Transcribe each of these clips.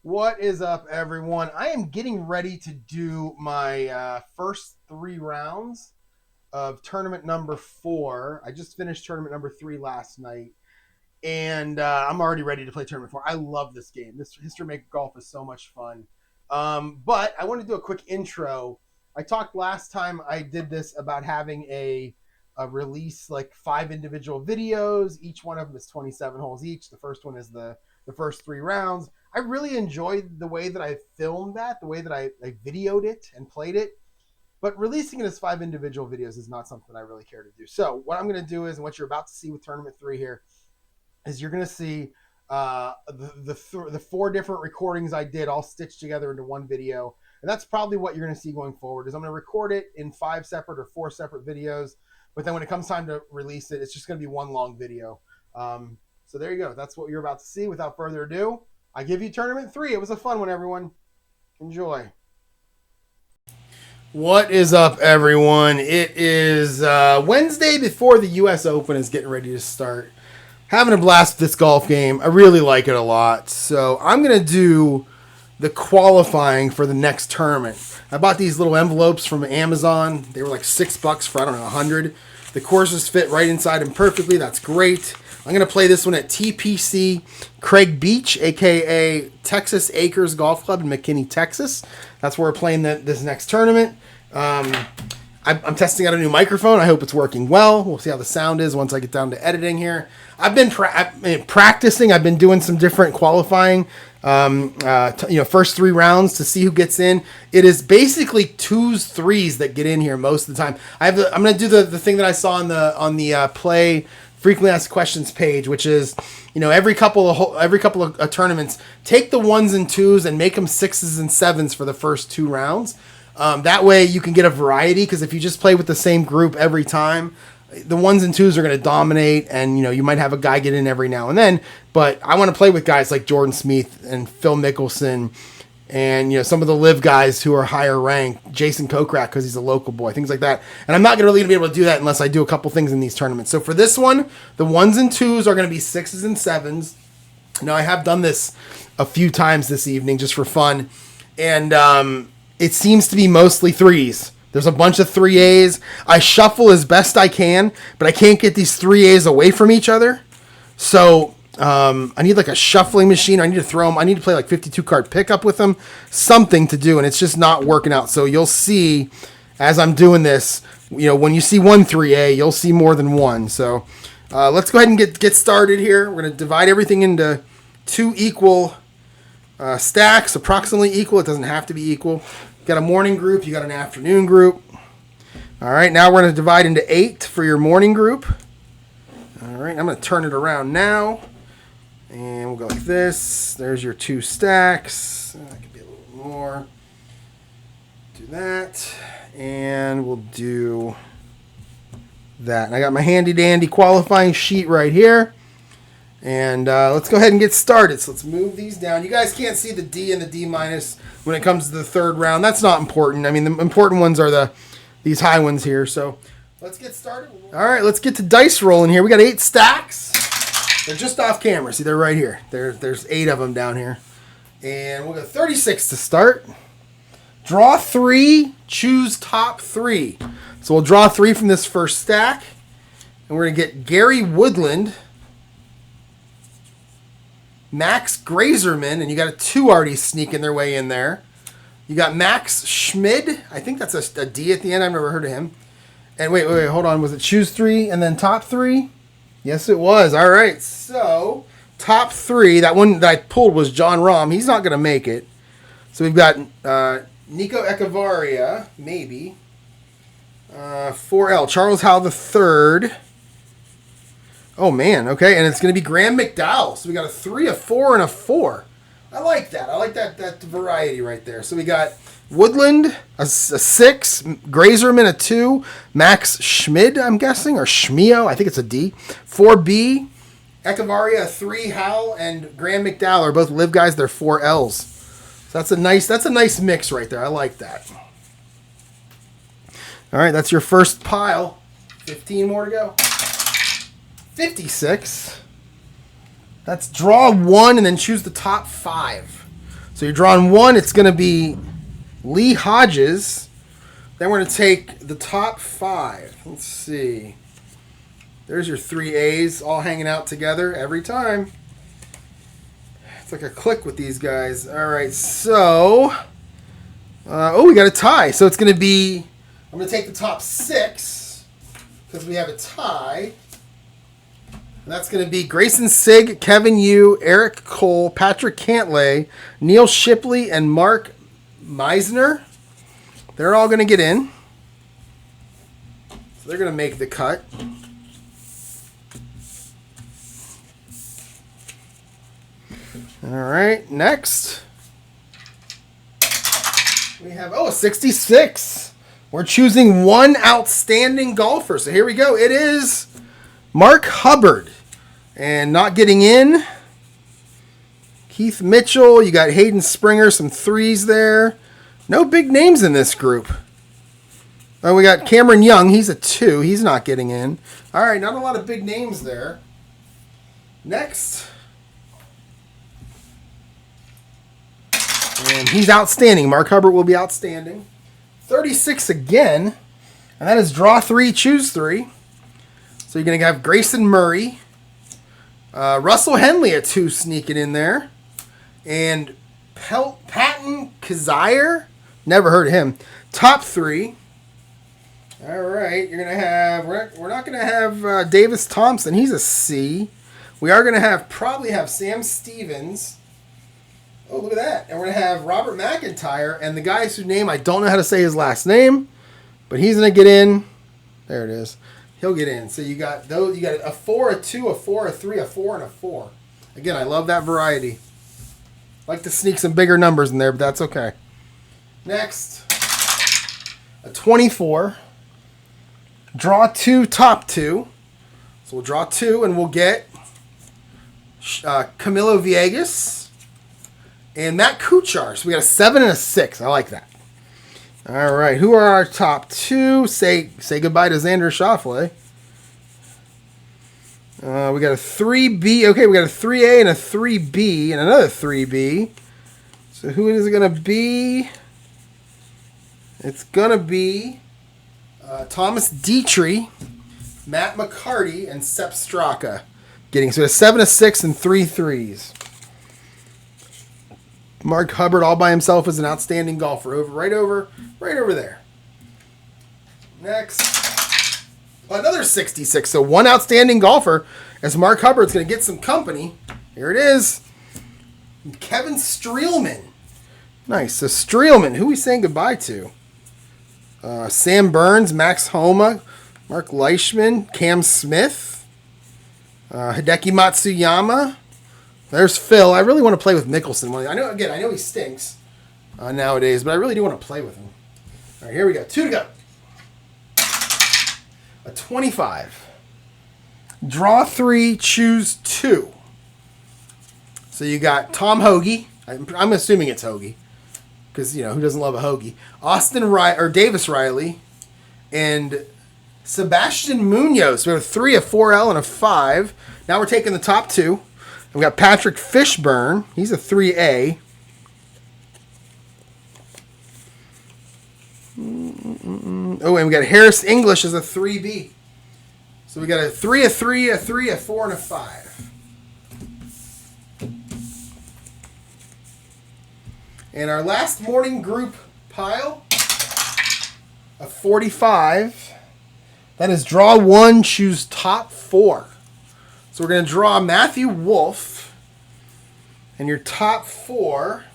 What is up, everyone? I am getting ready to do my first 3 rounds of tournament number 4. I just finished tournament number 3 last night, and I'm already ready to play tournament 4. I love this game. This History Maker Golf is so much fun. But I want to do a quick intro. I talked last time I did this about having a release like 5 individual videos. Each one of them is 27 holes each. The first one is the first 3 rounds. I really enjoyed the way that I filmed that, the way that I videoed it and played it. But releasing it as 5 individual videos is not something I really care to do. So what I'm going to do is, and what you're about to see with Tournament 3 here, is you're going to see the 4 different recordings I did all stitched together into one video. And that's probably what you're going to see going forward, is I'm going to record it in 5 separate or 4 separate videos. But then when it comes time to release it, it's just going to be one long video. So there you go. That's what you're about to see. Without further ado, I give you Tournament 3. It was a fun one, everyone. Enjoy. What is up, everyone? It is Wednesday before the U.S. Open is getting ready to start. Having a blast with this golf game. I really like it a lot. So I'm going to do the qualifying for the next tournament. I bought these little envelopes from Amazon. They were like $6 for, I don't know, 100. The courses fit right inside them perfectly. That's great. I'm going to play this one at TPC Craig Beach, a.k.a. Texas Acres Golf Club in McKinney, Texas. That's where we're playing this next tournament. I'm testing out a new microphone. I hope it's working well. We'll see how the sound is once I get down to editing here. I've been practicing. I've been doing some different qualifying, first 3 rounds to see who gets in. It is basically 2s, 3s that get in here most of the time. I'm going to do the thing that I saw on the Play Frequently Asked Questions page, which is, every couple of tournaments, take the 1s and 2s and make them 6s and 7s for the first 2 rounds. That way you can get a variety, because if you just play with the same group every time, the 1s and 2s are going to dominate, and you might have a guy get in every now and then. But I want to play with guys like Jordan Spieth and Phil Mickelson, and some of the live guys who are higher ranked, Jason Kokrak because he's a local boy, things like that. And I'm not going to really be able to do that unless I do a couple things in these tournaments. So for this one, the 1s and 2s are going to be 6s and 7s. Now I have done this a few times this evening just for fun, and it seems to be mostly 3s. There's a bunch of 3As. I shuffle as best I can, but I can't get these 3As away from each other. So I need like a shuffling machine. I need to throw them. I need to play like 52 card pickup with them. Something to do, and it's just not working out. So you'll see as I'm doing this, when you see one 3A, you'll see more than one. So let's go ahead and get started here. We're going to divide everything into 2 equal stacks, approximately equal. It doesn't have to be equal. You got a morning group, you got an afternoon group. All right, now we're going to divide into 8 for your morning group. All right, I'm going to turn it around now. And we'll go like this. There's your 2 stacks. That could be a little more. Do that. And we'll do that. And I got my handy dandy qualifying sheet right here. And let's go ahead and get started. So let's move these down. You guys can't see the D and the D minus when it comes to the 3rd round. That's not important. I mean, the important ones are these high ones here. So let's get started. All right, let's get to dice rolling here. We got 8 stacks. They're just off camera. See, they're right here. There's 8 of them down here. And we'll go 36 to start. Draw 3, choose top 3. So we'll draw 3 from this first stack. And we're going to get Gary Woodland, Max Grazerman, and you got a 2 already sneaking their way in there. You got Max Schmid. I think that's a D at the end. I've never heard of him. And wait, hold on. Was it choose 3 and then top 3? Yes, it was. All right. So top 3, that one that I pulled was John Rahm. He's not going to make it. So we've got Nico Echevarria, maybe. 4L, Charles Howell III. Oh, man. Okay, and it's going to be Graham McDowell. So we got a 3, a 4, and a 4. I like that. I like that variety right there. So we got Woodland, a 6, Grazerman, a 2, Max Schmid, I'm guessing, or Schmio, I think it's a D, 4B, Echevarria, a 3, Howell, and Graham McDowell are both live guys. They're 4Ls. So that's a nice mix right there. I like that. All right, that's your first pile. 15 more to go. 56. That's draw 1 and then choose the top 5. So you're drawing 1. It's going to be Lee Hodges. Then we're going to take the top 5. Let's see. There's your 3 A's all hanging out together every time. It's like a click with these guys. All right, so... we got a tie. So it's going to be... I'm going to take the top 6 because we have a tie. And that's going to be Grayson Sigg, Kevin Yu, Eric Cole, Patrick Cantlay, Neil Shipley, and Mark Meisner. They're all going to get in. So they're going to make the cut. All right, next. We have, a 66. We're choosing 1 outstanding golfer. So here we go. It is Mark Hubbard. And not getting in, Keith Mitchell. You got Hayden Springer, some 3s there. No big names in this group. Oh, we got Cameron Young. He's a 2. He's not getting in. All right, not a lot of big names there. Next. And he's outstanding. Mark Hubbard will be outstanding. 36 again. And that is draw 3, choose 3. So you're going to have Grayson Murray. Russell Henley, a 2 sneaking in there. And Patton Kazire. Never heard of him. Top 3. All right. You're going to have... We're not going to have Davis Thompson. He's a C. We are going to probably have Sam Stevens. Oh, look at that. And we're going to have Robert McIntyre. And the guy's whose name, I don't know how to say his last name. But he's going to get in. There it is. He'll get in. So you got those. You got a 4, a 2, a 4, a 3, a 4, and a 4. Again, I love that variety. Like to sneak some bigger numbers in there, but that's okay. Next, a 24. Draw 2, top 2. So we'll draw 2, and we'll get Camilo Villegas and Matt Kuchar. So we got a 7 and a 6. I like that. All right, who are our top 2? Say goodbye to Xander Schauffele. We got a 3B. Okay, we got a 3A and a 3B and another 3B. So who is it going to be? It's going to be Thomas Dietrich, Matt McCarty, and Sepp Straka. So a 7, a 6, and 3 3s. Mark Hubbard all by himself is an outstanding golfer. Right over there. Next, another 66. So 1 outstanding golfer as Mark Hubbard's going to get some company. Here it is. Kevin Streelman. Nice. So Streelman, who are we saying goodbye to? Sam Burns, Max Homa, Mark Leishman, Cam Smith, Hideki Matsuyama. There's Phil. I really want to play with Mickelson. I know he stinks nowadays, but I really do want to play with him. All right, here we go. 2 to go. A 25. Draw 3, choose 2. So you got Tom Hoagie. I'm assuming it's Hoagie, because who doesn't love a Hoagie? Davis Riley, and Sebastian Munoz. We have a 3, a 4L, and a 5. Now we're taking the top 2. We got Patrick Fishburne. He's a 3A. Oh, and we got Harris English as a 3B. So we got a 3, a 3, a 3, a 4, and a 5. And our last morning group pile, a 45. That is draw 1, choose top 4. So we're going to draw Matthew Wolf. And your top 4.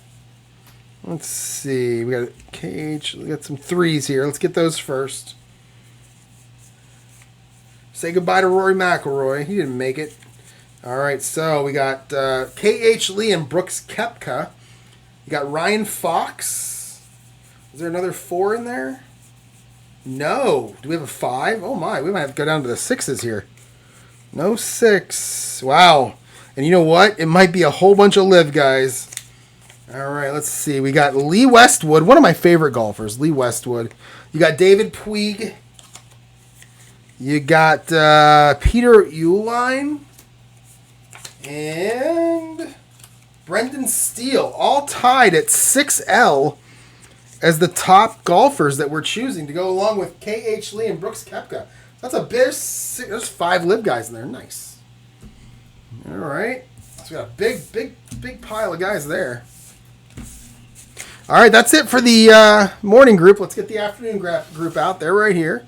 Let's see. We got a cage. We got some 3s here. Let's get those first. Say goodbye to Rory McIlroy. He didn't make it. All right. So we got K.H. Lee and Brooks Koepka. You got Ryan Fox. Is there another 4 in there? No. Do we have a 5? Oh, my. We might have to go down to the 6s here. No 6. Wow. And you know what? It might be a whole bunch of live guys. All right, let's see. We got Lee Westwood, one of my favorite golfers, Lee Westwood. You got David Puig. You got Peter Uihlein. And Brendan Steele, all tied at 6L as the top golfers that we're choosing to go along with K.H. Lee and Brooks Koepka. That's a big, there's 5 live guys in there. Nice. All right. So we got a big pile of guys there. All right, that's it for the morning group. Let's get the afternoon group out. They're right here.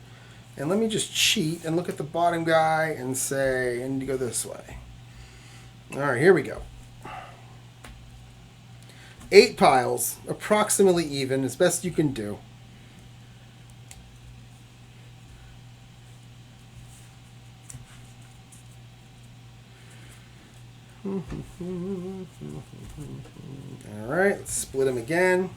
And let me just cheat and look at the bottom guy and say, I need to go this way. All right, here we go. 8 piles, approximately even, as best you can do. All right, let's split them again.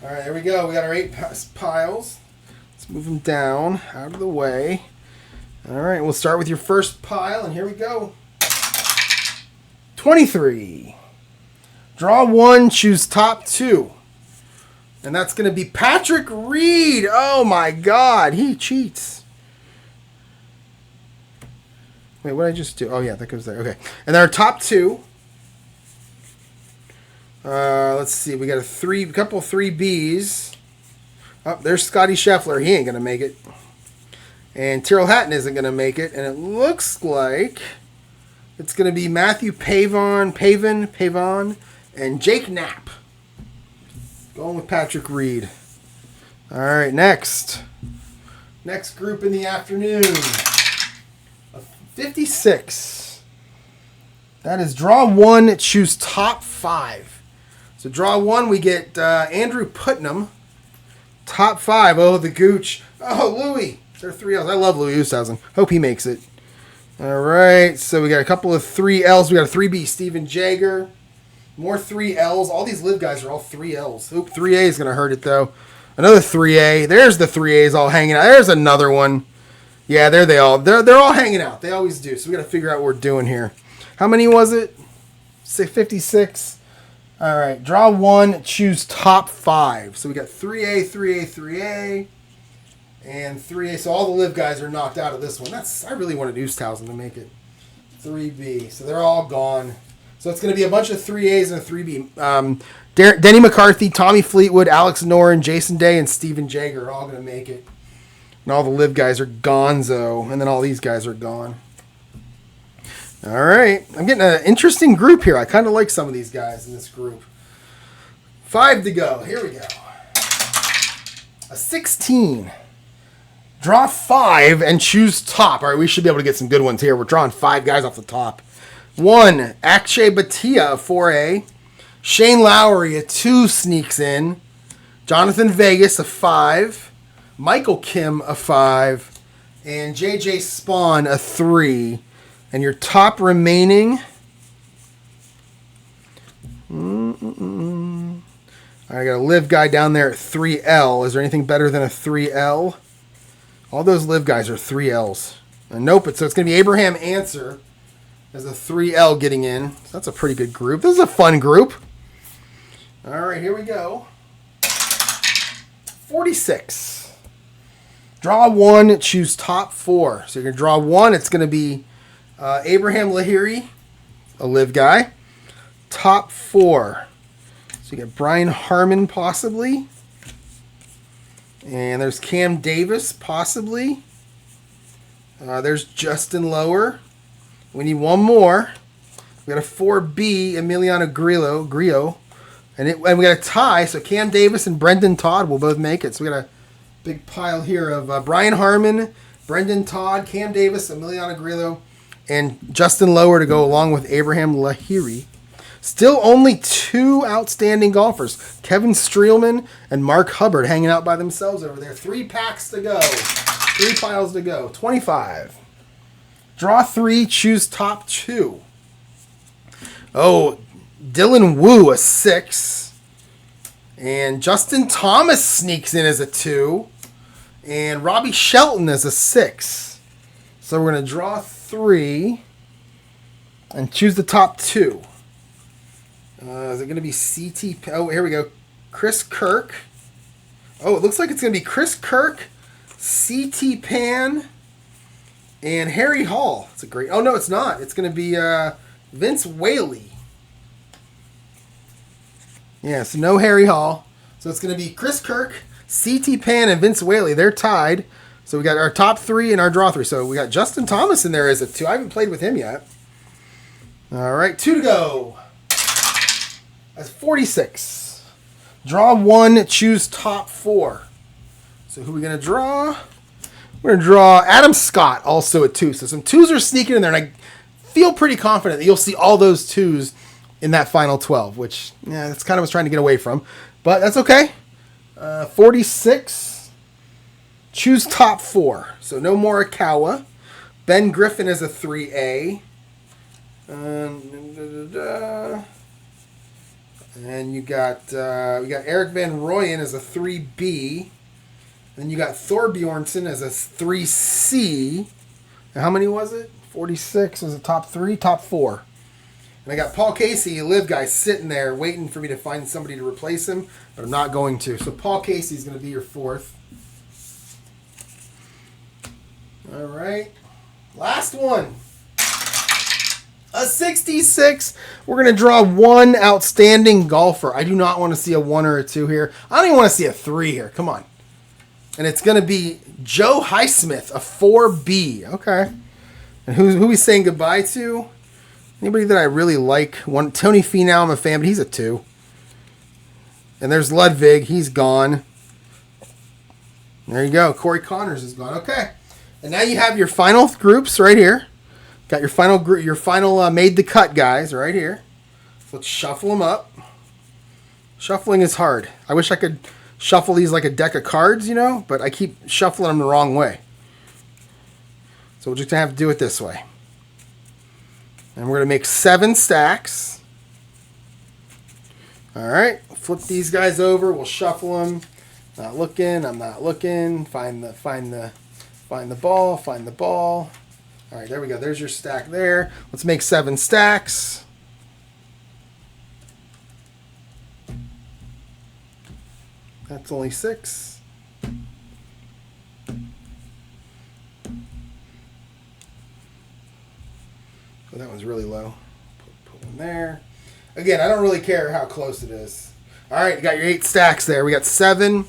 All right, there we go. We got our 8 piles. Let's move them down, out of the way. All right, we'll start with your first pile, and here we go. 23. Draw 1, choose top 2. And that's going to be Patrick Reed. Oh, my God. He cheats. Wait, what did I just do? Oh, yeah, that goes there. Okay. And then our top 2. Let's see. We got a couple 3Bs. Oh, there's Scotty Scheffler. He ain't going to make it. And Tyrrell Hatton isn't going to make it. And it looks like it's going to be Matthew Pavon, and Jake Knapp. Going with Patrick Reed. All right, next. Next group in the afternoon. 56. That is draw 1, choose top 5. So draw 1, we get Andrew Putnam. Top 5. Oh, the Gooch. Oh, Louis. There are 3 L's. I love Louis Oosthuizen. Hope he makes it. All right, so we got a couple of 3 L's. We got a 3B, Steven Jaeger. More 3 L's. All these live guys are all 3 L's. Oop, 3A is going to hurt it, though. Another 3A. There's the 3A's all hanging out. There's another one. Yeah, there they all. They're all hanging out. They always do. So we got to figure out what we're doing here. How many was it? 56. All right. Draw 1. Choose top 5. So we got 3A, 3A, 3A, and 3A. So all the live guys are knocked out of this one. I really wanted Oosthuizen to make it. 3B. So they're all gone. So it's going to be a bunch of 3As and a 3B. Denny McCarthy, Tommy Fleetwood, Alex Noren, Jason Day, and Steven Jaeger are all going to make it. And all the live guys are gonzo. And then all these guys are gone. All right. I'm getting an interesting group here. I kind of like some of these guys in this group. 5 to go. Here we go. A 16. Draw 5 and choose top. All right, we should be able to get some good ones here. We're drawing 5 guys off the top. 1, Akshay Bhatia, a 4A. Shane Lowry, a 2, sneaks in. Jonathan Vegas, a 5. Michael Kim, a 5. And JJ Spawn, a 3. And your top remaining... I got a live guy down there at 3L. Is there anything better than a 3L? All those live guys are 3Ls. Nope, so it's going to be Abraham Answer as a 3L getting in. So that's a pretty good group. This is a fun group. All right, here we go. 46. Draw 1, choose top 4. So you're going to draw 1. It's going to be Abraham Lahiri, a live guy. Top 4. So you got Brian Harmon, possibly. And there's Cam Davis, possibly. There's Justin Lower. We need one more. We got a 4B, Emiliano Grillo. And we got a tie, so Cam Davis and Brendan Todd will both make it. So we got a big pile here of Brian Harmon, Brendan Todd, Cam Davis, Emiliano Grillo, and Justin Lower to go along with Abraham Lahiri. Still only 2 outstanding golfers. Kevin Streelman and Mark Hubbard hanging out by themselves over there. 3 packs to go. 3 piles to go. 25. Draw 3, choose top 2. Oh, Dylan Wu, a 6. And Justin Thomas sneaks in as a 2. And Robbie Shelton as a 6. So we're going to draw 3 and choose the top 2. Is it going to be CT? Oh, here we go. Chris Kirk. Oh, it looks like it's going to be Chris Kirk, CT Pan, and Harry Hall. It's a great... Oh, no, it's not. It's going to be Vince Whaley. Yeah, so no Harry Hall. So it's going to be Chris Kirk, CT Pan, and Vince Whaley. They're tied. So we got our top 3 and our draw 3. So we got Justin Thomas in there as a 2. I haven't played with him yet. All right, 2 to go. That's 46. Draw 1, choose top 4. So who are we going to draw? We're going to draw Adam Scott, also at 2. So some 2s are sneaking in there, and I feel pretty confident that you'll see all those 2s in that final 12, which, yeah, that's kind of what I was trying to get away from. But that's okay. 46. Choose top 4. So no Morikawa. Ben Griffin is a 3A. And you got we got Eric Van Rooyen as a 3B. Then you got Thorbjornsen as a 3C. And how many was it? 46 was a top 3, top 4. And I got Paul Casey, a live guy, sitting there waiting for me to find somebody to replace him, but I'm not going to. So Paul Casey is going to be your 4th. All right. Last one. A 66. We're going to draw 1 outstanding golfer. I do not want to see a 1 or a 2 here. I don't even want to see a 3 here. Come on. And it's going to be Joe Highsmith, a 4B. Okay. And who we saying goodbye to? Anybody that I really like. Tony Finau, I'm a fan, but he's a 2. And there's Ludwig. He's gone. There you go. Corey Connors is gone. Okay. And now you have your final groups right here. Got your final group, your final made the cut guys right here. So let's shuffle them up. Shuffling is hard. I wish I could shuffle these like a deck of cards, but I keep shuffling them the wrong way. So we're just going to have to do it this way. And we're going to make 7 stacks. All right. Flip these guys over. We'll shuffle them. Not looking. I'm not looking. Find the ball. Find the ball. All right, there we go. There's your stack there. Let's make 7 stacks. That's only 6. Oh, that one's really low. Put one there. Again, I don't really care how close it is. All right, you got your 8 stacks there. We got 7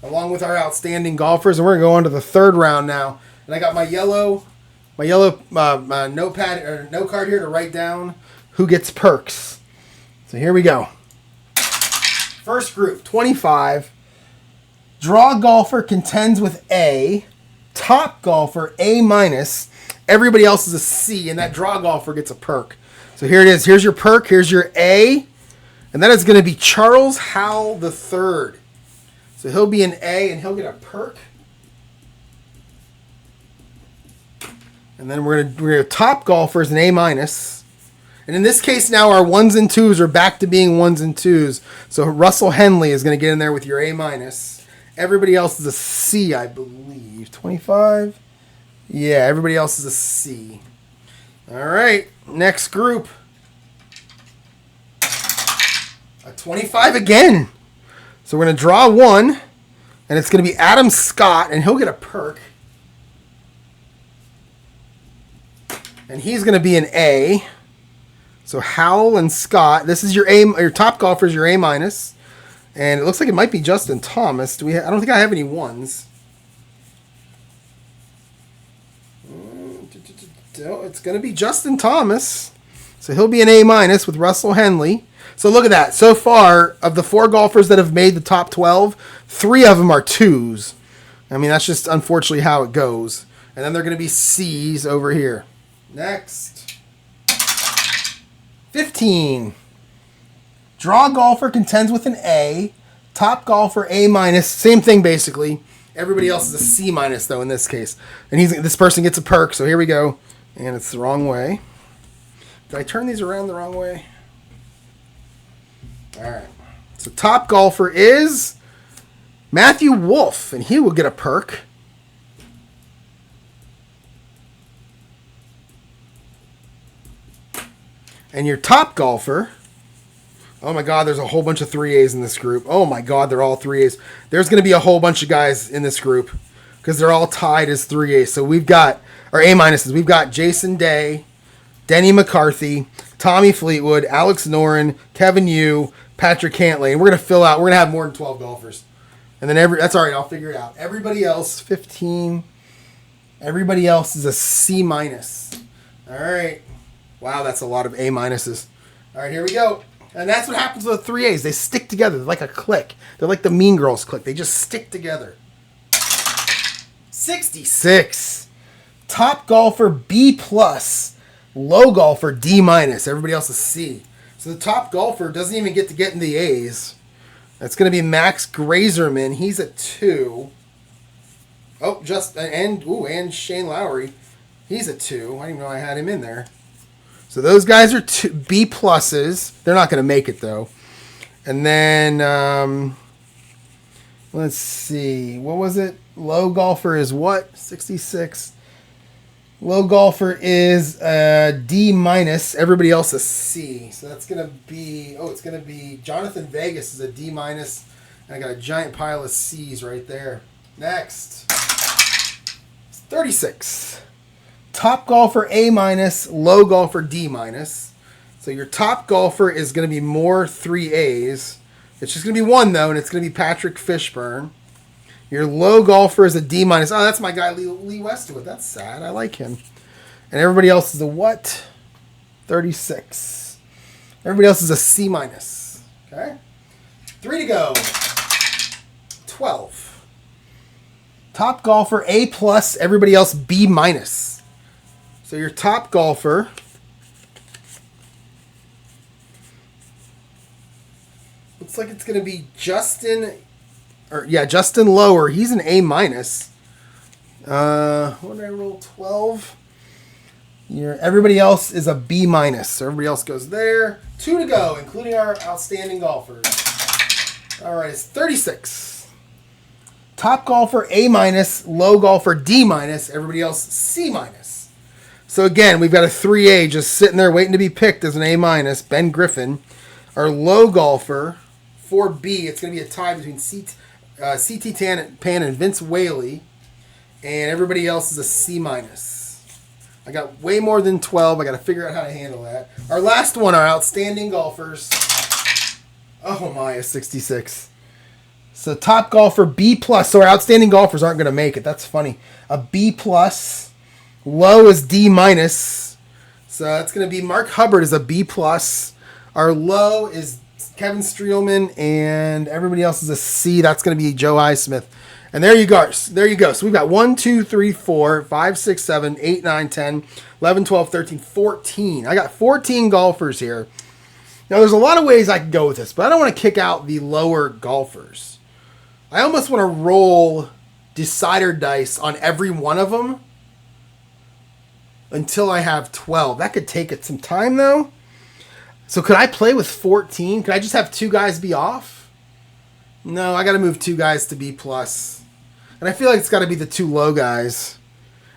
along with our outstanding golfers, and we're going to go on to the 3rd round now. And I got my yellow notepad or note card here to write down who gets perks. So here we go. First group, 25. Draw golfer contends with A. Top golfer, A-. Everybody else is a C, and that draw golfer gets a perk. So here it is. Here's your perk. Here's your A. And that is going to be Charles Howell III. So he'll be an A, and he'll get a perk. And then we're gonna top golfers an A-. And in this case now our 1s and 2s are back to being 1s and 2s. So Russell Henley is going to get in there with your A-. Everybody else is a C, I believe. 25? Yeah, everybody else is a C. All right, next group. A 25 again. So we're going to draw 1, and it's going to be Adam Scott, and he'll get a perk. And he's going to be an A. So Howell and Scott. This is your top golfers, your A-. And it looks like it might be Justin Thomas. I don't think I have any 1s. It's going to be Justin Thomas. So he'll be an A- with Russell Henley. So look at that. So far, of the 4 golfers that have made the top 12, 3 of them are 2s. I mean, that's just unfortunately how it goes. And then they're going to be C's over here. Next. 15. Draw golfer contends with an A. Top golfer, A-. Same thing, basically. Everybody else is a C-, though, in this case. And this person gets a perk, so here we go. And it's the wrong way. Did I turn these around the wrong way? All right. So top golfer is Matthew Wolff, and he will get a perk. And your top golfer Oh my God, there's a whole bunch of 3As in this group. Oh my God, they're all 3As. There's going to be a whole bunch of guys in this group because they're all tied as 3As. So we've got, or A minuses, we've got Jason Day, Denny McCarthy, Tommy Fleetwood, Alex Noren, Kevin Yu, Patrick Cantlay. And we're going to fill out, we're going to have more than 12 golfers. And then that's all right, I'll figure it out. Everybody else, 15. Everybody else is a C minus. All right. Wow, that's a lot of A minuses. All right, here we go. And that's what happens with the 3As. They stick together. They're like a clique. They're like the Mean Girls clique. They just stick together. 66. Top golfer B plus. Low golfer D minus. Everybody else is C. So the top golfer doesn't even get to get in the A's. That's going to be Max Grazerman. He's a 2. Oh, and Shane Lowry. He's a 2. I didn't even know I had him in there. So those guys are B pluses. They're not going to make it, though. And then, let's see. What was it? Low golfer is what? 66. Low golfer is D minus. Everybody else is C. So that's going to be, it's going to be Jonathan Vegas is a D minus. And I got a giant pile of C's right there. Next. 36. Top golfer A minus, low golfer D minus. So your top golfer is going to be more 3As. It's just going to be one, though, and it's going to be Patrick Fishburne. Your low golfer is a D minus. Oh, that's my guy, Lee Westwood. That's sad. I like him. And everybody else is a what? 36. Everybody else is a C minus. Okay? 3 to go. 12. Top golfer A plus, everybody else B minus. So your top golfer looks like it's going to be Justin Lower. He's an A minus. What did I roll? 12. Everybody else is a B minus. So everybody else goes there. 2 to go, including our outstanding golfers. All right, it's 36. Top golfer A minus, low golfer D minus. Everybody else C minus. So again, we've got a 3A just sitting there waiting to be picked as an A minus, Ben Griffin. Our low golfer, 4B, it's going to be a tie between CT Pan and Vince Whaley. And everybody else is a C minus. I got way more than 12. I got to figure out how to handle that. Our last one, our outstanding golfers. Oh my, a 66. So top golfer B plus. So our outstanding golfers aren't going to make it. That's funny. A B plus. Low is D minus. So that's going to be Mark Hubbard is a B plus. Our low is Kevin Streelman, and everybody else is a C. That's going to be Joe Highsmith. And there you go. There you go. So we've got 1, 2, 3, 4, 5, 6, 7, 8, 9, 10, 11, 12, 13, 14. I got 14 golfers here. Now, there's a lot of ways I can go with this, but I don't want to kick out the lower golfers. I almost want to roll decider dice on every one of them until I have 12. That could take it some time, though. So could I play with 14? Could I just have 2 guys be off? No, I got to move 2 guys to B+. And I feel like it's got to be the 2 low guys.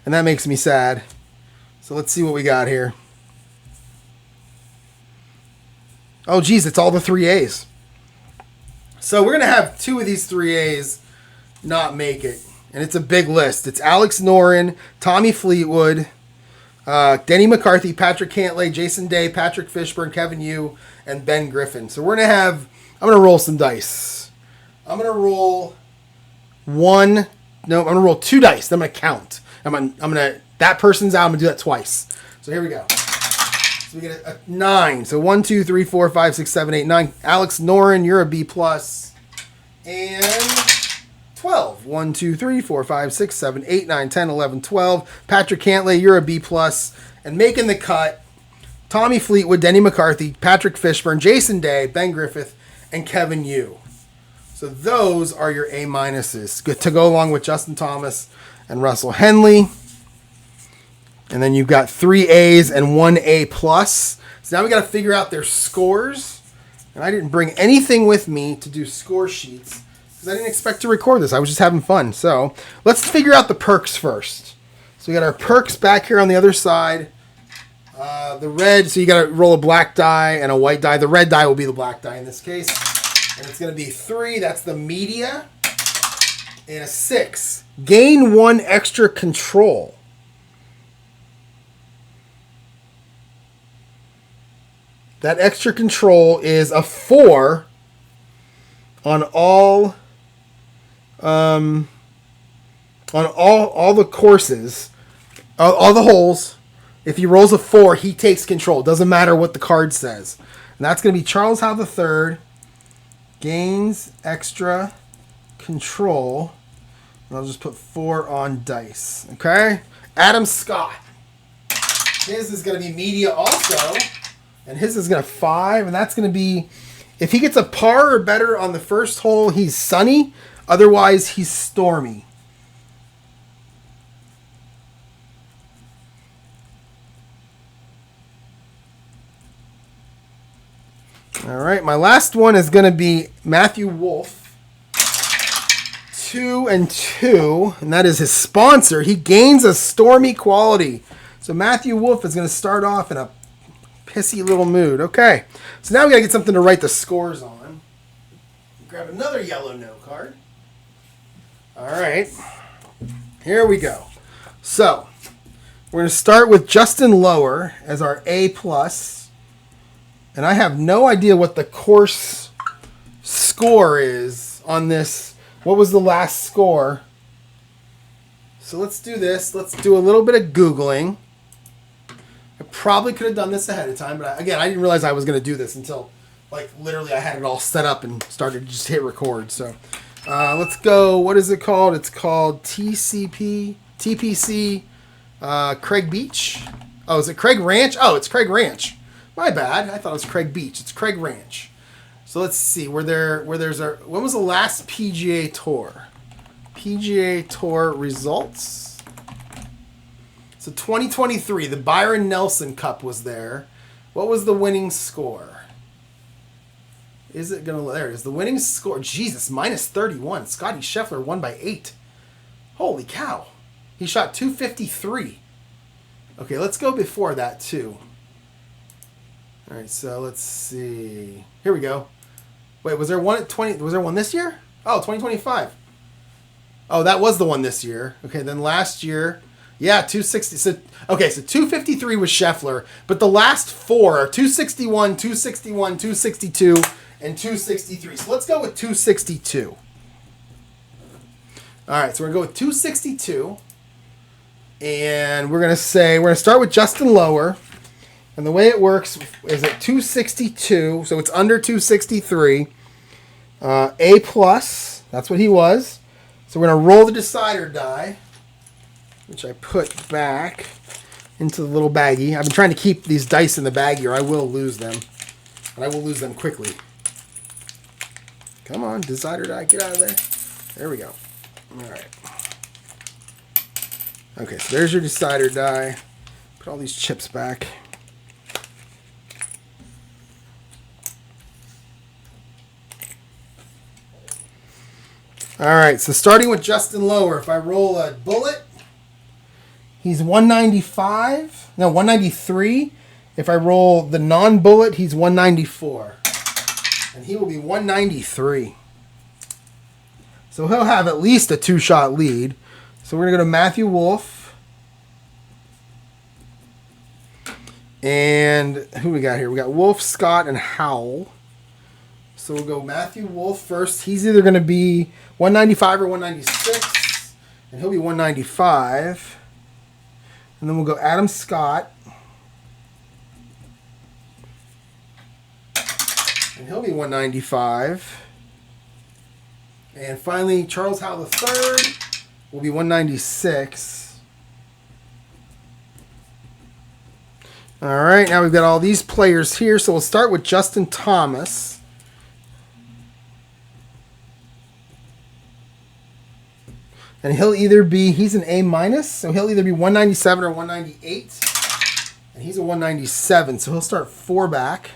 And that makes me sad. So let's see what we got here. Oh, geez, it's all the 3As. So we're going to have 2 of these 3As not make it. And it's a big list. It's Alex Noren, Tommy Fleetwood, Denny McCarthy, Patrick Cantlay, Jason Day, Patrick Fishburne, Kevin Yu, and Ben Griffin. So we're going to have... I'm going to roll some dice. I'm going to roll 2 dice. Then I'm going to count. That person's out. I'm going to do that twice. So here we go. So we get a 9. So 1, 2, 3, 4, 5, 6, 7, 8, 9. Alex Noren, you're a B+. And 12. 1, 2, 3, 4, 5, 6, 7, 8, 9, 10, 11, 12. Patrick Cantlay, you're a B+. And making the cut, Tommy Fleetwood, Denny McCarthy, Patrick Fishburne, Jason Day, Ben Griffith, and Kevin Yu. So those are your A minuses. Good to go along with Justin Thomas and Russell Henley. And then you've got 3 A's and 1 A+. So now we got to figure out their scores. And I didn't bring anything with me to do score sheets because I didn't expect to record this. I was just having fun. So let's figure out the perks first. So we got our perks back here on the other side. The red, so you got to roll a black die and a white die. The red die will be the black die in this case. And it's going to be 3. That's the media. And a 6. Gain 1 extra control. That extra control is a 4 on all the courses, all the holes. If he rolls a 4, he takes control. Doesn't matter what the card says. And that's going to be Charles Howe III. Gains extra control. And I'll just put 4 on dice. Okay? Adam Scott. His is going to be media also. And his is going to 5. And that's going to be, if he gets a par or better on the first hole, he's sunny. Otherwise, he's stormy. All right, my last one is going to be Matthew Wolf, 2 and 2, and that is his sponsor. He gains a stormy quality. So Matthew Wolf is going to start off in a pissy little mood. Okay, so now we got to get something to write the scores on. Grab another yellow note card. All right, here we go. So we're going to start with Justin Lower as our A+. And I have no idea what the course score is on this. What was the last score? So let's do this. Let's do a little bit of Googling. I probably could have done this ahead of time, but I didn't realize I was going to do this until, like, literally I had it all set up and started to just hit record. So let's go. What is it called? It's called TPC, Craig Beach. Oh, is it Craig Ranch? Oh, it's Craig Ranch. My bad. I thought it was Craig Beach. It's Craig Ranch. So let's see. When was the last PGA Tour? PGA Tour results. So 2023, the Byron Nelson Cup was there. What was the winning score? Is it gonna? There it is. The winning score. Jesus, minus 31. Scotty Scheffler won by 8. Holy cow! He shot 253. Okay, let's go before that too. All right, so let's see. Here we go. Wait, was there one at 20? Was there one this year? Oh, 2025. Oh, that was the one this year. Okay, then last year, yeah, 260. So okay, so 253 was Scheffler, but the last 4 are 261, 261, 262, and 263. So let's go with 262. All right, so we're gonna go with 262, and we're gonna start with Justin Lower. And the way it works is at 262, so it's under 263. A+, that's what he was. So we're going to roll the decider die, which I put back into the little baggie. I've been trying to keep these dice in the baggie or I will lose them. And I will lose them quickly. Come on, decider die, get out of there. There we go. All right. Okay, so there's your decider die. Put all these chips back. All right, so starting with Justin Lower, if I roll a bullet, he's 195. No, 193. If I roll the non-bullet, he's 194. And he will be 193. So he'll have at least a 2-shot lead. So we're going to go to Matthew Wolf. And who we got here? We got Wolf, Scott, and Howell. So we'll go Matthew Wolf first. He's either going to be 195 or 196. And he'll be 195. And then we'll go Adam Scott. And he'll be 195. And finally, Charles Howe III will be 196. All right, now we've got all these players here. So we'll start with Justin Thomas. And he's an A-, so he'll either be 197 or 198. And he's a 197, so he'll start 4 back.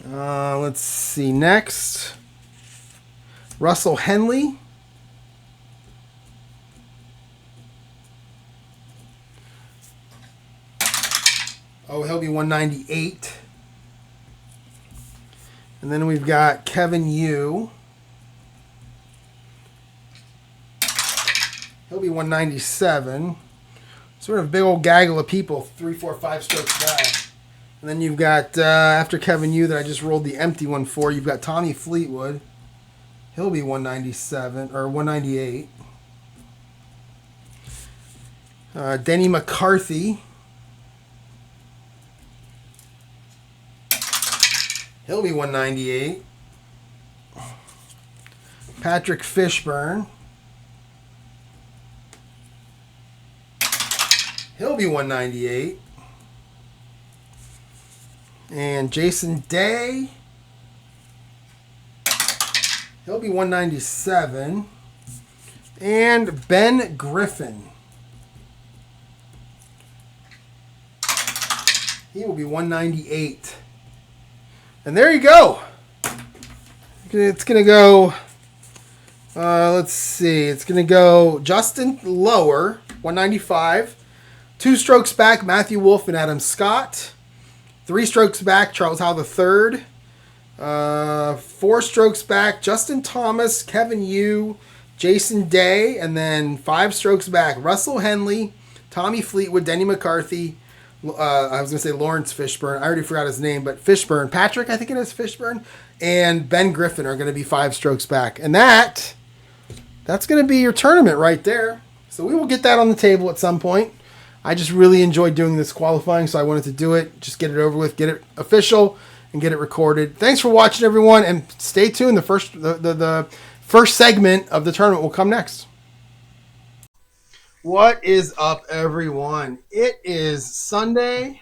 Let's see, next. Russell Henley. Oh, he'll be 198. And then we've got Kevin Yu. He'll be 197. Sort of a big old gaggle of people, 3, 4, 5 strokes back. And then you've got, after Kevin Yu that I just rolled the empty one for, you've got Tommy Fleetwood. He'll be 197, or 198. Denny McCarthy. He'll be 198. Patrick Fishburne. He'll be 198. And Jason Day. He'll be 197. And Ben Griffin. He will be 198. And there you go. It's going to go, let's see. It's going to go Justin Lower, 195. 2 strokes back, Matthew Wolff and Adam Scott. 3 strokes back, Charles Howell III. 4 strokes back, Justin Thomas, Kevin Yu, Jason Day. And then 5 strokes back, Russell Henley, Tommy Fleetwood, Denny McCarthy. I was going to say Lawrence Fishburne. I already forgot his name, but Fishburne. Patrick, I think it is Fishburne. And Ben Griffin are going to be 5 strokes back. And that's going to be your tournament right there. So we will get that on the table at some point. I just really enjoyed doing this qualifying, so I wanted to do it. Just get it over with, get it official, and get it recorded. Thanks for watching, everyone, and stay tuned. The first segment of the tournament will come next. What is up, everyone? It is Sunday.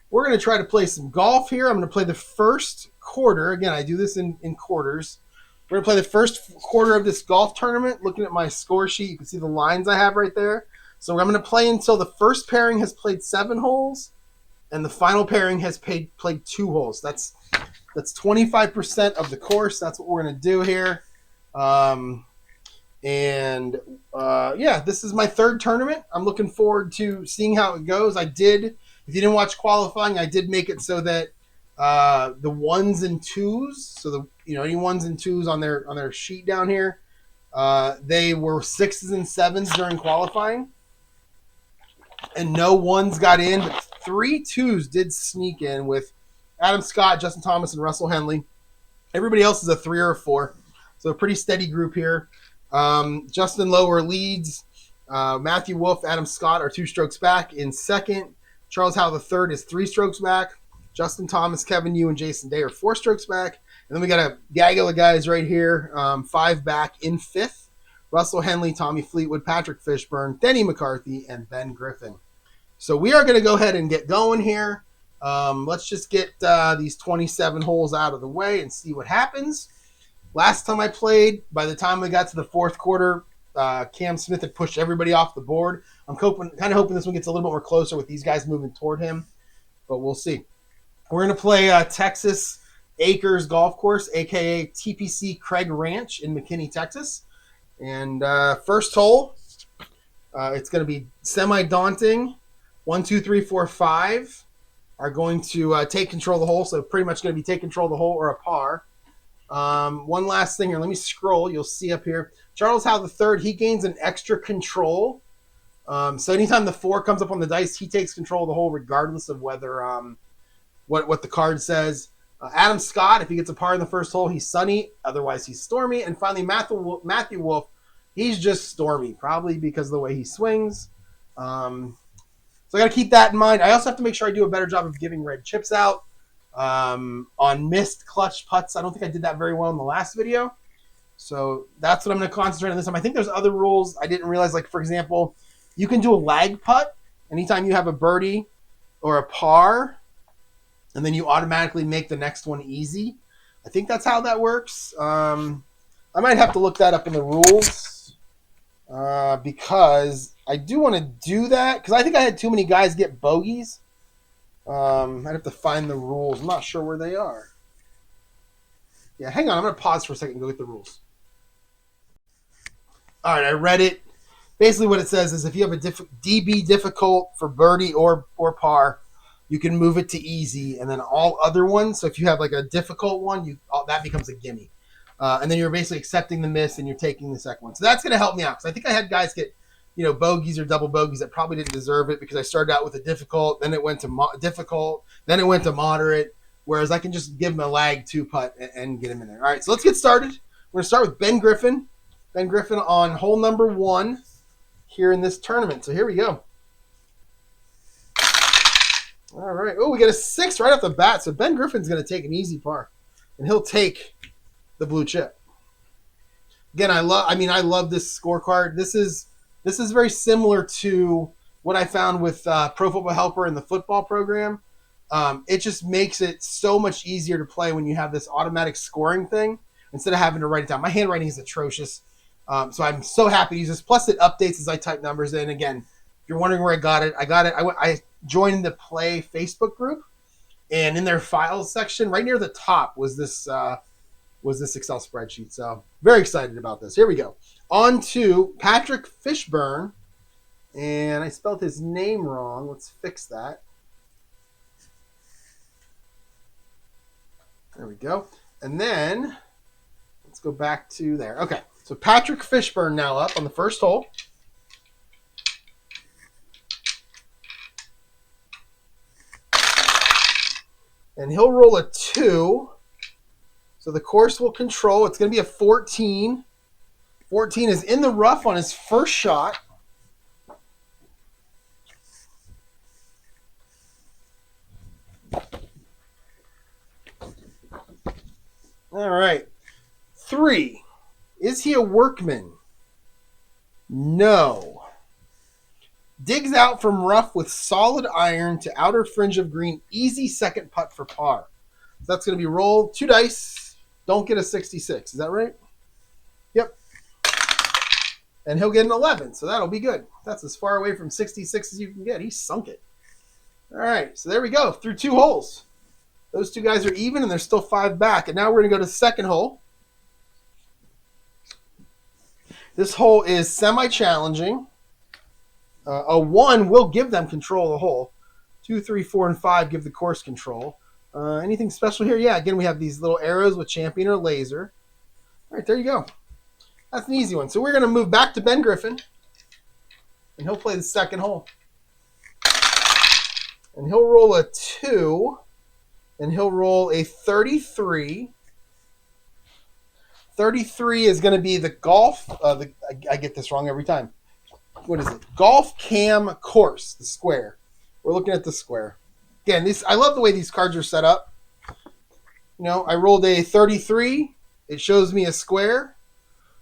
We're going to try to play some golf here. I'm going to play the first quarter. Again, I do this in quarters. We're going to play the first quarter of this golf tournament. Looking at my score sheet, you can see the lines I have right there. So I'm going to play until the first pairing has played 7 holes, and the final pairing has played 2 holes. That's 25% of the course. That's what we're going to do here. This is my 3rd tournament. I'm looking forward to seeing how it goes. If you didn't watch qualifying, I did make it so that the 1s and 2s, so any 1s and 2s on their sheet down here, they were 6s and 7s during qualifying, and no 1s got in, but 3 2s did sneak in with Adam Scott, Justin Thomas, and Russell Henley. Everybody else is a 3 or a 4, so a pretty steady group here. Justin Lower leads. Matthew Wolff, Adam Scott are 2 strokes back in second. Charles Howell III is 3 strokes back. Justin Thomas, Kevin Yu, and Jason Day are 4 strokes back. And then we got a gaggle of guys right here, 5 back in 5th. Russell Henley, Tommy Fleetwood, Patrick Fishburne, Denny McCarthy, and Ben Griffin. So we are going to go ahead and get going here. Let's just get these 27 holes out of the way and see what happens. Last time I played, by the time we got to the 4th quarter, Cam Smith had pushed everybody off the board. I'm kind of hoping this one gets a little bit more closer with these guys moving toward him, but we'll see. We're going to play Texas Acres Golf Course, a.k.a. TPC Craig Ranch in McKinney, Texas. And first hole, it's going to be semi-daunting. 1, 2, 3, 4, 5 are going to take control of the hole, so pretty much going to be take control of the hole or a par. One last thing here. Let me scroll. You'll see up here. Charles Howell III, he gains an extra control. So anytime the 4 comes up on the dice, he takes control of the hole regardless of whether what the card says. Adam Scott, if he gets a par in the first hole, he's sunny. Otherwise, he's stormy. And finally, Matthew Wolff, he's just stormy, probably because of the way he swings. So I got to keep that in mind. I also have to make sure I do a better job of giving red chips out. On missed clutch putts. I don't think I did that very well in the last video. So that's what I'm going to concentrate on this time. I think there's other rules I didn't realize. Like, for example, you can do a lag putt anytime you have a birdie or a par, and then you automatically make the next one easy. I think that's how that works. I might have to look that up in the rules because I do want to do that because I think I had too many guys get bogeys. I'd have to find the rules. I'm not sure where they are. Yeah, hang on. I'm going to pause for a second and go get the rules. All right, I read it. Basically what it says is if you have a DB difficult for birdie or par, you can move it to easy, and then all other ones. So if you have like a difficult one, that becomes a gimme. And then you're basically accepting the miss and you're taking the second one. So that's going to help me out because I think I had guys get, bogeys or double bogeys that probably didn't deserve it because I started out with a difficult, then it went to difficult, then it went to moderate. Whereas I can just give him a lag 2-putt and get him in there. All right, so let's get started. We're going to start with Ben Griffin. Ben Griffin on hole number 1 here in this tournament. So here we go. All right. Oh, we got a 6 right off the bat. So Ben Griffin's going to take an easy par, and he'll take the blue chip. Again, I love this scorecard. This is very similar to what I found with Pro Football Helper in the football program. It just makes it so much easier to play when you have this automatic scoring thing instead of having to write it down. My handwriting is atrocious, so I'm so happy to use this. Plus, it updates as I type numbers in. Again, if you're wondering where I got it. I joined the Play Facebook group, and in their files section, right near the top, was this Excel spreadsheet. So very excited about this. Here we go. On to Patrick Fishburne, and I spelled his name wrong. Let's fix that. There we go. And then let's go back to there. Okay, so Patrick Fishburne now up on the first hole. And he'll roll a 2. So the course will control. It's going to be a 14. 14 is in the rough on his first shot. All right. 3. Is he a workman? No. Digs out from rough with solid iron to outer fringe of green. Easy second putt for par. So that's going to be rolled 2 dice. Don't get a 66. Is that right? Yep. And he'll get an 11. So that'll be good. That's as far away from 66 as you can get. He sunk it. All right. So there we go. Through 2 holes. Those 2 guys are even, and there's still 5 back. And now we're going to go to the second hole. This hole is semi-challenging. A 1 will give them control of the hole. 2, 3, 4, and 5 give the course control. Anything special here? Yeah, again, we have these little arrows with champion or laser. All right, there you go. That's an easy one. So we're going to move back to Ben Griffin, and he'll play the second hole. And he'll roll a 2, and he'll roll a 33. 33 is going to be the golf. I get this wrong every time. What is it? Golf Cam Course, the square. We're looking at the square. Again, I love the way these cards are set up. I rolled a 33. It shows me a square.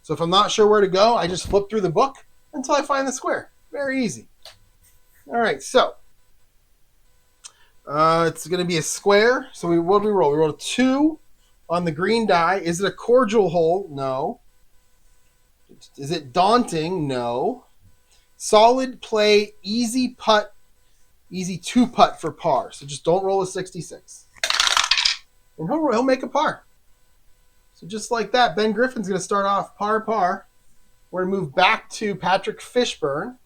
So if I'm not sure where to go, I just flip through the book until I find the square. Very easy. All right, so it's going to be a square. So what did we roll? We rolled a 2 on the green die. Is it a cordial hole? No. Is it daunting? No. Solid play, easy putt, easy 2-putt for par. So just don't roll a 66. And he'll make a par. So just like that, Ben Griffin's going to start off par. We're going to move back to Patrick Fishburne.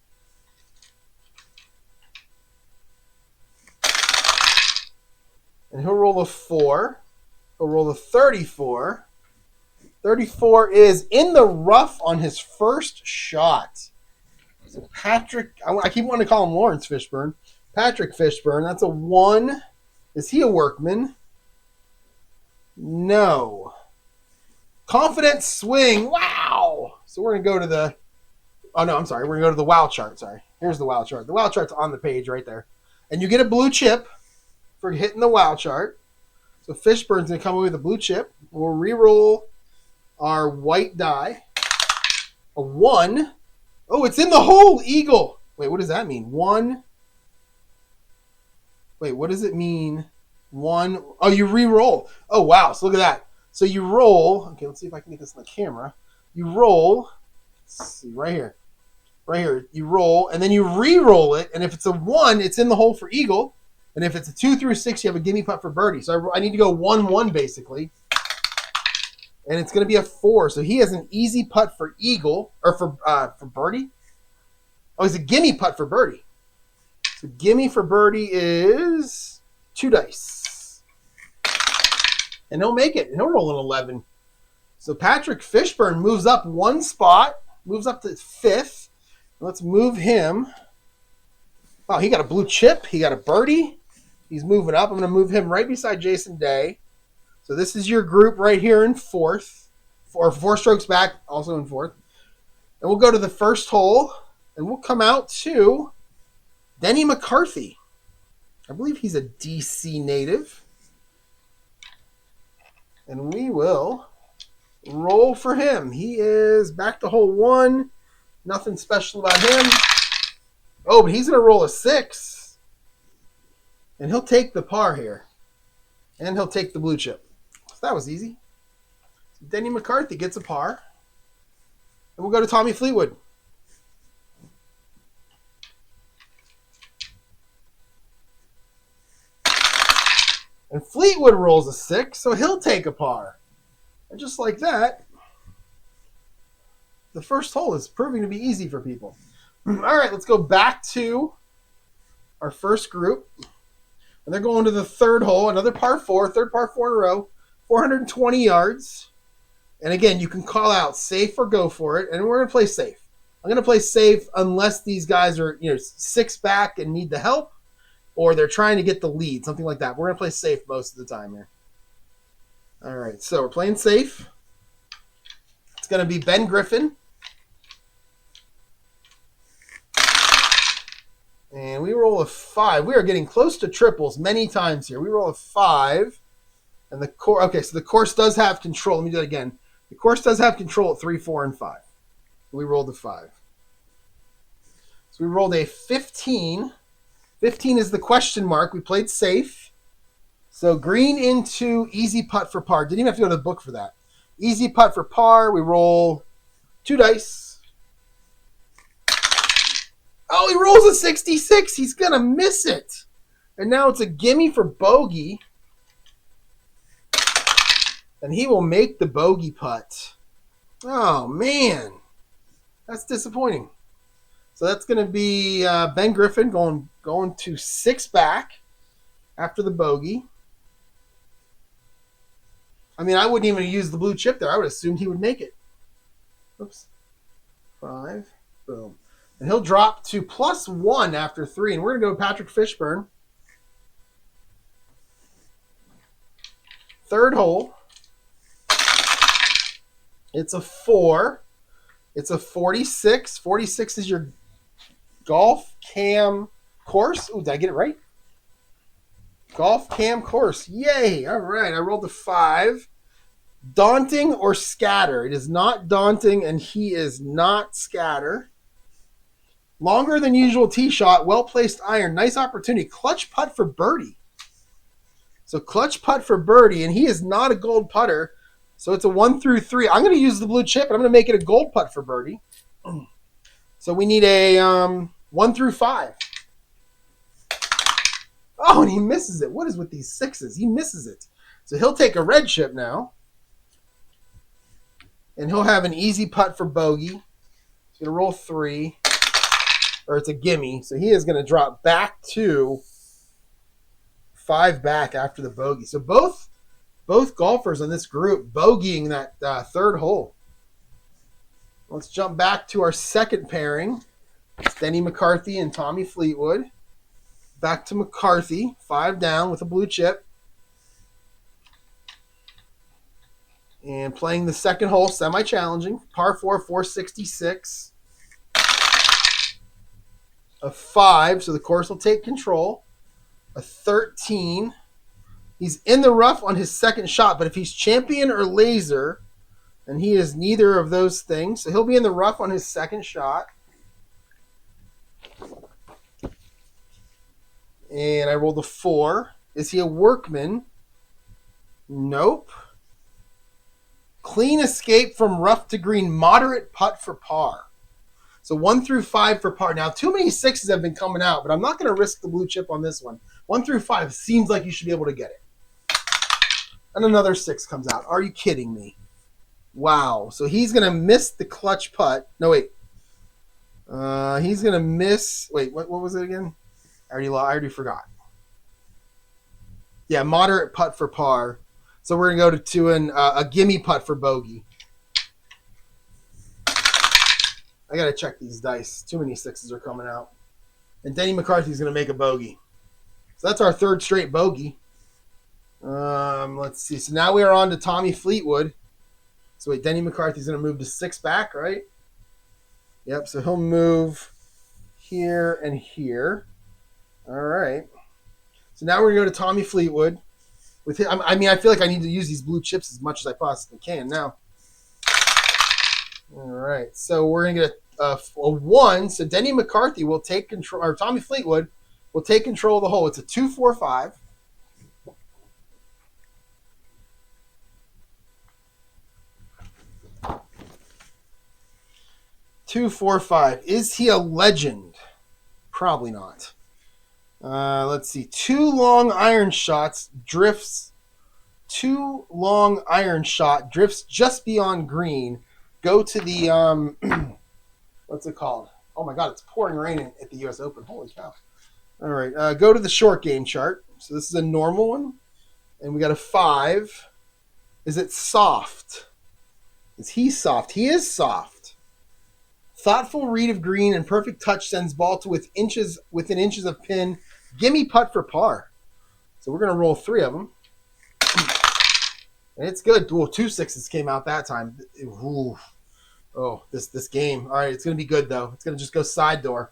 And he'll roll a 4. He'll roll a 34. 34 is in the rough on his first shot. So Patrick, I keep wanting to call him Lawrence Fishburne. Patrick Fishburne, that's a 1. Is he a workman? No. Confident swing. Wow. So we're going to go to the, we're going to go to the wow chart. Sorry. Here's the wow chart. The wow chart's on the page right there. And you get a blue chip for hitting the wow chart. So Fishburne's going to come away with a blue chip. We'll re-roll our white die. A 1. Oh, it's in the hole, eagle. Wait, what does that mean? 1. Wait, what does it mean? 1. Oh, you re-roll. Oh, wow. So look at that. So you roll. Okay, let's see if I can get this on the camera. You roll. Let's see, right here. Right here. You roll, and then you re-roll it. And if it's a 1, it's in the hole for eagle. And if it's a 2 through 6, you have a gimme putt for birdie. So I need to go 1-1 basically. And it's going to be a 4. So he has an easy putt for eagle, or for birdie. Oh, he's a gimme putt for birdie. So The gimme for birdie is 2 dice. And he'll make it. And he'll roll an 11. So Patrick Fishburne moves up 1 spot. Moves up to 5th. Let's move him. Oh, he got a blue chip. He got a birdie. He's moving up. I'm going to move him right beside Jason Day. So this is your group right here in 4th. Or 4 strokes back, also in 4th. And we'll go to the first hole. And we'll come out to Denny McCarthy. I believe he's a DC native. And we will roll for him. He is back to hole 1. Nothing special about him. Oh, but he's going to roll a 6. And he'll take the par here. And he'll take the blue chip. So that was easy. Denny McCarthy gets a par. And we'll go to Tommy Fleetwood. And Fleetwood rolls a 6, so he'll take a par. And just like that, the first hole is proving to be easy for people. All right, let's go back to our first group. And they're going to the third hole, another par 4, third par 4 in a row, 420 yards. And again, you can call out safe or go for it. And we're going to play safe. I'm going to play safe unless these guys are 6 back and need the help, or they're trying to get the lead, something like that. We're going to play safe most of the time here. All right, so we're playing safe. It's going to be Ben Griffin. And we roll a 5. We are getting close to triples many times here. We roll a 5. And the course, okay, so the course does have control. Let me do that again. The course does have control at 3, 4, and 5. We rolled a 5. So we rolled a 15. 15 is the question mark. We played safe. So green into easy putt for par. Didn't even have to go to the book for that. Easy putt for par. We roll 2 dice. Oh, he rolls a 66. He's going to miss it. And now it's a gimme for bogey. And he will make the bogey putt. Oh, man. That's disappointing. So that's going to be Ben Griffin going to 6 back after the bogey. I mean, I wouldn't even use the blue chip there. I would have assumed he would make it. Oops. 5. Boom. And he'll drop to +1 after 3. And we're going to go Patrick Fishburne. Third hole. It's a 4. It's a 46. 46 is your golf cam course. Ooh, did I get it right? Golf cam course. Yay. All right. I rolled a 5. Daunting or scatter? It is not daunting, and he is not scatter. Longer than usual tee shot. Well-placed iron. Nice opportunity. Clutch putt for birdie. So clutch putt for birdie, and he is not a gold putter. So it's a 1 through 3. I'm going to use the blue chip, and I'm going to make it a gold putt for birdie. So we need a 1 through 5. Oh, and he misses it. What is with these 6s? He misses it. So he'll take a red chip now. And he'll have an easy putt for bogey. He's going to roll 3. Or it's a gimme. So he is going to drop back to 5 back after the bogey. So both golfers in this group bogeying that third hole. Let's jump back to our second pairing. It's Denny McCarthy and Tommy Fleetwood. Back to McCarthy, 5 down with a blue chip. And playing the second hole, semi-challenging. Par 4, 466. A 5, so the course will take control. A 13. He's in the rough on his second shot, but if he's champion or laser, and he is neither of those things, so he'll be in the rough on his second shot. And I rolled a 4. Is he a workman? Nope. Clean escape from rough to green, moderate putt for par. So 1 through 5 for par. Now, too many 6s have been coming out, but I'm not going to risk the blue chip on this one. 1 through 5 seems like you should be able to get it. And another 6 comes out. Are you kidding me? Wow. So he's going to miss the clutch putt. No, wait. He's going to miss. Wait, what was it again? I already forgot. Yeah, moderate putt for par. So we're going to go to a gimme putt for bogey. I got to check these dice. Too many sixes are coming out. And Denny McCarthy's going to make a bogey. So that's our third straight bogey. Let's see. So now we are on to Tommy Fleetwood. So wait, Denny McCarthy's going to move to 6 back, right? Yep, so he'll move here and here. All right. So now we're going to go to Tommy Fleetwood. With him, I mean, I feel like I need to use these blue chips as much as I possibly can now. All right. So we're going to get a 1. So Denny McCarthy will take control, or Tommy Fleetwood will take control of the hole. It's a 2-4-5. Is he a legend? Probably not. Let's see. 2 long iron shots, drifts. 2 long iron shot, drifts just beyond green. Go to the, what's it called? Oh my God, it's pouring rain at the U.S. Open. Holy cow. All right, go to the short game chart. So this is a normal one. And we got a 5. Is it soft? Is he soft? He is soft. Thoughtful read of green and perfect touch sends ball to within inches of pin. Gimme putt for par. So we're going to roll 3 of them. And it's good. Well, 2 6s came out that time. Ooh. Oh, this game. All right, it's going to be good, though. It's going to just go side door.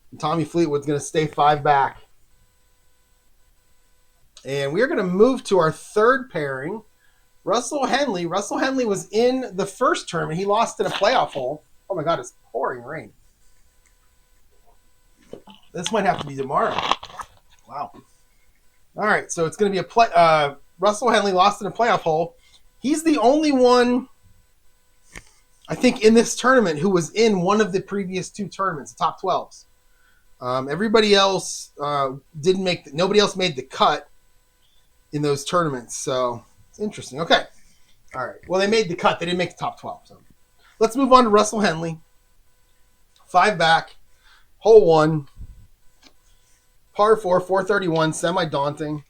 And Tommy Fleetwood's going to stay 5 back. And we're going to move to our third pairing. Russell Henley. Russell Henley was in the first tournament. He lost in a playoff hole. Oh, my God, it's pouring rain. This might have to be tomorrow. Wow. All right, so it's going to be a Russell Henley lost in a playoff hole. He's the only one, I think, in this tournament who was in one of the previous 2 tournaments, top 12s. Everybody else didn't make. Nobody else made the cut in those tournaments, so it's interesting. Okay, all right. Well, they made the cut. They didn't make the top 12. So let's move on to Russell Henley. 5 back, hole 1, par 4, 431, semi-daunting.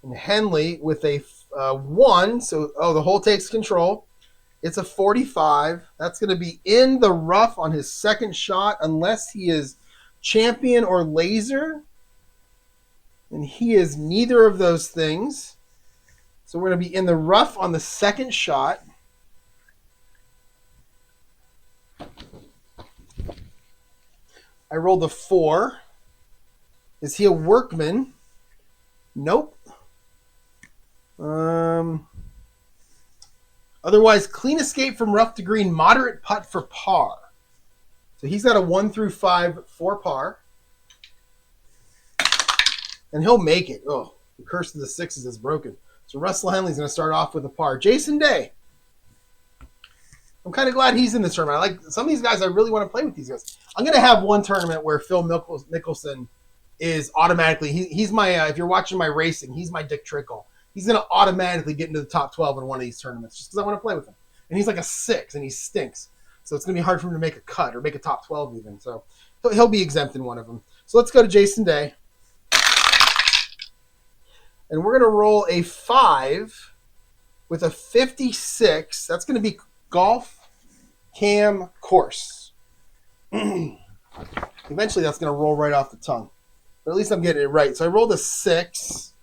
And Henley with a 1, so the hole takes control. It's a 45. That's going to be in the rough on his second shot unless he is champion or laser. And he is neither of those things. So we're going to be in the rough on the second shot. I rolled a 4. Is he a workman? Nope. Otherwise, clean escape from rough to green, moderate putt for par. So he's got a 1 through 5 for par. And he'll make it. Oh, the curse of the 6s is broken. So Russell Henley's going to start off with a par. Jason Day. I'm kind of glad he's in this tournament. I like some of these guys. I really want to play with these guys. I'm going to have one tournament where Phil Mickelson is automatically. He's my. If you're watching my racing, he's my Dick Trickle. He's going to automatically get into the top 12 in one of these tournaments just because I want to play with him. And he's like a 6, and he stinks. So it's going to be hard for him to make a cut or make a top 12 even. So he'll be exempt in one of them. So let's go to Jason Day. And we're going to roll a 5 with a 56. That's going to be golf cam course. Eventually that's going to roll right off the tongue. But at least I'm getting it right. So I rolled a 6.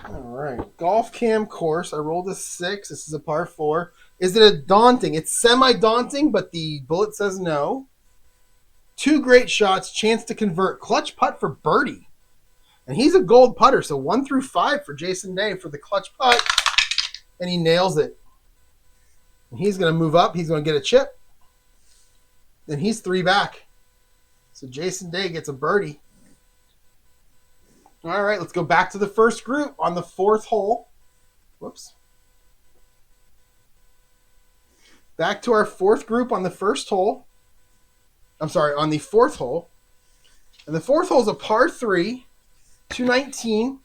All right. Golf cam course. I rolled a 6. This is a par 4. Is it a daunting? It's semi-daunting, but the bullet says no. 2 great shots, chance to convert. Clutch putt for birdie. And he's a gold putter, so 1 through 5 for Jason Day for the clutch putt. And he nails it. And he's going to move up. He's going to get a chip. Then he's 3 back. So Jason Day gets a birdie. All right, let's go back to the first group on the 4th hole. Whoops. Back to our 4th group on the first hole. I'm sorry, on the 4th hole. And the 4th hole is a par 3, 219.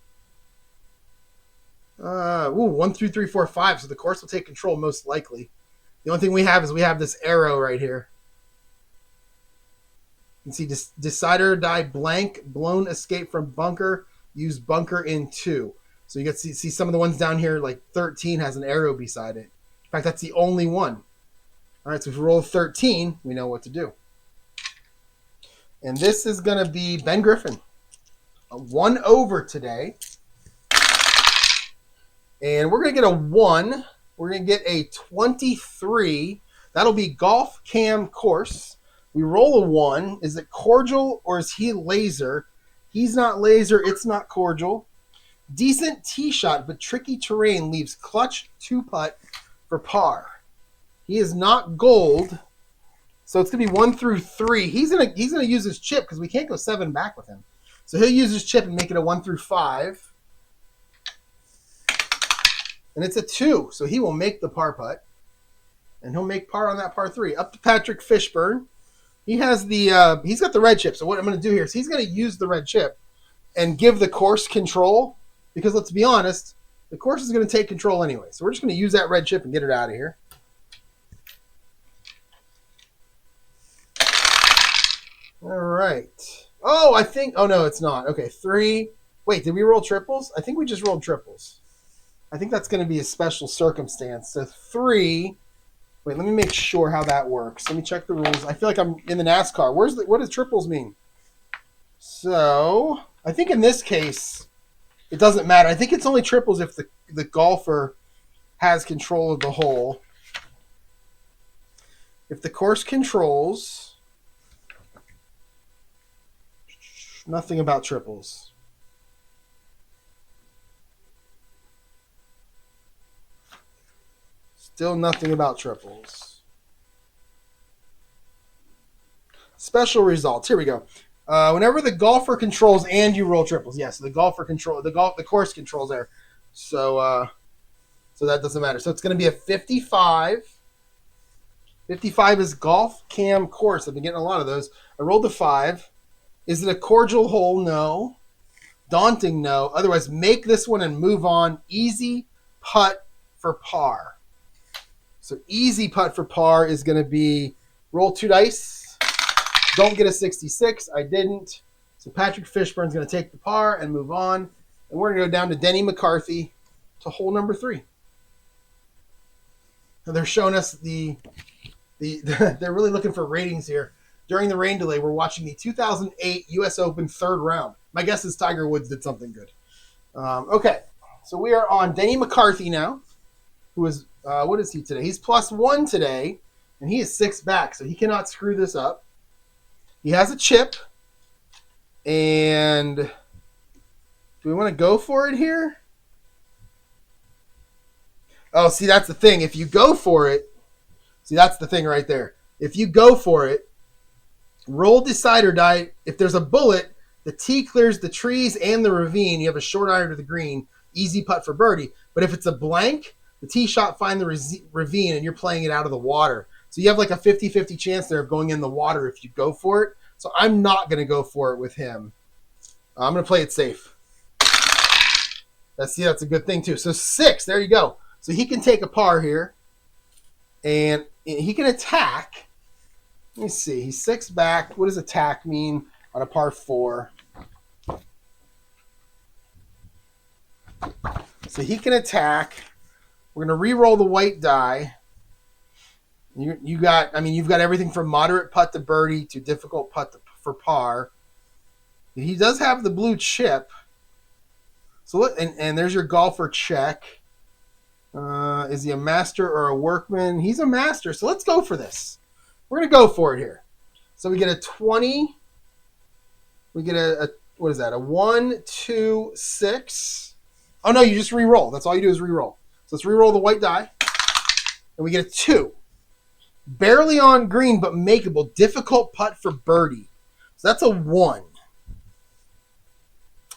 1 through 3, 4, 5. So the course will take control most likely. The only thing we have is we have this arrow right here. You can see decider die blank, blown escape from bunker, use bunker in 2. So you get to see some of the ones down here, like 13 has an arrow beside it. In fact, that's the only one. All right, so if we roll 13, we know what to do. And this is going to be Ben Griffin. A 1 over today. And we're going to get a 1. We're going to get a 23. That'll be golf cam course. We roll a 1. Is it cordial or is he laser? He's not laser. It's not cordial. Decent tee shot, but tricky terrain leaves clutch 2-putt for par. He is not gold. So it's going to be 1 through 3. He's gonna use his chip because we can't go 7 back with him. So he'll use his chip and make it a 1 through 5. And it's a 2, so he will make the par putt. And he'll make par on that par 3. Up to Patrick Fishburne. He has he's got the red chip. So what I'm going to do here is he's going to use the red chip and give the course control. Because let's be honest, the course is going to take control anyway. So we're just going to use that red chip and get it out of here. All right. Oh, no, it's not. Okay, 3. Wait, did we roll triples? I think we just rolled triples. I think that's going to be a special circumstance. So 3. Wait, let me make sure how that works. Let me check the rules. I feel like I'm in the NASCAR. What does triples mean? So I think in this case, it doesn't matter. I think it's only triples if the golfer has control of the hole. If the course controls... Nothing about triples. Still nothing about triples. Special results. Here we go. Whenever the golfer controls and you roll triples. Yes, the golfer control the course controls there. So that doesn't matter. So it's going to be a 55. 55 is golf cam course. I've been getting a lot of those. I rolled a 5. Is it a cordial hole? No. Daunting? No. Otherwise, make this one and move on. Easy putt for par. So easy putt for par is going to be roll 2 dice. Don't get a 66. I didn't. So Patrick Fishburne's going to take the par and move on. And we're going to go down to Denny McCarthy to hole number 3. Now they're showing us they're really looking for ratings here. During the rain delay, we're watching the 2008 U.S. Open 3rd round. My guess is Tiger Woods did something good. Okay, so we are on Denny McCarthy now, who is, what is he today? He's +1 today, and he is 6 back, so he cannot screw this up. He has a chip, and do we want to go for it here? Oh, see, that's the thing. If you go for it, see, that's the thing right there. If you go for it, roll decider die. If there's a bullet, the tee clears the trees and the ravine. You have a short iron to the green. Easy putt for birdie. But if it's a blank, the tee shot find the ravine and you're playing it out of the water. So you have like a 50-50 chance there of going in the water if you go for it. So I'm not going to go for it with him. I'm going to play it safe. That's a good thing too. So 6, there you go. So he can take a par here. And he can attack. Let me see. He's 6 back. What does attack mean on a par 4? So he can attack. We're going to re-roll the white die. You've got everything from moderate putt to birdie to difficult putt for par. He does have the blue chip. So look, and there's your golfer check. Is he a master or a workman? He's a master. So let's go for this. We're going to go for it here. So we get a 20. We get what is that? A 1, 2, 6. Oh, no, you just re-roll. That's all you do is re-roll. So let's re-roll the white die. And we get a 2. Barely on green, but makeable. Difficult putt for birdie. So that's a 1.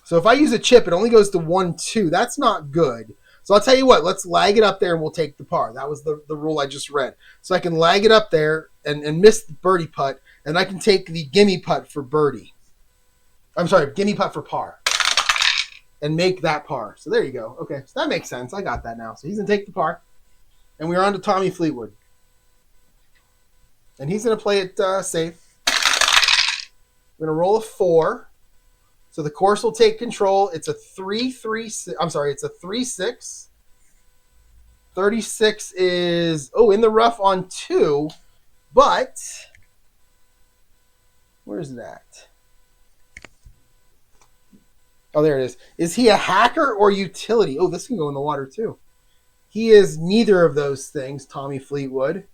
So if I use a chip, it only goes to 1, 2. That's not good. So I'll tell you what, let's lag it up there and we'll take the par. That was the rule I just read. So I can lag it up there and miss the birdie putt, and I can take the gimme putt for birdie. I'm sorry, gimme putt for par. And make that par. So there you go. Okay, so that makes sense. I got that now. So he's going to take the par. And we're on to Tommy Fleetwood. And he's going to play it safe. We're going to roll a 4. So the course will take control. It's a 3-3. I'm sorry, it's a 3-6. 36 is in the rough on 2, but where's that? Oh, there it is. Is he a hacker or utility? Oh, this can go in the water too. He is neither of those things, Tommy Fleetwood.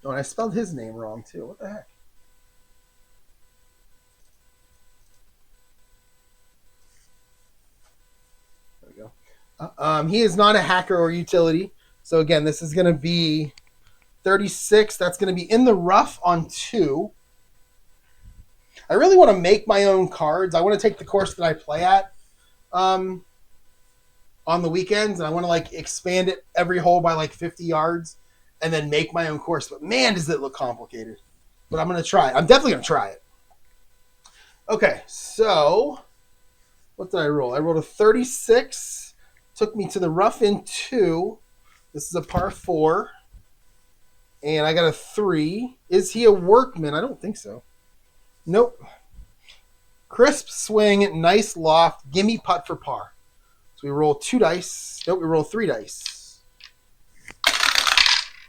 Oh, and I spelled his name wrong too. What the heck? There we go. He is not a hacker or utility. So again, this is going to be 36. That's going to be in the rough on 2. I really want to make my own cards. I want to take the course that I play at on the weekends, and I want to like expand it every hole by like 50 yards and then make my own course. But man, does it look complicated. But I'm going to try it. I'm definitely going to try it. Okay, so what did I roll? I rolled a 36. Took me to the rough in 2. This is a par 4. And I got a 3. Is he a workman? I don't think so. Nope. Crisp swing, nice loft, gimme putt for par. So we roll 2 dice. Nope, we roll 3 dice.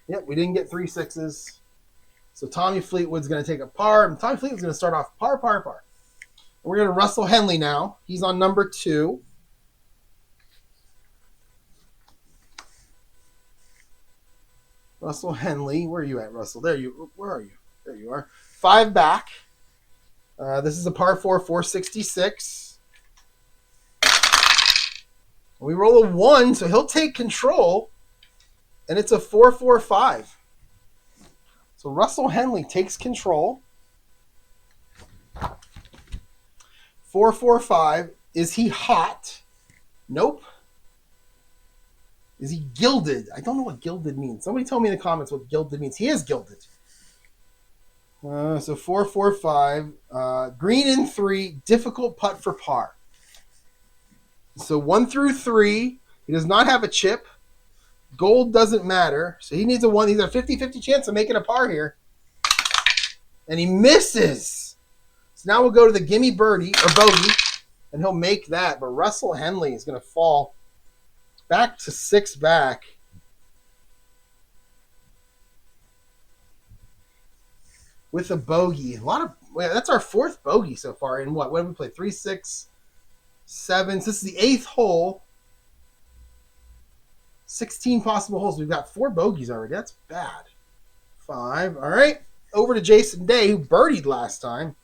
Yep, we didn't get 3 6s. So Tommy Fleetwood's going to take a par. And Tommy Fleetwood's going to start off par, par, par. And we're going to Russell Henley now. He's on number 2. Russell Henley. Where are you at, Russell? Where are you? There you are. 5 back. This is a par 4, 466. We roll a 1, so he'll take control, and it's a 4-4-5. So Russell Henley takes control. 4-4-5. Is he hot? Nope. Is he gilded? I don't know what gilded means. Somebody tell me in the comments what gilded means. He is gilded. So 4-4-5. Green in 3. Difficult putt for par. So 1 through 3. He does not have a chip. Gold doesn't matter. So he needs a 1. He's a 50-50 chance of making a par here. And he misses. So now we'll go to the gimme birdie or bogey. And he'll make that. But Russell Henley is going to fall back to 6 back. With a bogey. That's our 4th bogey so far. In what did we play? 3, 6, 7. So this is the 8th hole. 16 possible holes. We've got 4 bogeys already. That's bad. 5. All right. Over to Jason Day, who birdied last time.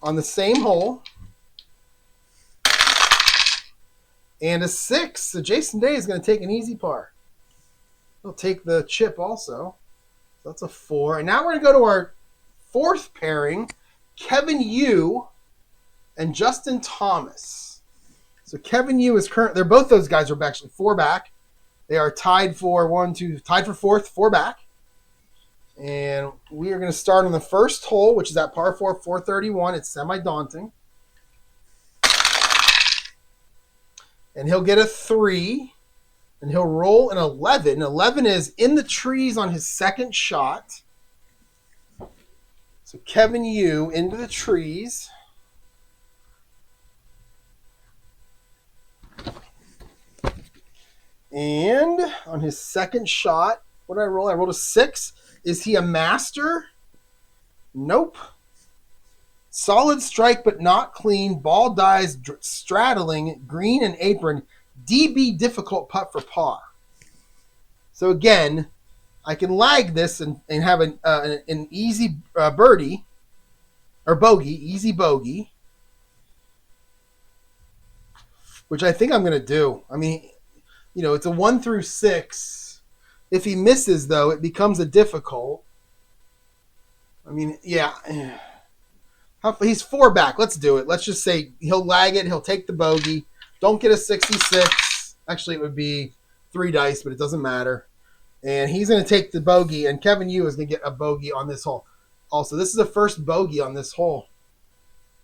On the same hole. And a 6. So Jason Day is going to take an easy par. He'll take the chip also. So that's a 4. And now we're going to go to our 4th pairing. Kevin Yu and Justin Thomas. So Kevin Yu is current. They're both those guys are actually 4 back. They are tied for 4th, 4 back. And we are going to start on the first hole, which is at par 4, 431. It's semi-daunting. And he'll get a 3. And he'll roll an 11. 11 is in the trees on his second shot. So Kevin Yu into the trees. And on his second shot, what did I roll? I rolled a 6. Is he a master? Nope. Solid strike, but not clean. Ball dies straddling, green and apron. DB difficult putt for par. So again, I can lag this and have an easy birdie or bogey, easy bogey, which I think I'm going to do. I mean, it's a 1 through 6. If he misses, though, it becomes a difficult. I mean, yeah. He's 4 back. Let's do it. Let's just say he'll lag it. He'll take the bogey. Don't get a 66. Actually, it would be 3 dice, but it doesn't matter. And he's going to take the bogey, and Kevin Yu is going to get a bogey on this hole. Also, this is the first bogey on this hole.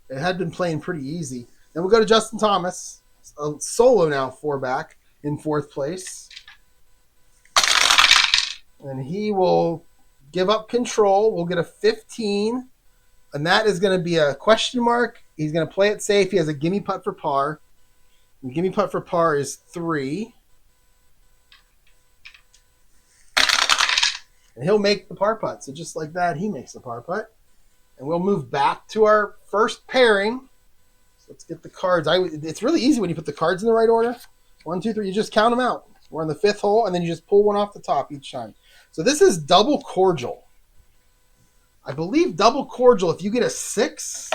It had been playing pretty easy. Then we'll go to Justin Thomas. A solo now, 4 back in 4th place. And he will give up control. We'll get a 15, and that is going to be a question mark. He's going to play it safe. He has a gimme putt for par. And gimme putt for par is 3. And he'll make the par putt. So just like that, he makes the par putt. And we'll move back to our first pairing. So let's get the cards. It's really easy when you put the cards in the right order. 1, 2, 3. You just count them out. We're on the 5th hole, and then you just pull one off the top each time. So this is double cordial. I believe double cordial, if you get a 6,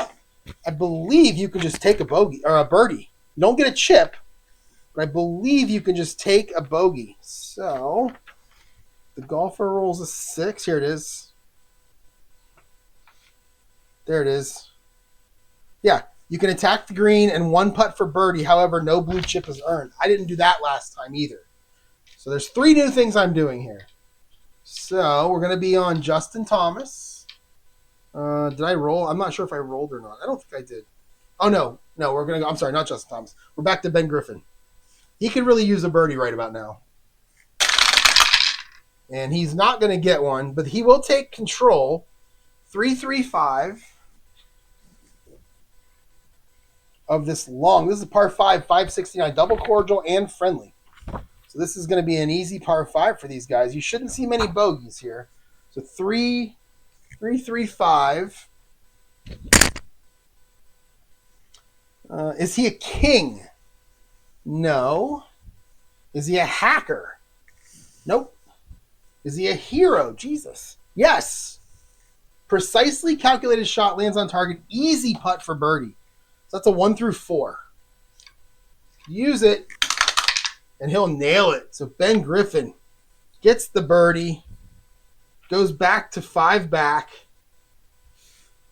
I believe you can just take a bogey or a birdie. You don't get a chip, but I believe you can just take a bogey. So the golfer rolls a 6. Here it is. There it is. Yeah, you can attack the green and 1 putt for birdie. However, no blue chip is earned. I didn't do that last time either. So there's 3 new things I'm doing here. So we're going to be on Justin Thomas. Did I roll? I'm not sure if I rolled or not. I don't think I did. Oh, no. No, we're going to go. I'm sorry, not Justin Thomas. We're back to Ben Griffin. He could really use a birdie right about now. And he's not going to get one, but he will take control. 3-3-5 of this long. This is a par 5, 569, double cordial and friendly. So this is going to be an easy par 5 for these guys. You shouldn't see many bogeys here. So 3-3-5. Is he a king? No. Is he a hacker? Nope. Is he a hero? Jesus. Yes. Precisely calculated shot, lands on target, easy putt for birdie. So that's a 1 through 4. Use it, and he'll nail it. So Ben Griffin gets the birdie, goes back to 5 back.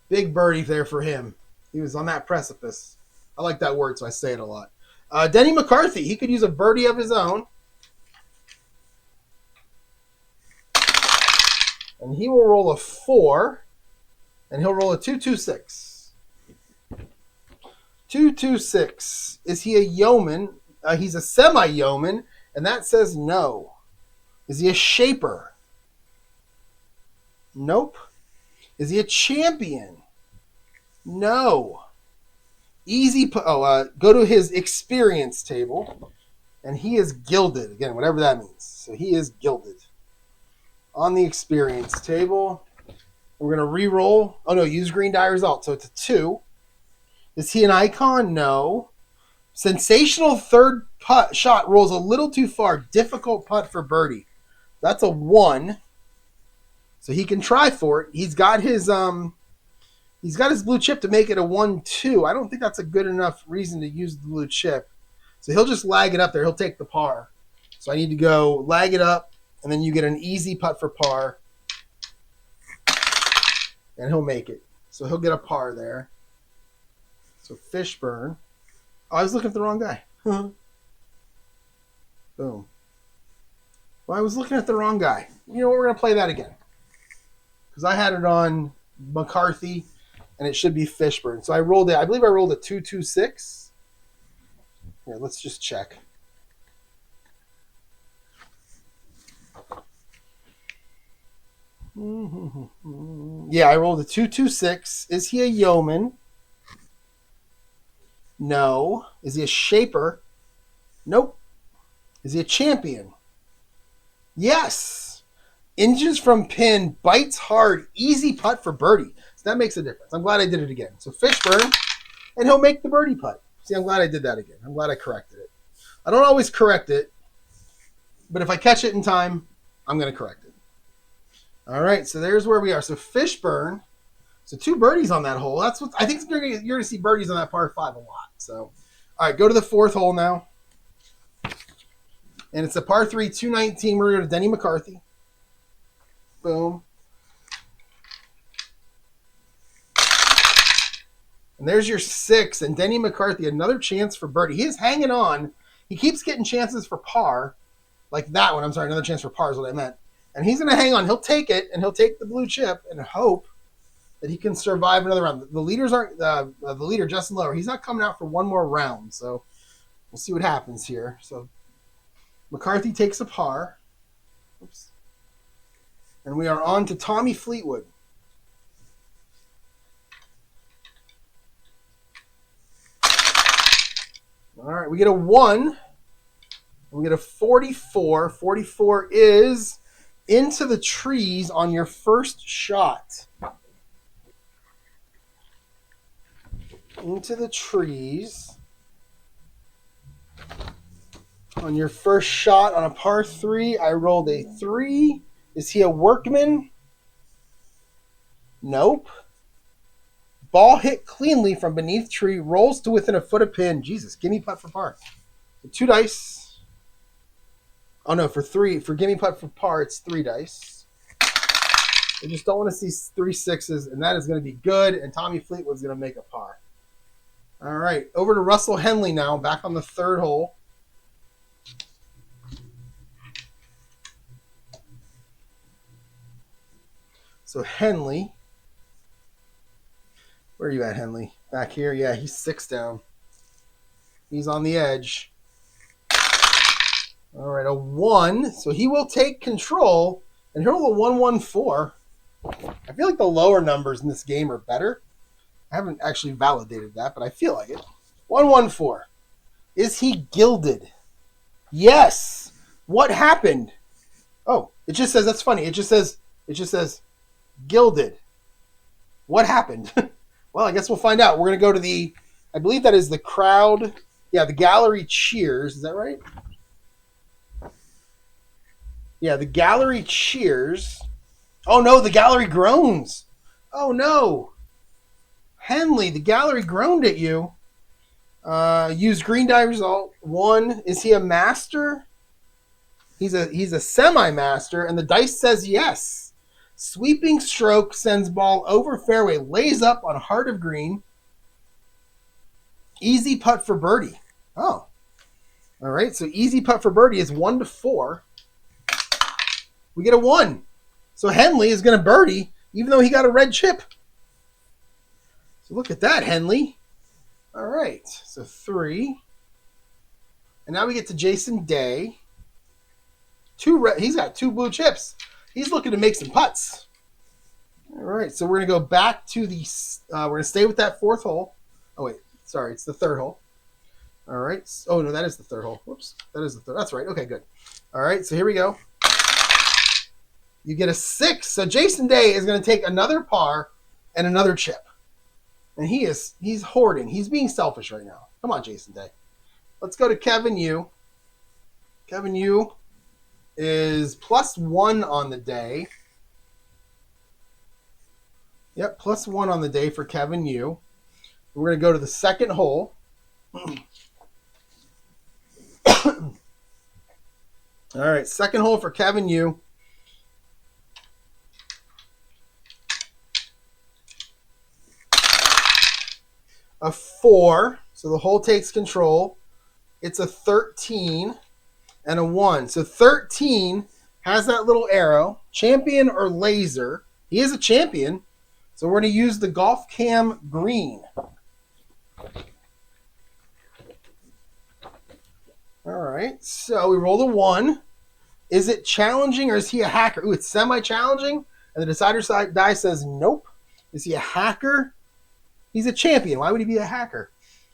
Big birdie there for him. He was on that precipice. I like that word, so I say it a lot. Denny McCarthy, he could use a birdie of his own. And he will roll a 4, and he'll roll a 2-2-6. 2-2-6. Is he a yeoman? He's a semi-yeoman, and that says no. Is he a shaper? Nope. Is he a champion? No. Easy. Go to his experience table, and he is gilded. Again, whatever that means. So he is gilded. On the experience table, we're going to re-roll. Oh, no, use green die result. So it's a 2. Is he an icon? No. Sensational third putt shot rolls a little too far. Difficult putt for birdie. That's a 1. So he can try for it. He's got his blue chip to make it a 1-2. I don't think that's a good enough reason to use the blue chip. So he'll just lag it up there. He'll take the par. So I need to go lag it up, and then you get an easy putt for par. And he'll make it. So he'll get a par there. So Fishburne. Oh, I was looking at the wrong guy. Boom. Well, I was looking at the wrong guy. You know what? We're going to play that again. Because I had it on McCarthy, and it should be Fishburne. So I rolled it. I believe I rolled a 2-2-6. Here, let's just check. Yeah, I rolled a 2-2-6. Is he a yeoman? No. Is he a shaper? Nope. Is he a champion? Yes. Inches from pin, bites hard, easy putt for birdie. So that makes a difference. I'm glad I did it again. So Fishburne, and he'll make the birdie putt. See, I'm glad I did that again. I'm glad I corrected it. I don't always correct it, but if I catch it in time, I'm going to correct it. All right, so there's where we are. So Fishburne, so 2 birdies on that hole. That's what I think you're going to see birdies on that par 5 a lot. So, all right, go to the 4th hole now. And it's a par 3, 219. We're going to Denny McCarthy. Boom. And there's your 6. And Denny McCarthy, another chance for birdie. He is hanging on. He keeps getting chances for par. Like that one. I'm sorry, another chance for par is what I meant. And he's going to hang on. He'll take it, and he'll take the blue chip and hope that he can survive another round. The leaders aren't the leader, Justin Lower. He's not coming out for one more round. So we'll see what happens here. So McCarthy takes a par. Oops. And we are on to Tommy Fleetwood. All right, we get a 1. We get a 44. 44 is into the trees on your first shot. Into the trees on your first shot on a par 3. I rolled a 3. Is he a workman? Nope. Ball hit cleanly from beneath tree, rolls to within a foot of pin. Jesus, gimme putt for par. 2 dice. Oh no, for gimme putt for par, it's 3 dice. I just don't want to see 3 6s, and that is going to be good, and Tommy Fleetwood's going to make a par. All right, over to Russell Henley now, back on the 3rd hole. So Henley, where are you at, Henley? Back here? Yeah, he's 6 down. He's on the edge. All right, a 1. So he will take control, and he'll roll a 1-1-4. I feel like the lower numbers in this game are better. I haven't actually validated that, but I feel like it. 1-1-4. Is he gilded? Yes. What happened? Oh, it just says, that's funny. It just says gilded. What happened? Well, I guess we'll find out. We're going to go to I believe that is the crowd. Yeah, the gallery cheers. Is that right? Yeah, the gallery cheers. Oh, no, the gallery groans. Oh, no. Henley, the gallery groaned at you. Use green die result. 1. Is he a master? He's a semi-master, and the dice says yes. Sweeping stroke sends ball over fairway, lays up on heart of green. Easy putt for birdie. Oh. All right, so easy putt for birdie is 1-4. We get a 1. So Henley is going to birdie, even though he got a red chip. So look at that, Henley. All right, so 3. And now we get to Jason Day. He's got 2 blue chips. He's looking to make some putts. All right, so we're going to go back to we're going to stay with that 4th hole. Oh, wait, sorry, it's the 3rd hole. All right. Oh, no, that is the 3rd hole. Whoops, that is the 3rd. That's right. Okay, good. All right, so here we go. You get a 6. So Jason Day is going to take another par and another chip. And he's hoarding. He's being selfish right now. Come on, Jason Day. Let's go to Kevin Yu. Kevin Yu is +1 on the day. Yep, +1 on the day for Kevin Yu. We're going to go to the 2nd hole. All right, 2nd hole for Kevin Yu. A 4, so the hole takes control. It's a 13 and a 1. So 13 has that little arrow, champion or laser. He is a champion, so we're going to use the Golf Cam green. All right, so we rolled a 1. Is it challenging or is he a hacker? Ooh, it's semi-challenging, and the decider side die says nope. Is he a hacker? He's a champion. Why would he be a hacker?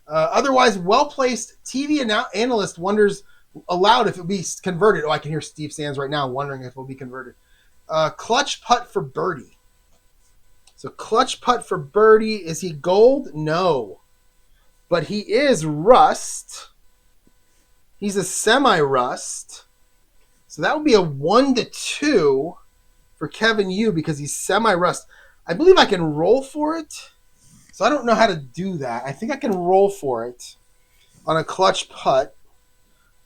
Otherwise, well-placed TV analyst wonders aloud if it will be converted. Oh, I can hear Steve Sands right now wondering if it will be converted. Clutch putt for birdie. So clutch putt for birdie. Is he gold? No. But he is rust. He's a semi-rust. So that would be a 1-2 for Kevin Yu because he's semi-rust. I believe I can roll for it. So I don't know how to do that. I think I can roll for it on a clutch putt.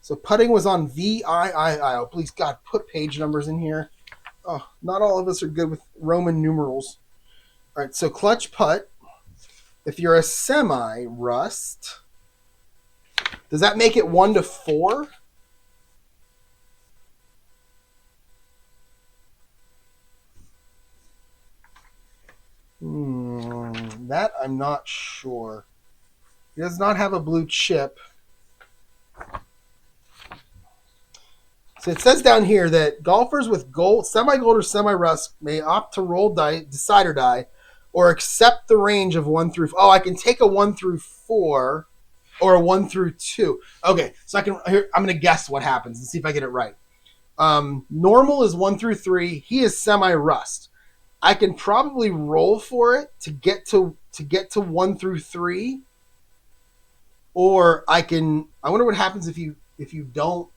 So putting was on VIII. Oh, please, God, put page numbers in here. Oh, not all of us are good with Roman numerals. All right, so clutch putt. If you're a semi-rust, does that make it 1-4? That I'm not sure. He does not have a blue chip. So it says down here that golfers with gold, semi-gold or semi-rust may opt to roll die, decider die, or accept the range of 1 through. Oh, I can take a 1 through 4, or a 1 through 2. Okay, so I can. Here, I'm going to guess what happens and see if I get it right. Normal is 1 through 3. He is semi-rust. I can probably roll for it to get to 1 through 3, or I can. I wonder what happens if you don't.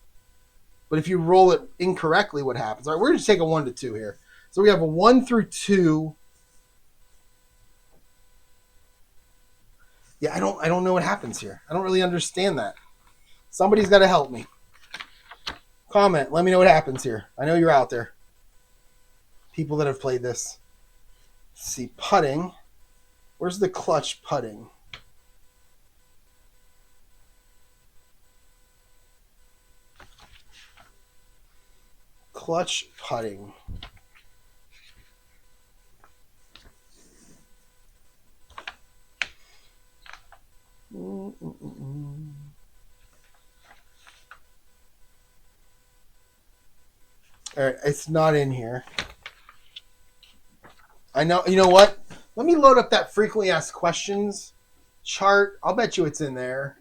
But if you roll it incorrectly, what happens? All right, we're going to take a 1 to 2 here. So we have a 1 through 2. Yeah, I don't know what happens here. I don't really understand that. Somebody's got to help me. Comment. Let me know what happens here. I know you're out there. People that have played this. Let's see, putting. Where's the clutch putting? Clutch putting. All right, it's not in here. I know. You know what? Let me load up that frequently asked questions chart. I'll bet you it's in there.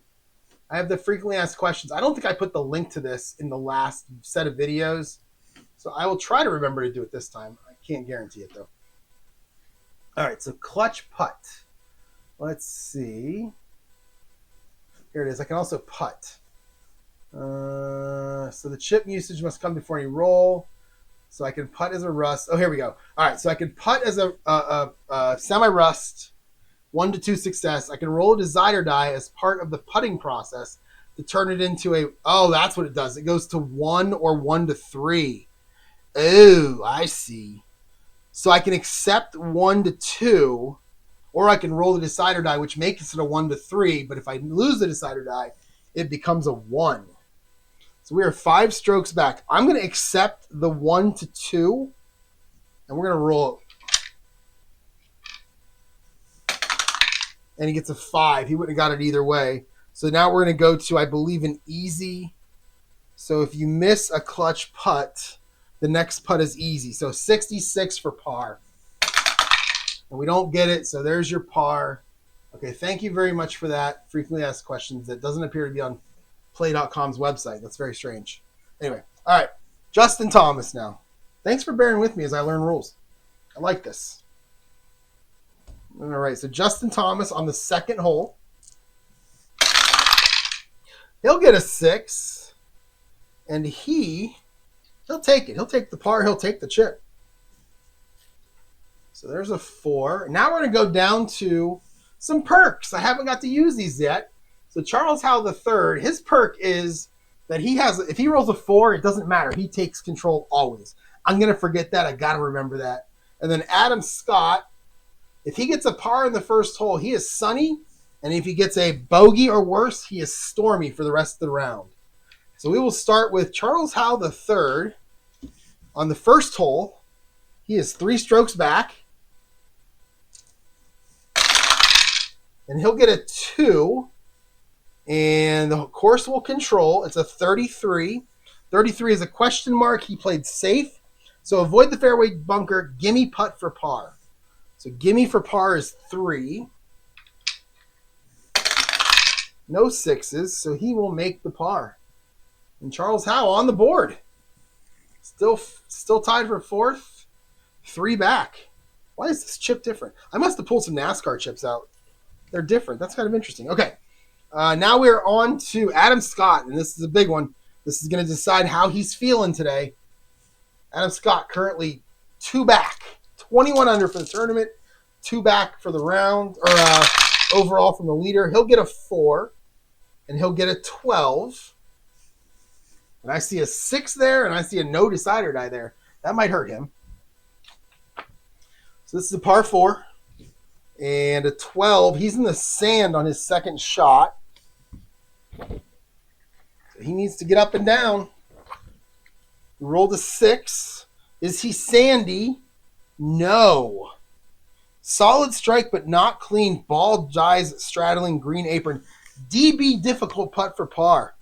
I have the frequently asked questions. I don't think I put the link to this in the last set of videos. So I will try to remember to do it this time. I can't guarantee it, though. All right, so clutch putt. Let's see. Here it is. I can also putt. So the chip usage must come before any roll. So I can putt as a rust. Oh, here we go. All right, so I can putt as a semi-rust, 1 to 2 success. I can roll a decider die as part of the putting process to turn it into a. Oh, that's what it does. It goes to 1 or 1 to 3. Oh, I see. So I can accept 1 to 2, or I can roll the decider die, which makes it a 1 to 3. But if I lose the decider die, it becomes a 1. So we are 5 strokes back. I'm going to accept the 1 to 2, and we're going to roll it. And he gets a 5. He wouldn't have got it either way. So now we're going to go to, I believe, an easy. So if you miss a clutch putt, the next putt is easy. So 66 for par. And we don't get it, so there's your par. Okay, thank you very much for that. Frequently asked questions. That doesn't appear to be on play.com's website. That's very strange. Anyway, all right. Justin Thomas now. Thanks for bearing with me as I learn rules. I like this. All right, so Justin Thomas on the second hole. He'll get a 6, and he'll take it. He'll take the par. He'll take the chip. So there's a 4. Now we're going to go down to some perks. I haven't got to use these yet. So Charles Howell III, his perk is that he has, if he rolls a 4, it doesn't matter. He takes control always. I'm going to forget that. I got to remember that. And then Adam Scott, if he gets a par in the first hole, he is sunny. And if he gets a bogey or worse, he is stormy for the rest of the round. So we will start with Charles Howell III on the first hole. He is 3 strokes back. And he'll get a 2. And the course will control. It's a 33. 33 is a question mark. He played safe. So avoid the fairway bunker. Gimme putt for par. So gimme for par is 3. No 6s. So he will make the par. And Charles Howell on the board. Still tied for 4th. 3 back. Why is this chip different? I must have pulled some NASCAR chips out. They're different. That's kind of interesting. Okay. Now we're on to Adam Scott, and this is a big one. This is going to decide how he's feeling today. Adam Scott currently 2 back. 21 under for the tournament. 2 back for the round, or overall from the leader. He'll get a 4, and he'll get a 12. And I see a 6 there, and I see a no decider die there. That might hurt him. So this is a par 4. And a 12. He's in the sand on his second shot. So he needs to get up and down. He rolled a 6. Is he sandy? No. Solid strike, but not clean. Ball dies straddling green apron. DB difficult putt for par.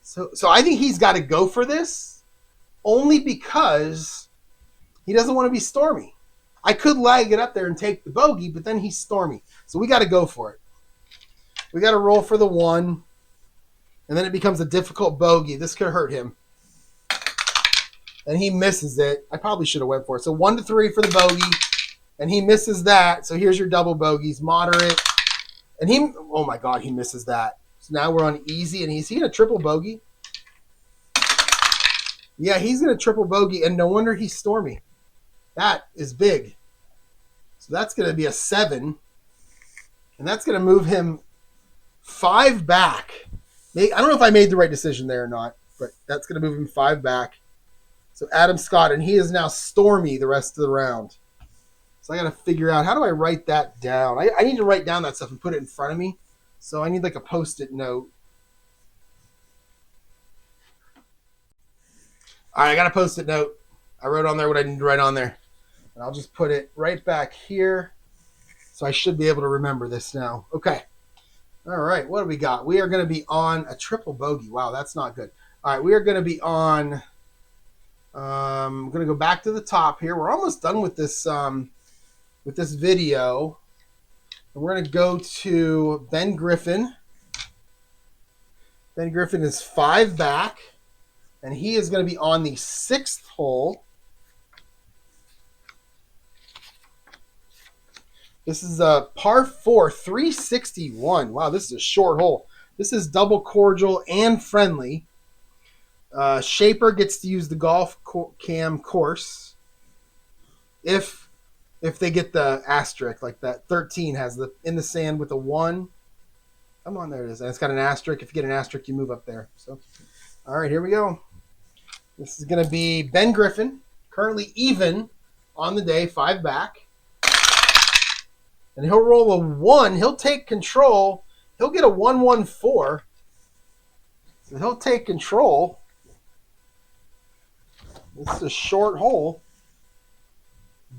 So I think he's got to go for this. only because he doesn't want to be Stormy. I could lag it up there and take the bogey, but then he's Stormy. So we got to go for it. We got to roll for the 1, and then it becomes a difficult bogey. This could hurt him. And he misses it. I probably should have went for it. So 1 to 3 for the bogey, and he misses that. So here's your double bogeys, moderate. And he, oh my God, he misses that. So now we're on easy, and he's going to triple bogey. Yeah, he's going to triple bogey, and no wonder he's Stormy. That is big. So that's going to be a 7, and that's going to move him 5 back. I don't know if I made the right decision there or not, but that's going to move him 5 back. So Adam Scott, and he is now Stormy the rest of the round. So I got to figure out, how do I write that down? I need to write down that stuff and put it in front of me. So I need like a Post-it note. All right, I got a Post-it note. I wrote on there what I need to write on there. And I'll just put it right back here. So I should be able to remember this now. Okay. All right, what do we got? We are going to be on a triple bogey. Wow, that's not good. All right, we are going to be on... I'm going to go back to the top here. We're almost done with this video. And we're going to go to Ben Griffin. Ben Griffin is 5 back. And he is going to be on the 6th hole. This is a par 4, 361. Wow, this is a short hole. This is double cordial and friendly. Shaper gets to use the golf cam course if they get the asterisk, like that 13 has the in the sand with a 1. Come on, there it is. And it's got an asterisk. If you get an asterisk, you move up there. So, all right, here we go. This is going to be Ben Griffin, currently even on the day, 5 back. And he'll roll a 1. He'll take control. He'll get a 1-1-4. So he'll take control. This is a short hole.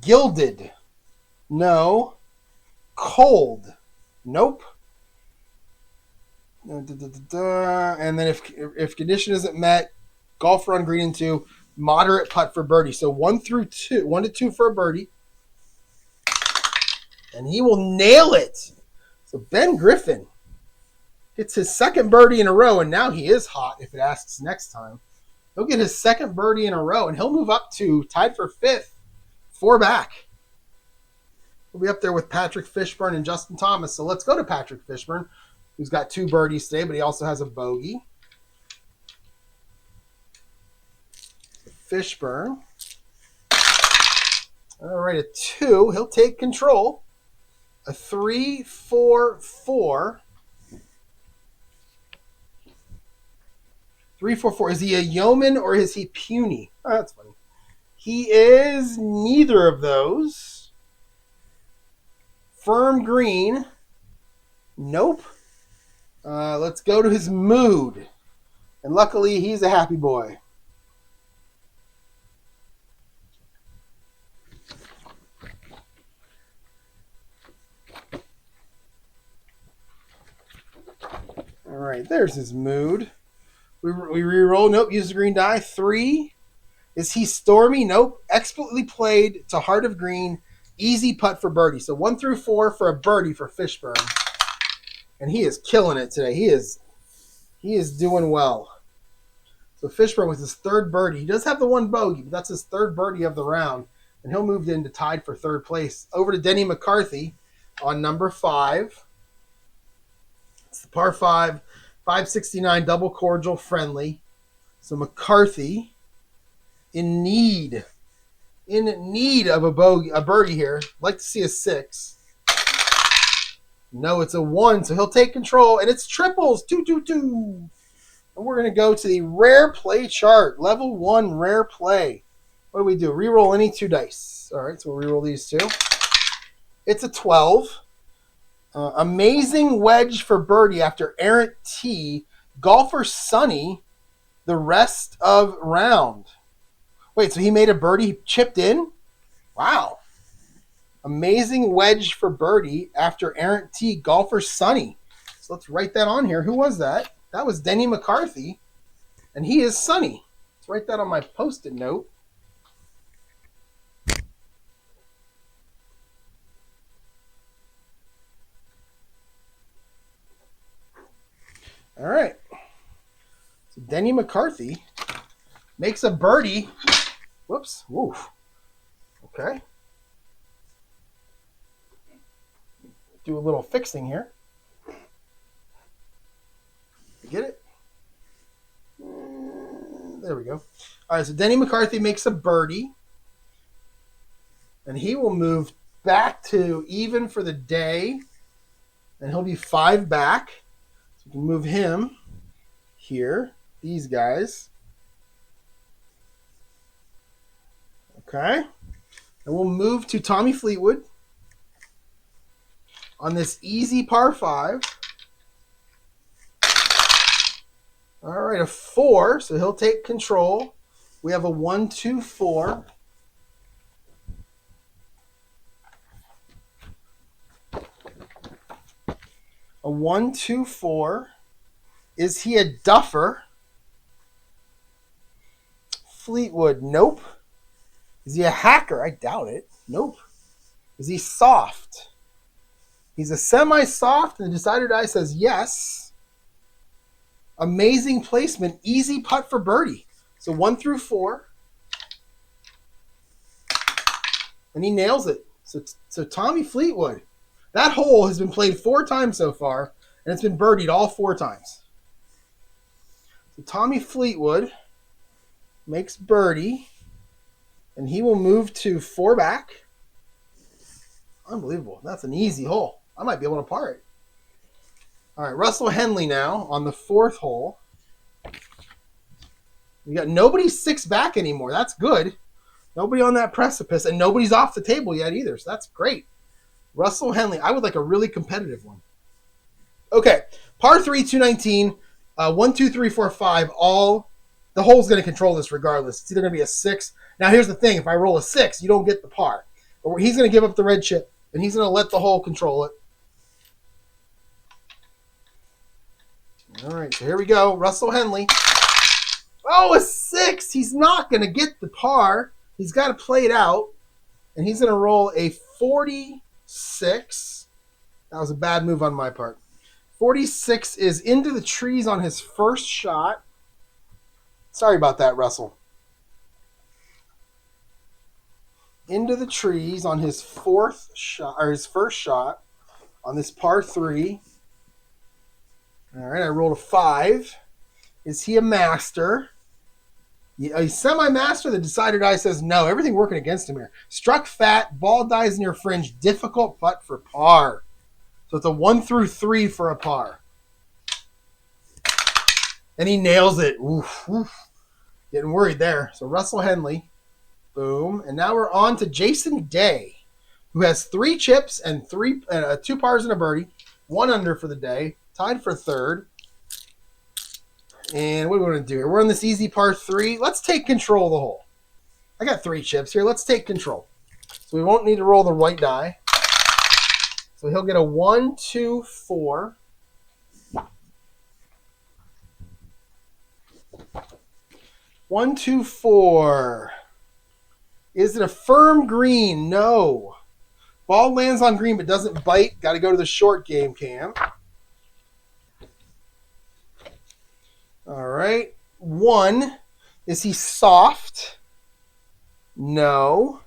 Gilded. No. Cold. Nope. And then if condition isn't met, golfer on green and 2, moderate putt for birdie. So 1 to 2 for a birdie. And he will nail it. So Ben Griffin gets his 2nd birdie in a row, and now he is hot if it asks next time. He'll get his 2nd birdie in a row, and he'll move up to tied for 5th, 4 back. We'll be up there with Patrick Fishburne and Justin Thomas. So let's go to Patrick Fishburne, who's got 2 birdies today, but he also has a bogey. Fishburne. All right, a 2. He'll take control. A 3-4-4. 3-4-4. Is he a yeoman or is he puny? Oh, that's funny. He is neither of those. Firm green. Nope. Let's go to his mood. And luckily, he's a happy boy. All right, there's his mood. We re-roll. Nope, use the green die. 3. Is he Stormy? Nope. Expertly played to heart of green. Easy putt for birdie. So 1 through 4 for a birdie for Fishburne. And he is killing it today. He is doing well. So Fishburne with his 3rd birdie. He does have the 1 bogey, but that's his 3rd birdie of the round. And he'll move into tied for 3rd place. Over to Denny McCarthy on number 5. It's the par 5, 569 double cordial friendly. So McCarthy in need of a birdie here. I'd like to see a 6. No, it's a 1, so he'll take control, and it's triples, 2-2-2. And we're going to go to the rare play chart, level 1 rare play. What do we do? Reroll any 2 dice. All right, so we'll reroll these 2. It's a 12. Amazing wedge for birdie after errant tee. Golfer Sonny the rest of round. Wait, so he made a birdie, chipped in? Wow. Amazing wedge for birdie after errant tee. Golfer Sonny. So let's write that on here. Who was that? That was Denny McCarthy. And he is Sonny. Let's write that on my Post-it note. All right. So Denny McCarthy makes a birdie. Whoops. Woof. Okay. Do a little fixing here. Get it? There we go. All right, so Denny McCarthy makes a birdie. And he will move back to even for the day. And he'll be 5 back. So we can move him here. These guys. Okay. And we'll move to Tommy Fleetwood on this easy par 5. All right, a 4, so he'll take control. We have a 1, 2, 4. A 1, 2, 4. Is he a duffer? Fleetwood, nope. Is he a hacker? I doubt it. Nope. Is he soft? He's a semi-soft, and the decider die says yes. Amazing placement. Easy putt for birdie. So 1 through 4. And he nails it. So Tommy Fleetwood. That hole has been played 4 times so far, and it's been birdied all 4 times. So Tommy Fleetwood makes birdie, and he will move to 4 back. Unbelievable. That's an easy hole. I might be able to par it. All right, Russell Henley now on the 4th hole. We got nobody 6 back anymore. That's good. Nobody on that precipice, and nobody's off the table yet either, so that's great. Russell Henley. I would like a really competitive one. Okay, par 3, 219, 1, 2, 3, 4, 5. All the hole's going to control this regardless. It's either going to be a 6. Now here's the thing: if I roll a 6, you don't get the par. Or he's going to give up the red chip, and he's going to let the hole control it. All right, so here we go. Russell Henley. Oh, a 6. He's not going to get the par. He's got to play it out, and he's going to roll a 46. That was a bad move on my part. 46 is into the trees on his first shot. Sorry about that, Russell. Into the trees on his 4th shot, or his first shot on this par 3. All right, I rolled a 5. Is he a master? A semi-master. The decider die says no. Everything working against him here. Struck fat. Ball dies near fringe. Difficult putt for par. So it's a 1 through 3 for a par. And he nails it. Oof, oof. Getting worried there. So Russell Henley. Boom. And now we're on to Jason Day, who has 3 chips and 2 pars and a birdie. 1 under for the day. Tied for 3rd. And what are we going to do here? We're on this easy par 3. Let's take control of the hole. I got 3 chips here. Let's take control. So we won't need to roll the white die. So he'll get a 1, 2, 4. One, 2, 4. Is it a firm green? No. Ball lands on green but doesn't bite. Got to go to the short game, Cam. All right. 1. Is he soft? No.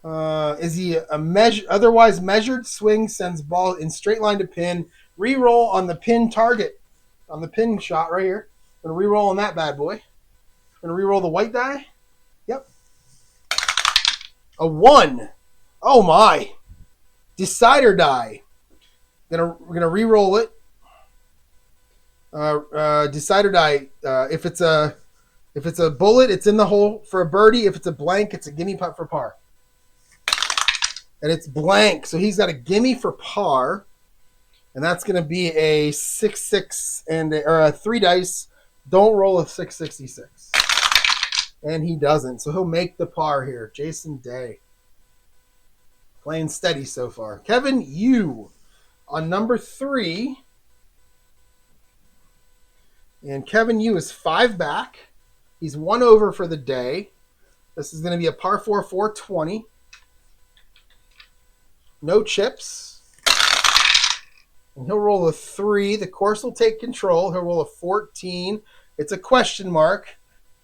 Is he a otherwise measured swing? Sends ball in straight line to pin. Reroll on the pin target. On the pin shot right here. Gonna reroll on that bad boy. Gonna reroll the white die. Yep. A 1. Oh my. Decider die. We're gonna reroll it. Decider die. If it's a bullet, it's in the hole for a birdie. If it's a blank, it's a gimme putt for par. And it's blank, so he's got a gimme for par, and that's going to be a 6-6 or a 3 dice. Don't roll a 666, and he doesn't. So he'll make the par here. Jason Day playing steady so far. Kevin Yu on number 3. And Kevin Yu is 5 back. He's 1 over for the day. This is going to be a par 4, 420. No chips. And he'll roll a 3. The course will take control. He'll roll a 14. It's a question mark.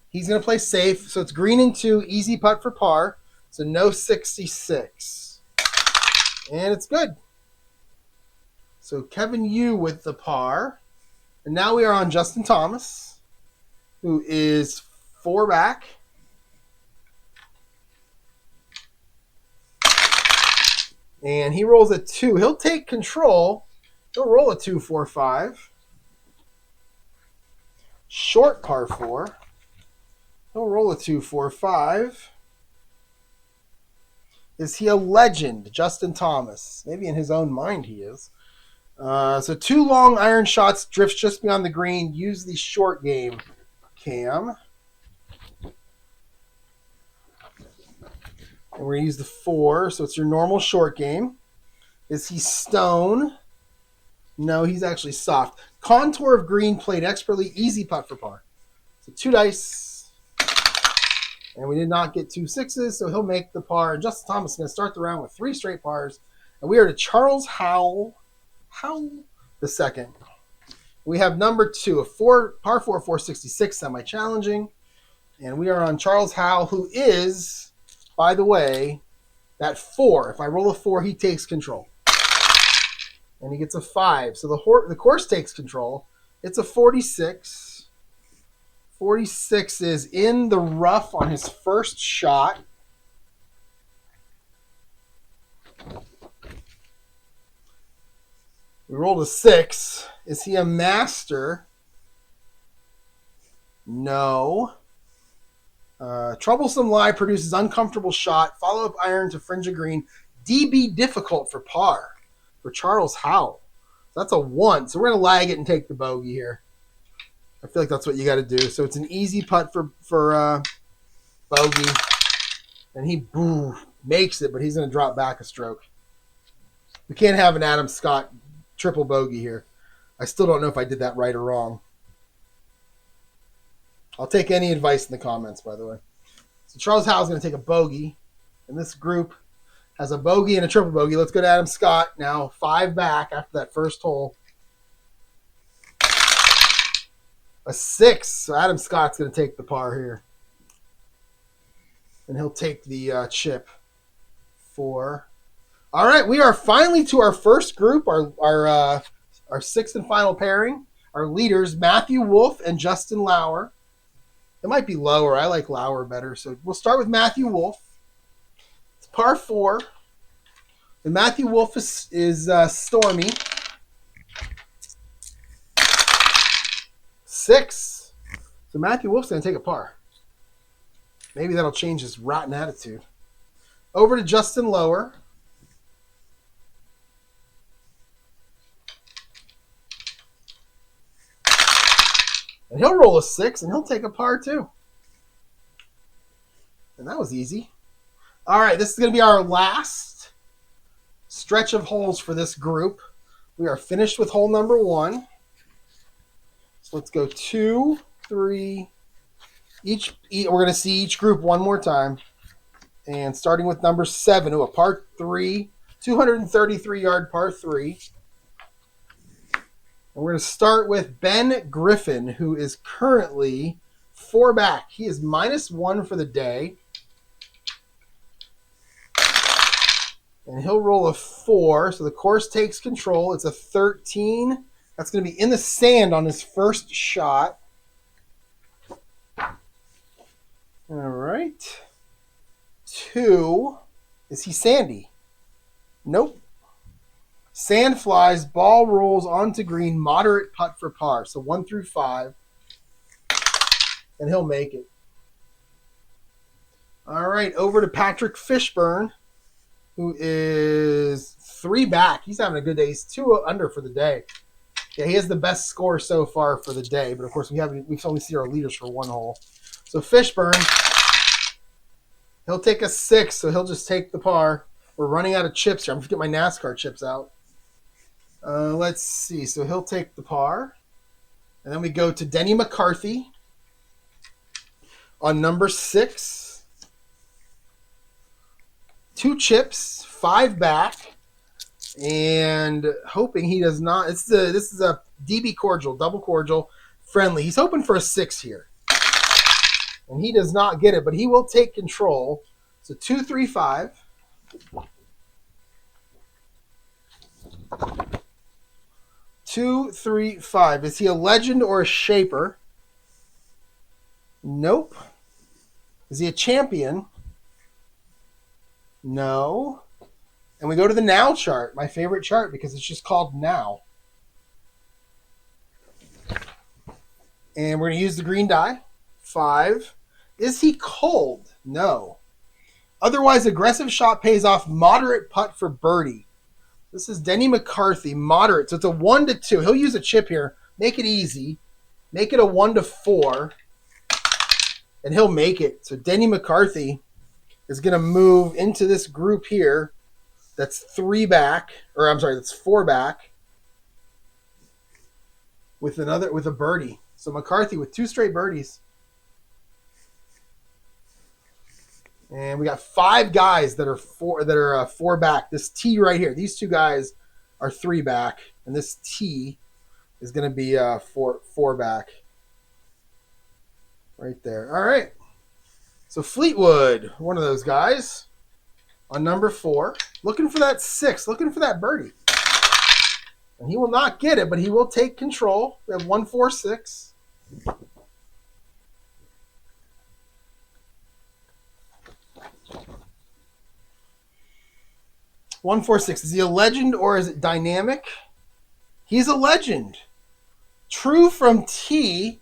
He's going to play safe. So it's green and 2, easy putt for par. So no 66. And it's good. So Kevin Yu with the par. And now we are on Justin Thomas, who is 4 back. And he rolls a 2. He'll take control. He'll roll a 2, 4, 5. Short par 4. He'll roll a 2, 4, 5. Is he a legend, Justin Thomas? Maybe in his own mind he is. So 2 long iron shots, drifts just beyond the green. Use the short game, Cam. And we're going to use the 4, so it's your normal short game. Is he stone? No, he's actually soft. Contour of green, played expertly, easy putt for par. So 2 dice. And we did not get 2 6s, so he'll make the par. And Justin Thomas is going to start the round with 3 straight pars. And we are to Charles Howell the second. We have number 2, a par 4, 466, semi-challenging. And we are on Charles Howell, who is, by the way, that 4. If I roll a 4, he takes control. And he gets a 5. So the course takes control. It's a 46. 46 is in the rough on his first shot. We rolled a 6. Is he a master? No. Troublesome lie produces uncomfortable shot. Follow-up iron to fringe of green. DB difficult for par for Charles Howell. That's a 1. So we're going to lag it and take the bogey here. I feel like that's what you got to do. So it's an easy putt for bogey. And he makes it, but he's going to drop back a stroke. We can't have an Adam Scott triple bogey here. I still don't know if I did that right or wrong. I'll take any advice in the comments, by the way. So Charles Howell's going to take a bogey. And this group has a bogey and a triple bogey. Let's go to Adam Scott now. 5 back after that first hole. A 6. So Adam Scott's going to take the par here. And he'll take the chip. 4. All right, we are finally to our first group, our 6th and final pairing. Our leaders, Matthew Wolff and Justin Lauer. It might be Lower. I like Lauer better. So we'll start with Matthew Wolff. It's par 4. And Matthew Wolff is stormy. 6. So Matthew Wolff's going to take a par. Maybe that'll change his rotten attitude. Over to Justin Lower. And he'll roll a 6, and he'll take a par too. And that was easy. All right, this is going to be our last stretch of holes for this group. We are finished with hole number 1. So let's go 2, 3. We're going to see each group one more time. And starting with number 7, a par 3, 233-yard par 3. And we're going to start with Ben Griffin, who is currently 4 back. He is -1 for the day. And he'll roll a 4, so the course takes control. It's a 13. That's going to be in the sand on his first shot. All right. 2. Is he sandy? Nope. Sand flies, ball rolls onto green, moderate putt for par. So 1 through 5. And he'll make it. All right, over to Patrick Fishburne, who is 3 back. He's having a good day. He's 2 under for the day. Yeah, he has the best score so far for the day. But, of course, we've only seen our leaders for 1 hole. So Fishburne, he'll take a 6, so he'll just take the par. We're running out of chips here. I'm going to get my NASCAR chips out. Let's see. So he'll take the par. And then we go to Denny McCarthy. On number 6, 2 chips, 5 back, and hoping he does not. This is a DB cordial, double cordial, friendly. He's hoping for a 6 here, and he does not get it, but he will take control. So 2, 3, 5. 2, 3, 5. Is he a legend or a shaper? Nope. Is he a champion? No. And we go to the now chart, my favorite chart because it's just called now. And we're going to use the green die. 5. Is he cold? No. Otherwise, aggressive shot pays off. Moderate putt for birdie. This is Denny McCarthy, moderate. So it's a 1 to 2. He'll use a chip here. Make it easy. Make it a 1 to 4. And he'll make it. So Denny McCarthy is going to move into this group here. That's 3 back. Or I'm sorry, that's 4 back. With a birdie. So McCarthy with 2 straight birdies. And we got 5 guys that are 4 back. This T right here, these 2 guys are 3 back, and this T is going to be 4 back. Right there. All right. So Fleetwood, one of those guys, on number 4, looking for that 6, looking for that birdie, and he will not get it, but he will take control. We have 1, 4, 6. 1, 4, 6. Is he a legend or is it dynamic? He's a legend. True from T.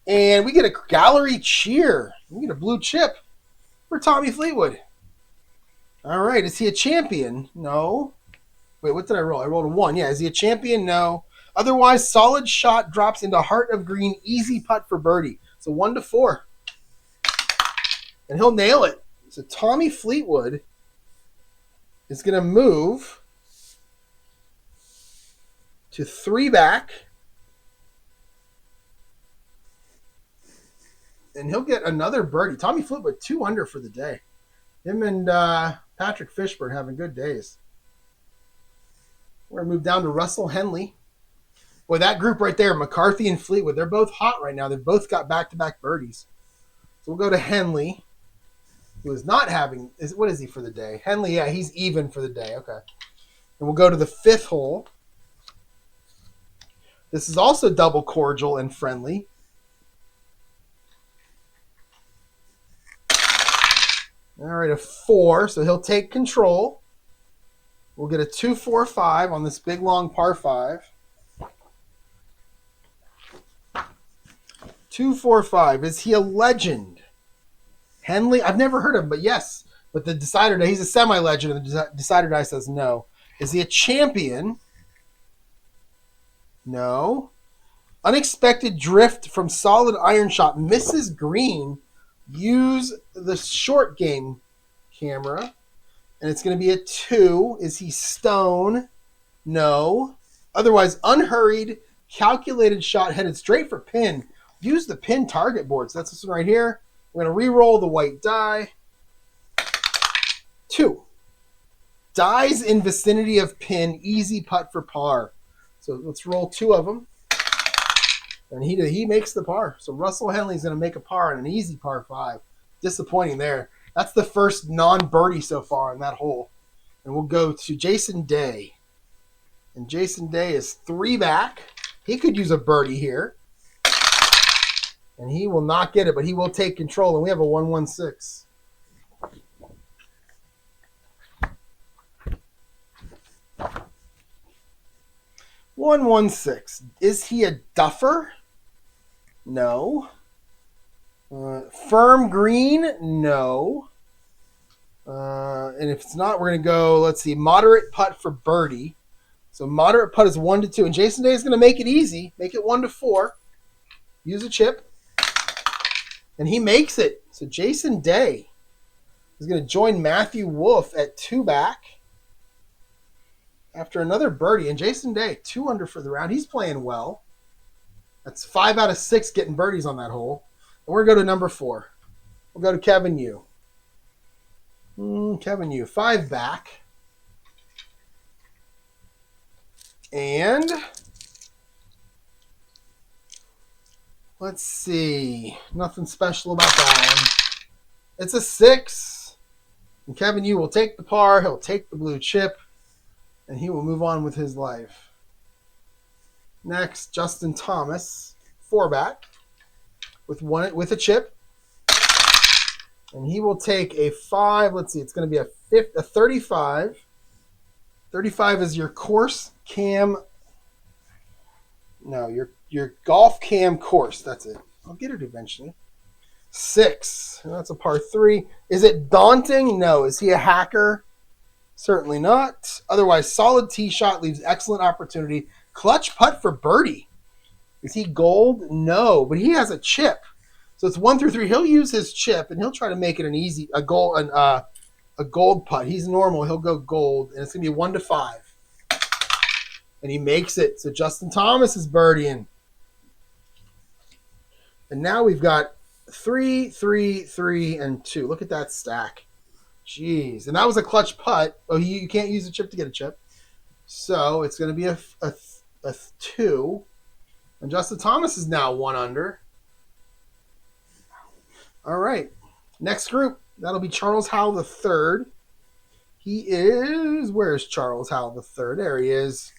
And we get a gallery cheer. We get a blue chip for Tommy Fleetwood. All right. Is he a champion? No. Wait, what did I roll? I rolled a 1. Yeah. Is he a champion? No. Otherwise, solid shot drops into heart of green. Easy putt for birdie. So 1 to 4. And he'll nail it. So Tommy Fleetwood is going to move to 3 back. And he'll get another birdie. Tommy Fleetwood, 2 under for the day. Him and Patrick Fishburne having good days. We're going to move down to Russell Henley. Boy, that group right there, McCarthy and Fleetwood, they're both hot right now. They've both got back-to-back birdies. So we'll go to Henley, who is not having – what is he for the day? Henley, yeah, he's even for the day. Okay. And we'll go to the 5th hole. This is also double cordial and friendly. All right, a 4, so he'll take control. We'll get a 2, 4, 5 on this big, long par 5. 2, 4, 5. Is he a legend? Henley, I've never heard of him, but yes. But the decider die, he's a semi-legend, and the decider die says no. Is he a champion? No. Unexpected drift from solid iron shot. Misses green. Use the short game camera. And it's going to be a 2. Is he stone? No. Otherwise, unhurried, calculated shot headed straight for pin. Use the pin target board. So that's this one right here. We're going to re-roll the white die. 2. Dies in vicinity of pin. Easy putt for par. So let's roll 2 of them. And he makes the par. So Russell Henley's going to make a par on an easy par 5. Disappointing there. That's the first non-birdie so far in that hole. And we'll go to Jason Day. And Jason Day is 3 back. He could use a birdie here. And he will not get it, but he will take control. And we have a 1-1-6. Is he a duffer? No. Firm green? No. And if it's not, we're going to go, let's see, moderate putt for birdie. So moderate putt is 1 to 2. And Jason Day is going to make it easy. Make it 1 to 4. Use a chip. And he makes it. So Jason Day is going to join Matthew Wolff at 2 back after another birdie. And Jason Day, 2 under for the round. He's playing well. That's 5 out of 6 getting birdies on that hole. We're going to go to number 4. We'll go to Kevin Yu. Kevin Yu, 5 back. And let's see. Nothing special about that one. It's a 6. And Kevin Yu will take the par. He'll take the blue chip. And he will move on with his life. Next, Justin Thomas, 4 back. With a chip. And he will take a 5. Let's see. It's going to be a 35. 35 is your course cam. No, your golf cam course. That's it. I'll get it eventually. 6. And that's a par 3. Is it daunting? No. Is he a hacker? Certainly not. Otherwise, solid tee shot leaves excellent opportunity. Clutch putt for birdie. Is he gold? No, but he has a chip. So it's 1 through 3. He'll use his chip and he'll try to make it a gold putt. He's normal. He'll go gold, and it's gonna be 1 to 5. And he makes it. So Justin Thomas is birdieing. And now we've got 3, 3, 3, and 2. Look at that stack. Jeez. And that was a clutch putt. Oh, you can't use a chip to get a chip. So it's going to be a 2. And Justin Thomas is now 1 under. All right. Next group. That'll be Charles Howell III. Where's Charles Howell III? There he is.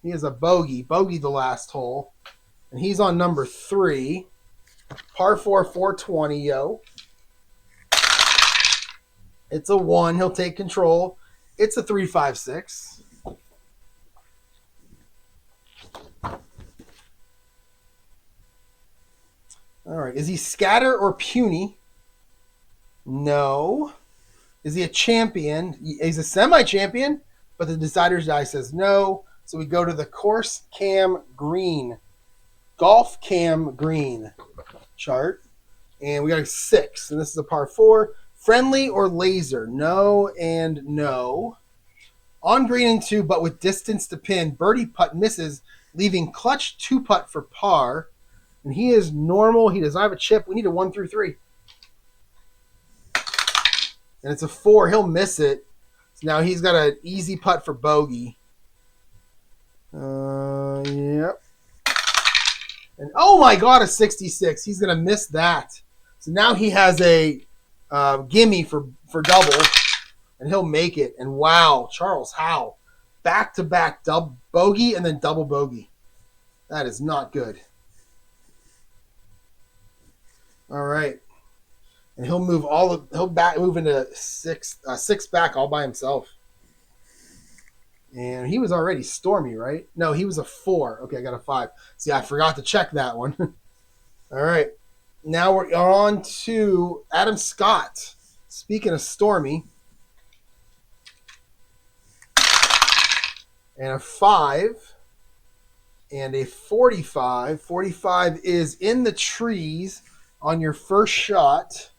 He is a bogey. Bogey the last hole. And he's on number 3. Par 4, 420, yo. It's a 1. He'll take control. It's a 3, 5, 6. All right. Is he scatter or puny? No. Is he a champion? He's a semi-champion, but the decider's die says no. So we go to the course cam green. Golf cam green chart. And we got a 6. And this is a par 4. Friendly or laser? No and no. On green and 2, but with distance to pin. Birdie putt misses, leaving clutch 2 putt for par. And he is normal. He does not have a chip. We need a 1 through 3. And it's a 4. He'll miss it. So now he's got an easy putt for bogey. Yep. And oh my God, a 66. He's going to miss that. So now he has a gimme for double. And he'll make it. And wow, Charles Howell. Back-to-back double bogey and then double bogey. That is not good. All right. And he'll move move into 6 back all by himself. And he was already stormy, right? No, he was a 4. Okay, I got a 5. See, I forgot to check that one. All right. Now we're on to Adam Scott. Speaking of stormy. And a 5. And a 45. 45 is in the trees on your first shot.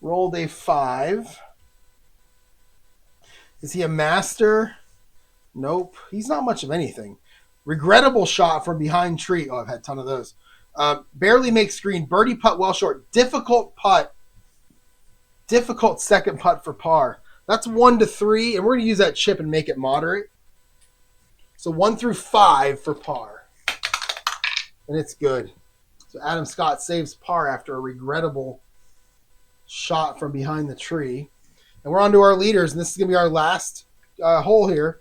Rolled a 5. Is he a master? Nope. He's not much of anything. Regrettable shot from behind tree. Oh, I've had a ton of those. Barely makes green. Birdie putt well short. Difficult putt. Difficult second putt for par. That's 1 to 3, and we're going to use that chip and make it moderate. So 1 through 5 for par. And it's good. So Adam Scott saves par after a regrettable shot from behind the tree. And we're on to our leaders, and this is going to be our last hole here.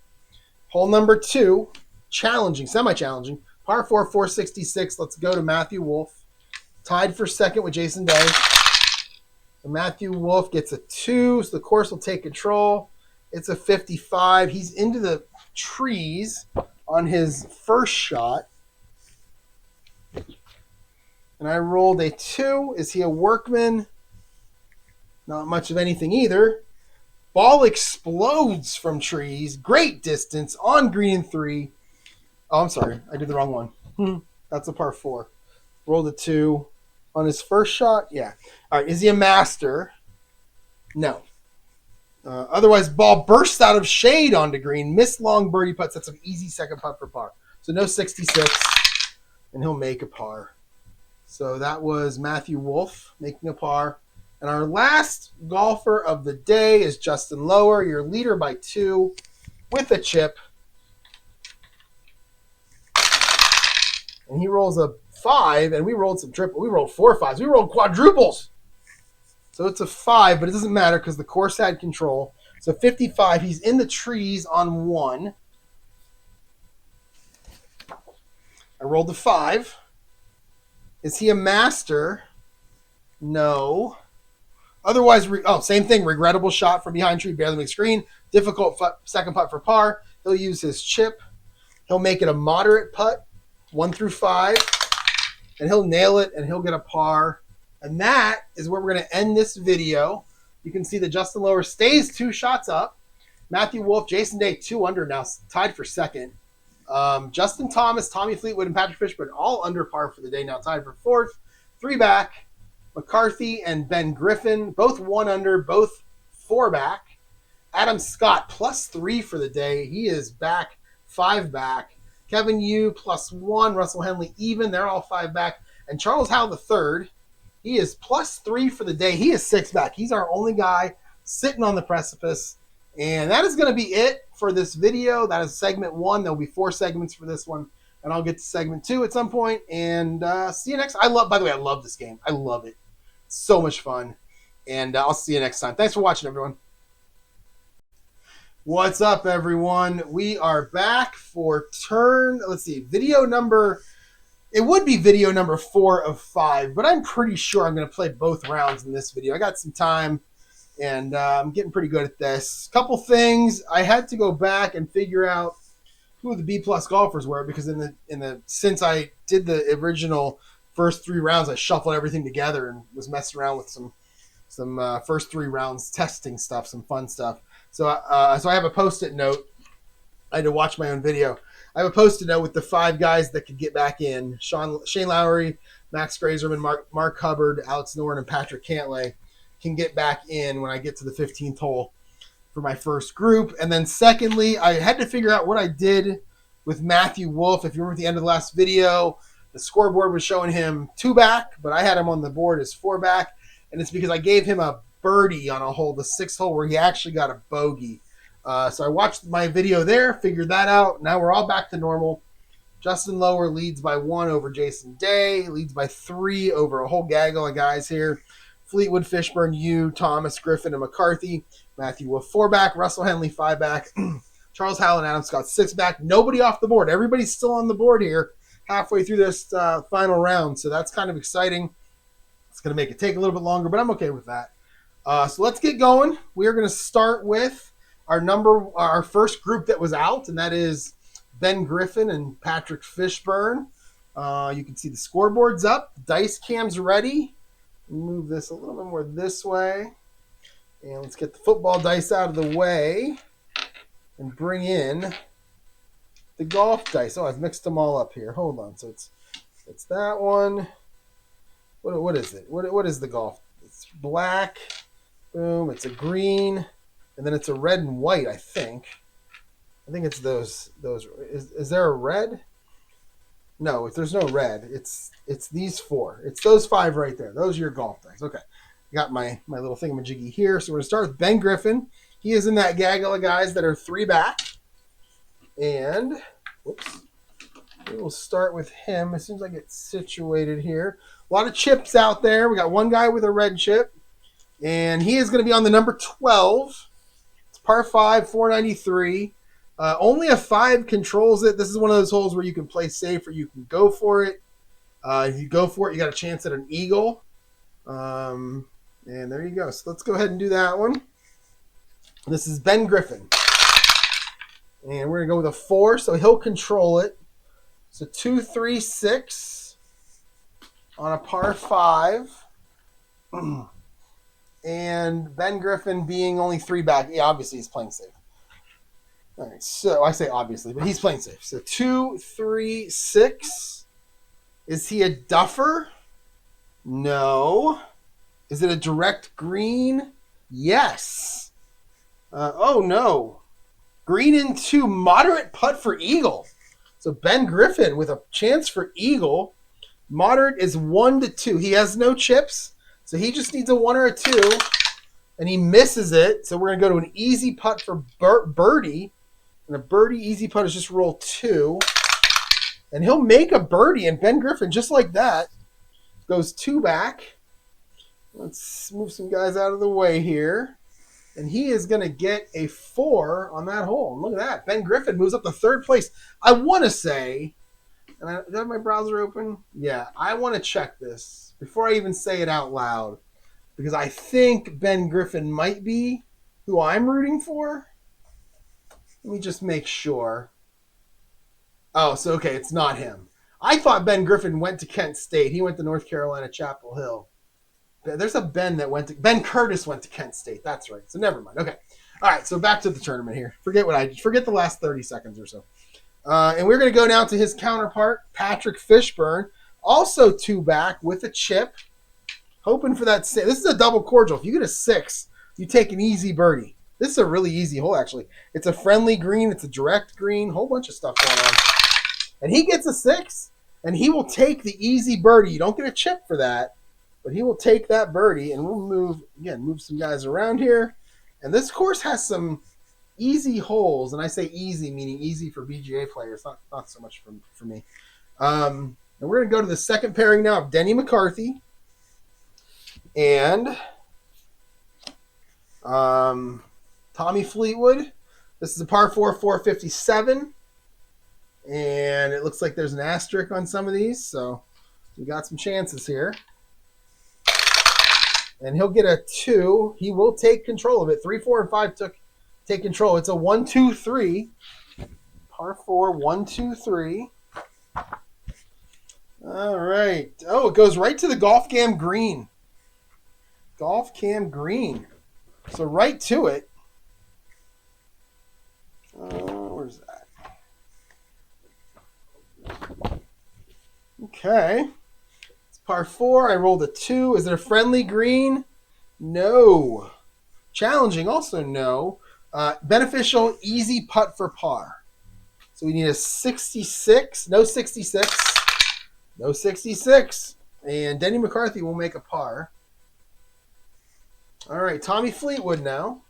Hole number 2, challenging, semi-challenging. Par 4, 466. Let's go to Matthew Wolff. Tied for second with Jason Day. And Matthew Wolff gets a 2, so the course will take control. It's a 55. He's into the trees on his first shot. And I rolled a 2. Is he a workman? Not much of anything either. Ball explodes from trees. Great distance on green and 3. Oh, I'm sorry. I did the wrong one. That's a par 4. Rolled a 2. On his first shot? Yeah. All right. Is he a master? No. Otherwise, ball bursts out of shade onto green. Missed long birdie putts. That's an easy second putt for par. So no 66. and he'll make a par. So that was Matthew Wolf making a par. And our last golfer of the day is Justin Lower, your leader by 2 with a chip. And he rolls a 5, and we rolled some triple. We rolled 4 5s. We rolled quadruples. So it's a 5, but it doesn't matter because the course had control. So 55, he's in the trees on 1. I rolled a 5. Is he a master? No. Otherwise, same thing. Regrettable shot from behind tree, barely makes green. Difficult second putt for par. He'll use his chip. He'll make it a moderate putt, 1 through 5, and he'll nail it, and he'll get a par. And that is where we're going to end this video. You can see that Justin Lower stays 2 shots up. Matthew Wolf, Jason Day, 2 under now, tied for second. Justin Thomas, Tommy Fleetwood, and Patrick Fishburne all under par for the day, now tied for 4th. 3 back. McCarthy and Ben Griffin, both 1 under, both 4 back. Adam Scott, +3 for the day. He is back, 5 back. Kevin Yu, +1. Russell Henley, even. They're all 5 back. And Charles Howell III, he is +3 for the day. He is 6 back. He's our only guy sitting on the precipice. And that is going to be it for this video. That is segment 1. There'll be 4 segments for this one. And I'll get to segment 2 at some point. And see you next. By the way, I love this game. I love it. It's so much fun. And I'll see you next time. Thanks for watching, everyone. What's up, everyone? We are back for video number... It would be video number 4 of 5, but I'm pretty sure I'm going to play both rounds in this video. I got some time, and I'm getting pretty good at this. Couple things. I had to go back and figure out who the B+ golfers were, because since I did the original first 3 rounds, I shuffled everything together and was messing around with some first 3 rounds testing stuff, some fun stuff. So I have a Post-it note. I had to watch my own video. I have a Post-it note with the 5 guys that could get back in. Shane Lowry, Max Grazerman, Mark Hubbard, Alex Noren, and Patrick Cantlay can get back in when I get to the 15th hole for my first group. And then secondly, I had to figure out what I did with Matthew Wolf. If you remember at the end of the last video, the scoreboard was showing him 2 back, but I had him on the board as 4 back. And it's because I gave him a birdie on a hole, the 6th hole, where he actually got a bogey. So I watched my video there, figured that out. Now we're all back to normal. Justin Lower leads by 1 over Jason Day, leads by 3 over a whole gaggle of guys here. Fleetwood, Fishburne, Yu, Thomas, Griffin, and McCarthy. Matthew Wolf 4 back, Russell Henley 5 back, Charles Howell and Adam Scott 6 back. Nobody off the board. Everybody's still on the board here halfway through this final round. So that's kind of exciting. It's going to make it take a little bit longer, but I'm okay with that. So let's get going. We are going to start with our first group that was out, and that is Ben Griffin and Patrick Fishburne. You can see the scoreboard's up. Dice cam's ready. Move this a little bit more this way. And let's get the football dice out of the way and bring in the golf dice. Oh, I've mixed them all up here. Hold on. So it's that one. What is it? What is the golf? It's black. Boom. It's a green. And then it's a red and white, I think. I think it's those. Is there a red? No, if there's no red, it's these 4. It's those 5 right there. Those are your golf dice. Okay. Got my little thingamajiggy here. So we're going to start with Ben Griffin. He is in that gaggle of guys that are 3 back. And, whoops. We will start with him as soon as I get situated here. A lot of chips out there. We got one guy with a red chip. And he is going to be on the number 12. It's par 5, 493. Only a 5 controls it. This is one of those holes where you can play safe or you can go for it. If you go for it, you got a chance at an eagle. And there you go. So let's go ahead and do that one. This is Ben Griffin. And we're going to go with a 4, so he'll control it. So 2, 3, 6 on a par 5. And Ben Griffin being only 3 back. Yeah, obviously he's playing safe. All right, so I say obviously, but he's playing safe. So 2, 3, 6. Is he a duffer? No. Is it a direct green? Yes. Oh, no. Green into moderate putt for eagle. So Ben Griffin with a chance for eagle. Moderate is 1 to 2. He has no chips, so he just needs a 1 or a 2, and he misses it. So we're going to go to an easy putt for birdie. And a birdie easy putt is just roll 2. And he'll make a birdie, and Ben Griffin, just like that, goes 2 back. Let's move some guys out of the way here. And he is going to get a 4 on that hole. And look at that. Ben Griffin moves up to 3rd place. I want to say, and do I have my browser open? Yeah, I want to check this before I even say it out loud, because I think Ben Griffin might be who I'm rooting for. Let me just make sure. Oh, so okay, it's not him. I thought Ben Griffin went to Kent State. He went to North Carolina Chapel Hill. There's a Ben that went to Ben Curtis went to Kent State. That's right. So never mind. Okay. All right. So back to the tournament here. Forget the last 30 seconds or so. And we're going to go now to his counterpart, Patrick Fishburne, also 2 back with a chip, hoping for that. This is a double cordial. If you get a 6, you take an easy birdie. This is a really easy hole, actually. It's a friendly green. It's a direct green. Whole bunch of stuff going on. And he gets a 6, and he will take the easy birdie. You don't get a chip for that, but he will take that birdie, and we'll move some guys around here. And this course has some easy holes, and I say easy meaning easy for BGA players, not so much for me. And we're going to go to the second pairing now of Denny McCarthy and Tommy Fleetwood. This is a par 4, 457, and it looks like there's an asterisk on some of these, so we got some chances here. And he'll get a 2. He will take control of it. 3, 4, and 5 take control. It's a 1, 2, 3. Par 4, 1, 2, 3. All right. Oh, it goes right to the golf cam green. Golf cam green. So right to it. Where's that? Okay. Par 4, I rolled a 2. Is it a friendly green? No. Challenging, also no. Beneficial, easy putt for par. So we need a 66. No 66. No 66. And Denny McCarthy will make a par. All right, Tommy Fleetwood now.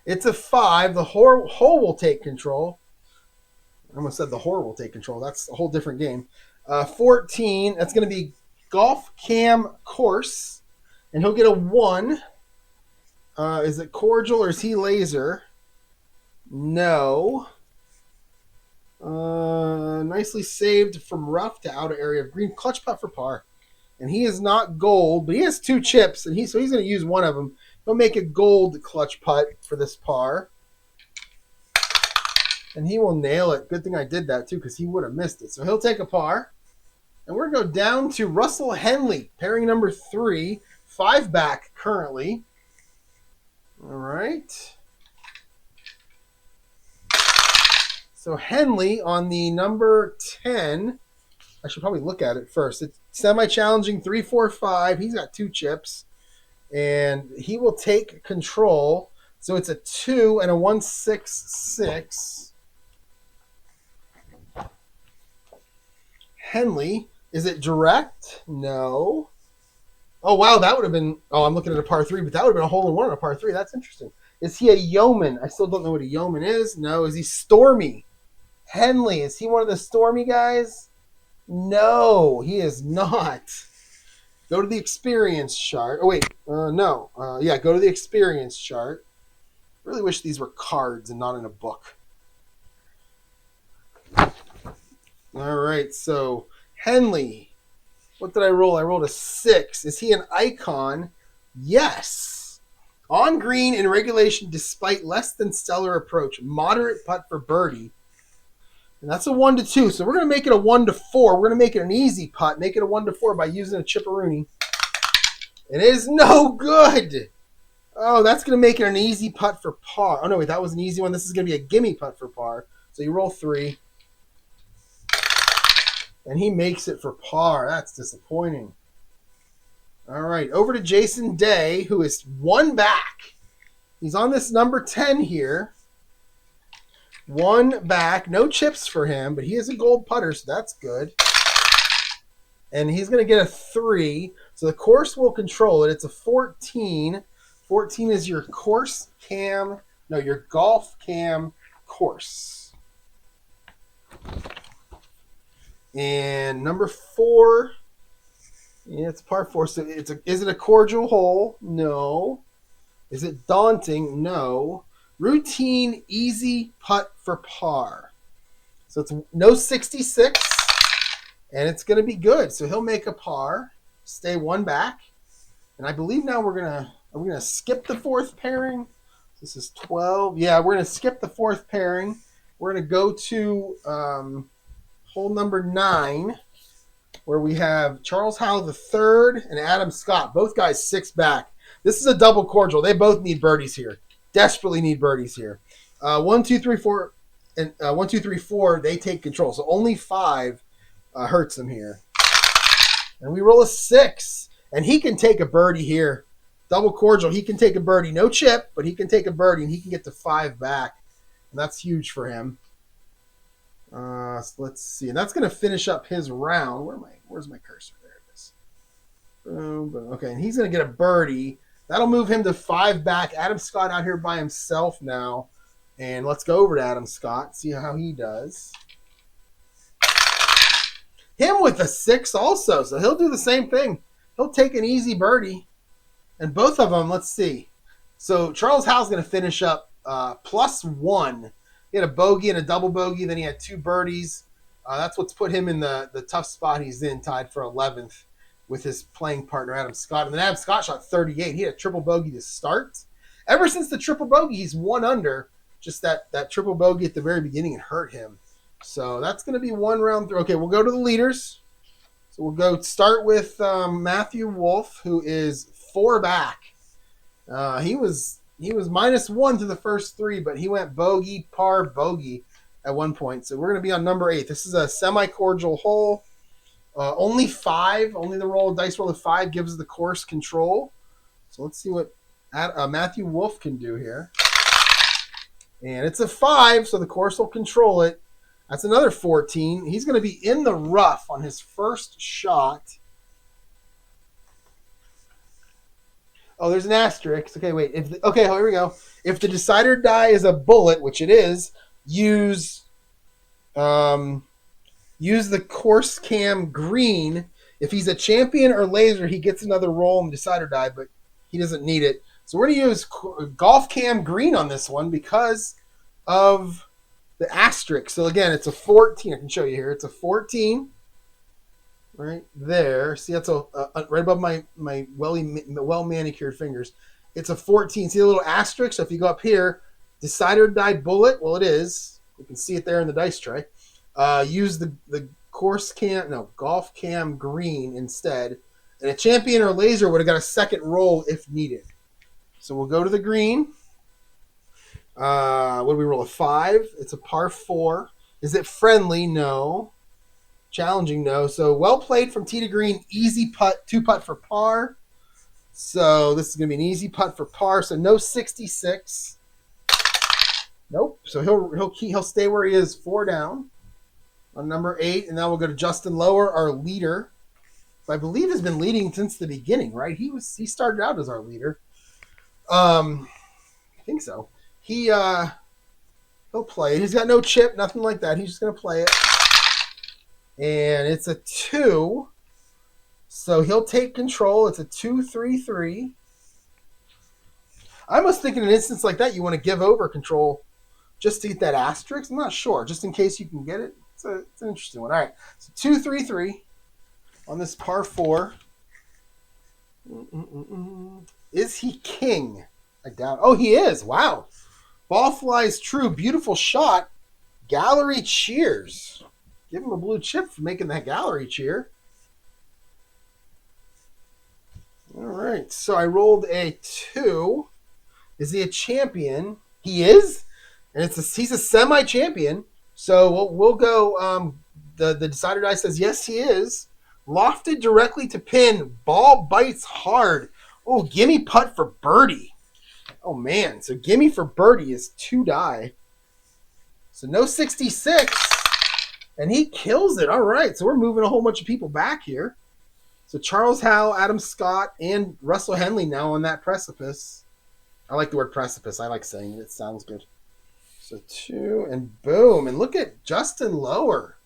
It's a 5. The hole will take control. I almost said the whore will take control. That's a whole different game. 14. That's going to be golf cam course. And he'll get a 1. Is it cordial or is he laser? No. Nicely saved from rough to outer area of green. Clutch putt for par. And he is not gold, but he has 2 chips. And so he's going to use one of them. He'll make a gold clutch putt for this par. And he will nail it. Good thing I did that, too, because he would have missed it. So he'll take a par. And we're going to go down to Russell Henley, pairing number 3, 5 back currently. All right. So Henley on the number 10. I should probably look at it first. It's semi-challenging, 3, 4, 5. He's got 2 chips. And he will take control. So it's a 2 and a 1, 6, 6. Henley. Is it direct? No. Oh, wow, that would have been... Oh, I'm looking at a par 3, but that would have been a hole-in-one on a par 3. That's interesting. Is he a yeoman? I still don't know what a yeoman is. No. Is he stormy? Henley. Is he one of the stormy guys? No, he is not. Go to the experience chart. Oh, wait. No. Yeah, go to the experience chart. Really wish these were cards and not in a book. All right, so Henley. What did I roll? I rolled a 6. Is he an icon? Yes. On green in regulation despite less than stellar approach. Moderate putt for birdie. And that's a 1 to 2. So we're going to make it a 1 to 4. We're going to make it an easy putt. Make it a 1 to 4 by using a chipperoonie. It is no good. Oh, that's going to make it an easy putt for par. Oh, no, wait, that was an easy one. This is going to be a gimme putt for par. So you roll 3. And he makes it for par. That's disappointing. All right, over to Jason Day, who is 1 back. He's on this number 10 here. One back. No chips for him, but he is a gold putter, so that's good. And he's going to get a 3. So the course will control it. It's a 14. 14 is your course cam. No, your golf cam course. And number 4. Yeah, it's par 4. So is it a cordial hole? No. Is it daunting? No. Routine easy putt for par. So it's no 66, and it's going to be good. So he'll make a par, stay one back, and I believe now are we gonna skip the 4th pairing? This is 12. Yeah, we're gonna skip the 4th pairing. We're gonna go to hole number 9, where we have Charles Howell III and Adam Scott, both guys 6 back. This is a double cordial. They both need birdies here. Desperately need birdies here. 1, 2, 3, 4, and 1, 2, 3, 4. They take control. So only 5 hurts them here. And we roll a 6, and he can take a birdie here. Double cordial. He can take a birdie. No chip, but he can take a birdie, and he can get to 5 back. And that's huge for him. So let's see, and that's going to finish up his round. Where's my cursor? There it is. Boom, boom. Okay, and he's going to get a birdie. That'll move him to 5 back. Adam Scott out here by himself now. And let's go over to Adam Scott, see how he does. Him with a 6 also. So he'll do the same thing. He'll take an easy birdie. And both of them, let's see. So Charles Howell's going to finish up +1. He had a bogey and a double bogey. Then he had 2 birdies. That's what's put him in the tough spot he's in, tied for 11th. With his playing partner, Adam Scott. And then Adam Scott shot 38. He had a triple bogey to start. Ever since the triple bogey, he's 1 under. Just that triple bogey at the very beginning, it hurt him. So that's going to be 1 round through. Okay, we'll go to the leaders. So we'll go start with Matthew Wolf, who is 4 back. He was -1 to the first 3, but he went bogey, par, bogey at one point. So we're going to be on number 8. This is a semi-cordial hole. Only 5, only the dice roll of 5 gives the course control. So let's see what Matthew Wolf can do here. And it's a 5, so the course will control it. That's another 14. He's going to be in the rough on his first shot. Oh, there's an asterisk. Okay, wait. Okay, here we go. If the decider die is a bullet, which it is, use the course cam green. If he's a champion or laser, he gets another roll and decider die, but he doesn't need it. So we're going to use golf cam green on this one because of the asterisk. So again, it's a 14. I can show you here. It's a 14 right there. See, that's right above my well manicured fingers. It's a 14. See the little asterisk? So if you go up here, decider die bullet. Well, it is. You can see it there in the dice tray. Use the golf cam green instead. And a champion or laser would have got a second roll if needed. So we'll go to the green. What do we roll? A 5. It's a par 4. Is it friendly? No. Challenging? No. So well played from tee to green. Easy putt. 2 putt for par. So this is going to be an easy putt for par. So no 66. Nope. So he'll stay where he is, 4 down on number 8, and now we'll go to Justin Lower, our leader. I believe has been leading since the beginning, right? He started out as our leader. I think so. He'll play it. He's got no chip, nothing like that. He's just gonna play it. And it's a 2. So he'll take control. It's a 2-3-3. I was thinking in an instance like that, you want to give over control just to get that asterisk. I'm not sure, just in case you can get it. It's an interesting one. All right, so 2-3-3 on this par 4. Is he king? I doubt. Oh, he is. Wow. Ball flies true. Beautiful shot. Gallery cheers. Give him a blue chip for making that gallery cheer. All right, so I rolled a 2. Is he a champion? He is, and he's a semi-champion. So we'll go. The decider die says yes, he is. Lofted directly to pin. Ball bites hard. Oh, gimme putt for birdie. Oh, man. So gimme for birdie is 2 die. So no 66. And he kills it. All right. So we're moving a whole bunch of people back here. So Charles Howell, Adam Scott, and Russell Henley now on that precipice. I like the word precipice. I like saying it. It sounds good. So 2 and boom. And look at Justin Lower.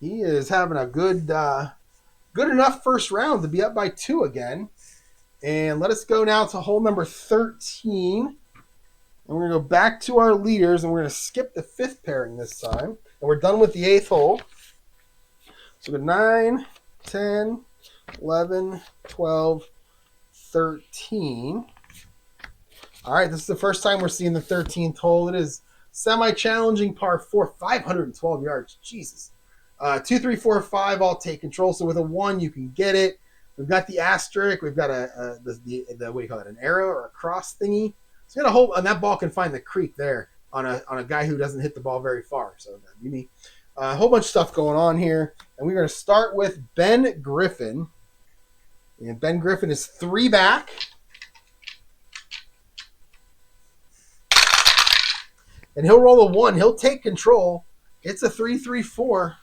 He is having a good enough first round to be up by 2 again. And let us go now to hole number 13. And we're going to go back to our leaders, and we're going to skip the 5th pairing this time. And we're done with the 8th hole. So we go 9, 10, 11, 12, 13. All right, this is the first time we're seeing the 13th hole. It is semi-challenging par 4, 512 yards. Jesus. 2, 3, 4, 5 all take control. So with a 1, you can get it. We've got the asterisk. We've got the what do you call it? An arrow or a cross thingy. So we got a hole, and that ball can find the creek there on a guy who doesn't hit the ball very far. So that'd be me. A whole bunch of stuff going on here, and we're going to start with Ben Griffin. And Ben Griffin is 3 back. And he'll roll a 1. He'll take control. It's a 3-3-4.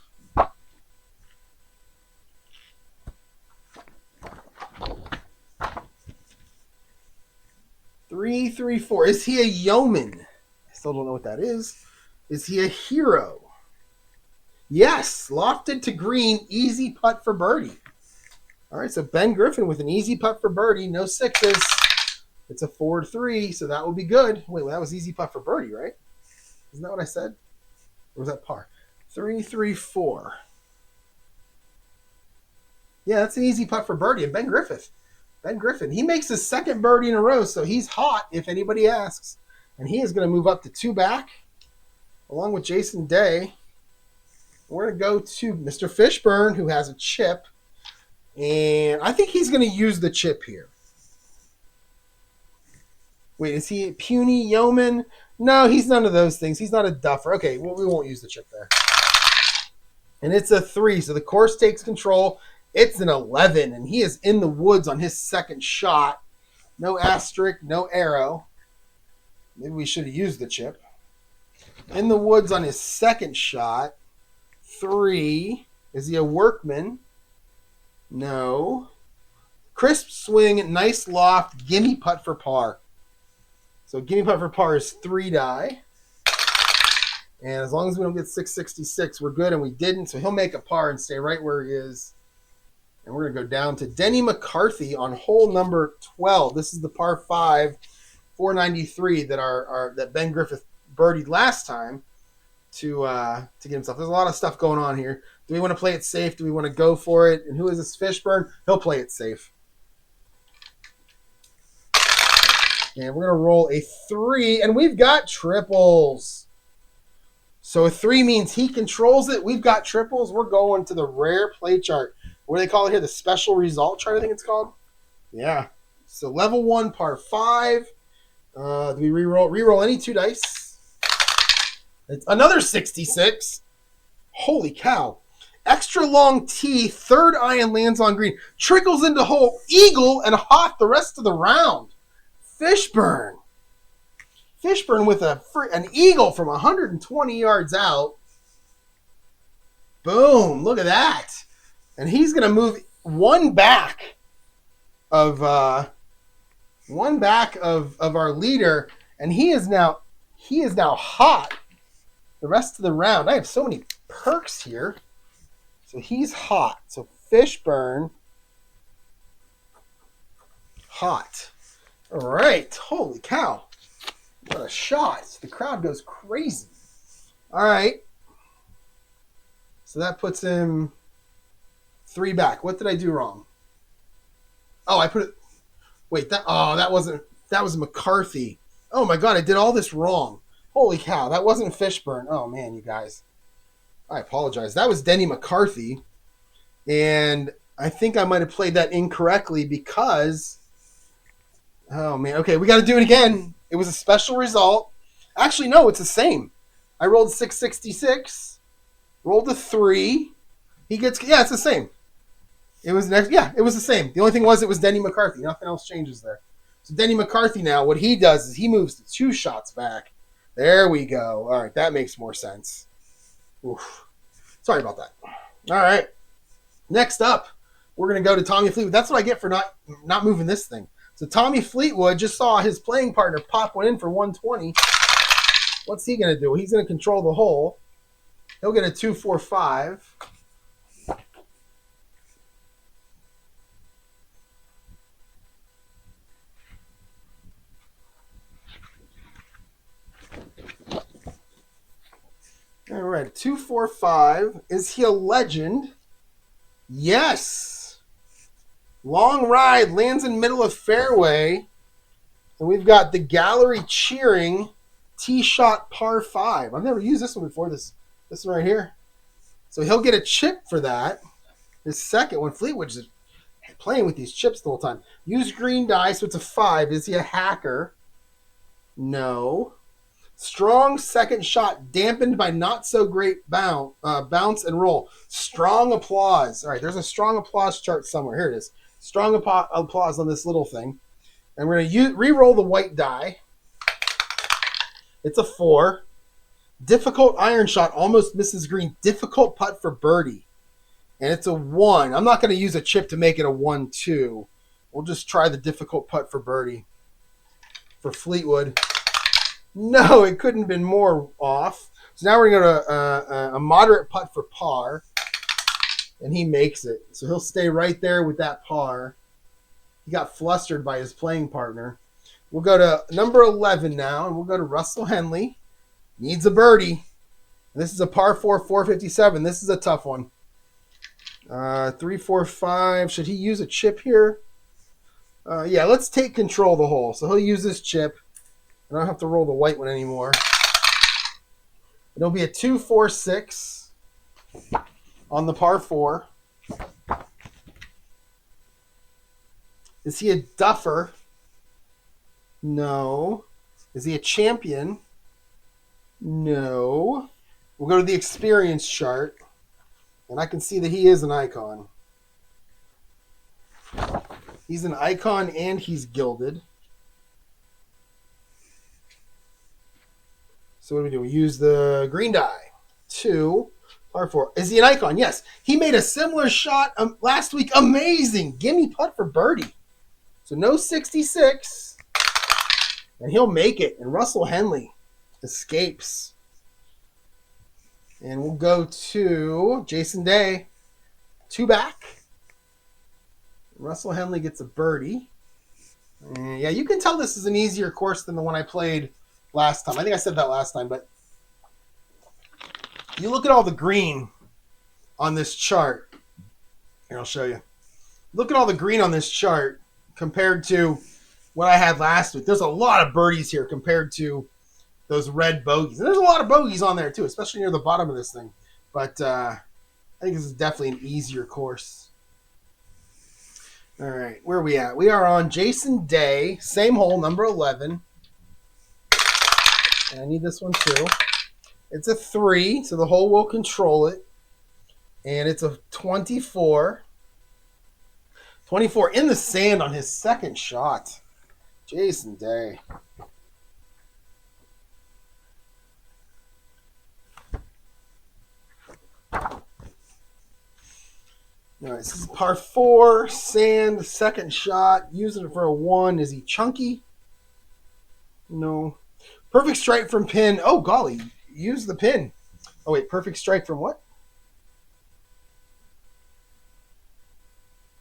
3-3-4. Is he a yeoman? I still don't know what that is. Is he a hero? Yes. Lofted to green. Easy putt for birdie. All right, so Ben Griffin with an easy putt for birdie. No 6s. It's a 4-3, so that will be good. Wait, well, that was easy putt for birdie, right? Isn't that what I said? Or was that par? 3-3-4. Yeah, that's an easy putt for birdie. And Ben Griffin, he makes his 2nd birdie in a row, so he's hot if anybody asks. And he is going to move up to 2 back, along with Jason Day. We're going to go to Mr. Fishburne, who has a chip. And I think he's going to use the chip here. Wait, is he a puny yeoman? No, he's none of those things. He's not a duffer. Okay, well, we won't use the chip there. And it's a 3, so the course takes control. It's an 11, and he is in the woods on his 2nd shot. No asterisk, no arrow. Maybe we should have used the chip. In the woods on his 2nd shot. 3. Is he a workman? No. Crisp swing, nice loft, gimme putt for par. So gimme putt for par is 3 die. And as long as we don't get 666, we're good, and we didn't. So he'll make a par and stay right where he is. And we're going to go down to Denny McCarthy on hole number 12. This is the par 5, 493 that Ben Griffith birdied last time to get himself. There's a lot of stuff going on here. Do we want to play it safe? Do we want to go for it? And who is this Fishburne? He'll play it safe. And we're going to roll a 3, and we've got triples. So a 3 means he controls it. We've got triples. We're going to the rare play chart. What do they call it here? The special result chart, I think it's called. Yeah. So level 1, par 5. Do we reroll any 2 dice? It's another 66. Holy cow. Extra long tee, 3rd iron lands on green. Trickles into hole, eagle, and hot the rest of the round. Fishburne with an eagle from 120 yards out. Boom. Look at that. And he's going to move 1 back of our leader, and he is now hot the rest of the round. I have so many perks here. So he's hot. So Fishburne, hot. All right. Holy cow. What a shot. The crowd goes crazy. All right. So that puts him 3 back. What did I do wrong? Oh, I put it. Wait, that was McCarthy. Oh my God, I did all this wrong. Holy cow, that wasn't Fishburne. Oh man, you guys. I apologize. That was Denny McCarthy. And I think I might have played that incorrectly because, oh man, okay, we got to do it again. It was a special result. Actually, no, it's the same. I rolled 666, rolled a 3. It's the same. It was the same. The only thing was it was Denny McCarthy. Nothing else changes there. So Denny McCarthy now, what he does is he moves the 2 shots back. There we go. All right, that makes more sense. Oof. Sorry about that. All right. Next up, we're going to go to Tommy Fleetwood. That's what I get for not moving this thing. So Tommy Fleetwood just saw his playing partner pop one in for 120. What's he going to do? He's going to control the hole. He'll get a 2-4-5. All right, 2-4-5. Is he a legend? Yes. Long ride, lands in middle of fairway. And we've got the gallery cheering tee shot par 5. I've never used this one before, this one right here. So he'll get a chip for that. His second one, Fleetwood's just playing with these chips the whole time. Use green die, so it's a 5. Is he a hacker? No. Strong second shot, dampened by not so great bounce and roll. Strong applause. All right, there's a strong applause chart somewhere. Here it is. Strong applause on this little thing. And we're going to re-roll the white die. It's a 4. Difficult iron shot, almost misses green. Difficult putt for birdie. And it's a 1. I'm not going to use a chip to make it a 1-2. We'll just try the difficult putt for birdie. For Fleetwood. No, it couldn't have been more off. So now we're going to go to a moderate putt for par. And he makes it. So he'll stay right there with that par. He got flustered by his playing partner. We'll go to number 11 now, and we'll go to Russell Henley. Needs a birdie. This is a par 4, 457. This is a tough one. 3-4-5. Should he use a chip here? Yeah, let's take control of the hole. So he'll use this chip. I don't have to roll the white one anymore. It'll be a 2-4-6 on the par 4. Is he a duffer? No. Is he a champion? No. We'll go to the experience chart. And I can see that he is an icon. He's an icon and he's gilded. So what do we do? We use the green die. 2, par 4. Is he an icon? Yes. He made a similar shot last week. Amazing. Gimme putt for birdie. So no 66. And he'll make it. And Russell Henley escapes. And we'll go to Jason Day. 2 back. Russell Henley gets a birdie. And yeah, you can tell this is an easier course than the one I played last time. I think I said that last time, but you look at all the green on this chart. Here, I'll show you. Look at all the green on this chart compared to what I had last week. There's a lot of birdies here compared to those red bogeys. And there's a lot of bogeys on there too, especially near the bottom of this thing. But I think this is definitely an easier course. All right, where are we at? We are on Jason Day, same hole, number 11. And I need this one too. It's a 3, so the hole will control it. And it's a 24. 24 in the sand on his second shot. Jason Day. All right, this is par 4, sand, second shot. Using it for a 1. Is he chunky? No. Perfect strike from pin. Oh, golly. Use the pin. Oh, wait. Perfect strike from what?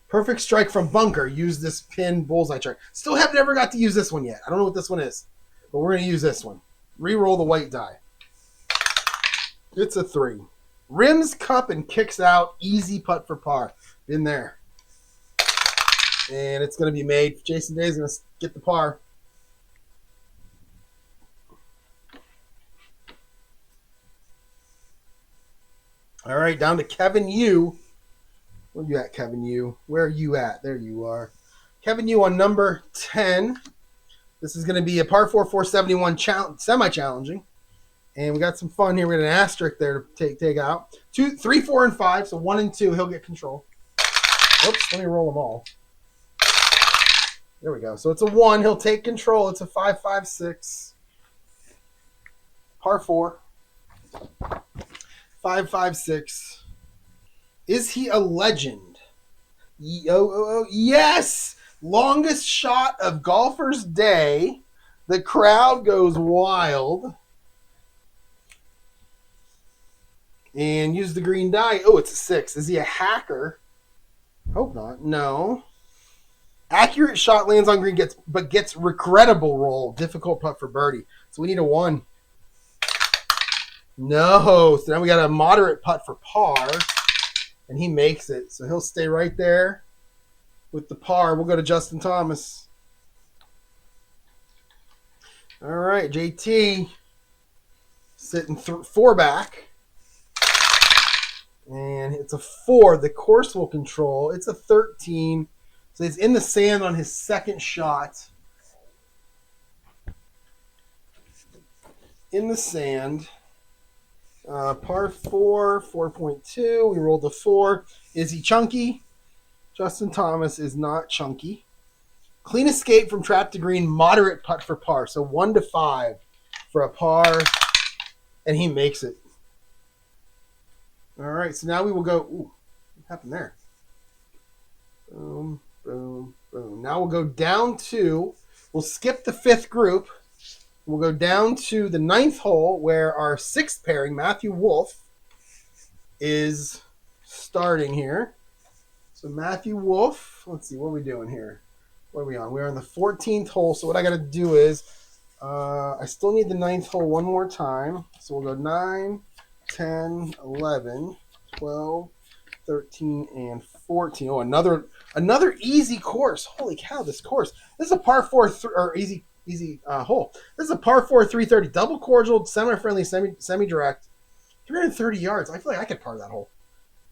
Perfect strike from bunker. Use this pin bullseye chart. Still have never got to use this one yet. I don't know what this one is. But we're going to use this one. Reroll the white die. It's a 3. Rims cup and kicks out. Easy putt for par. Been there. And it's going to be made. Jason Day is going to get the par. All right, down to Kevin Yu. Where you at, Kevin Yu? Where are you at? There you are. Kevin Yu on number 10. This is going to be a par 4, 471 semi-challenging. And we got some fun here. We got an asterisk there to take out. 2, 3, 4, and 5. So 1 and 2, he'll get control. Oops, let me roll them all. There we go. So it's a 1. He'll take control. It's a 5-5-6. Par 4. 5-5-6. Is he a legend? Yes! Longest shot of golfer's day. The crowd goes wild. And use the green die. Oh, it's a 6. Is he a hacker? Hope not. No. Accurate shot lands on green, gets regrettable roll. Difficult putt for birdie. So we need a 1. No. So now we got a moderate putt for par. And he makes it. So he'll stay right there with the par. We'll go to Justin Thomas. All right, JT. Sitting 4 back. And it's a 4. The course will control. It's a 13. So he's in the sand on his second shot. In the sand. Par 4, 4.2. We rolled a 4. Is he chunky? Justin Thomas is not chunky. Clean escape from trap to green. Moderate putt for par. So 1-5 for a par. And he makes it. All right, so now we will go. Ooh, what happened there? Boom, boom, boom. Now we'll go down to. We'll skip the 5th group. We'll go down to the 9th hole where our 6th pairing, Matthew Wolf, is starting here. So Matthew Wolf. Let's see, what are we doing here? What are we on? We're on the 14th hole. So what I got to do is, I still need the 9th hole one more time. So we'll go 9. 10, 11, 12, 13, and 14. Oh, another easy course. Holy cow, this course. This is a par 4 or easy hole. This is a par 4 330. Double cordial, semi-friendly, semi-direct. 330 yards. I feel like I could par that hole.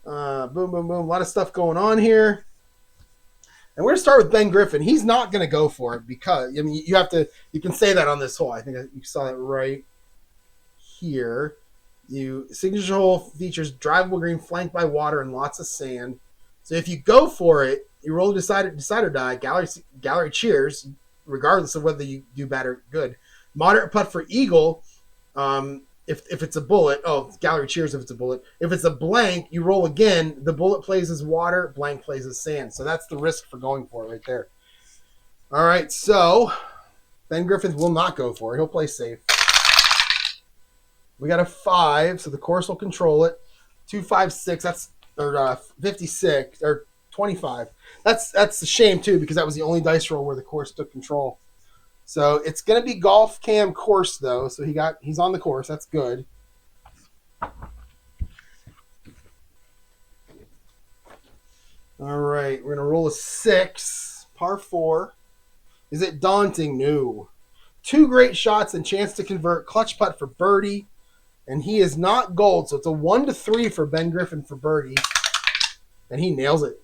Boom, boom, boom. A lot of stuff going on here. And we're going to start with Ben Griffin. He's not going to go for it because, I mean, you can say that on this hole. I think you saw that right here. Signature hole features drivable green flanked by water and lots of sand. So if you go for it, you roll a decider die, gallery cheers, regardless of whether you do bad or good. Moderate putt for eagle. If it's a bullet, gallery cheers if it's a bullet. If it's a blank, you roll again. The bullet plays as water, blank plays as sand. So that's the risk for going for it right there. All right, so Ben Griffin will not go for it. He'll play safe. We got a 5, so the course will control it. 256, that's 56 or 25. That's a shame too because that was the only dice roll where the course took control. So it's gonna be golf cam course though. So he's on the course. That's good. All right, we're gonna roll a 6, par 4. Is it daunting? No. 2 great shots and chance to convert. Clutch putt for birdie. And he is not gold, so it's a 1-3 for Ben Griffin for birdie. And he nails it.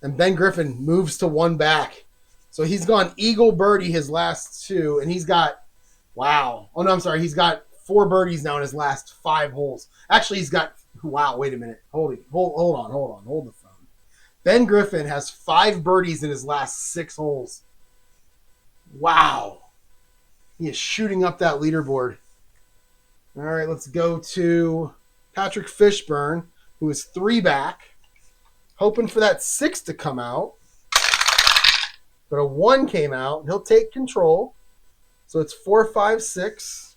And Ben Griffin moves to 1 back. So he's gone eagle birdie his last 2, and he's got, wow. Oh, no, I'm sorry. He's got 4 birdies now in his last 5 holes. Actually, he's got, wow, wait a minute. Hold on. Hold the phone. Ben Griffin has 5 birdies in his last 6 holes. Wow. He is shooting up that leaderboard. All right, let's go to Patrick Fishburne, who is 3 back, hoping for that 6 to come out. But a 1 came out. He'll take control. So it's 4-5-6.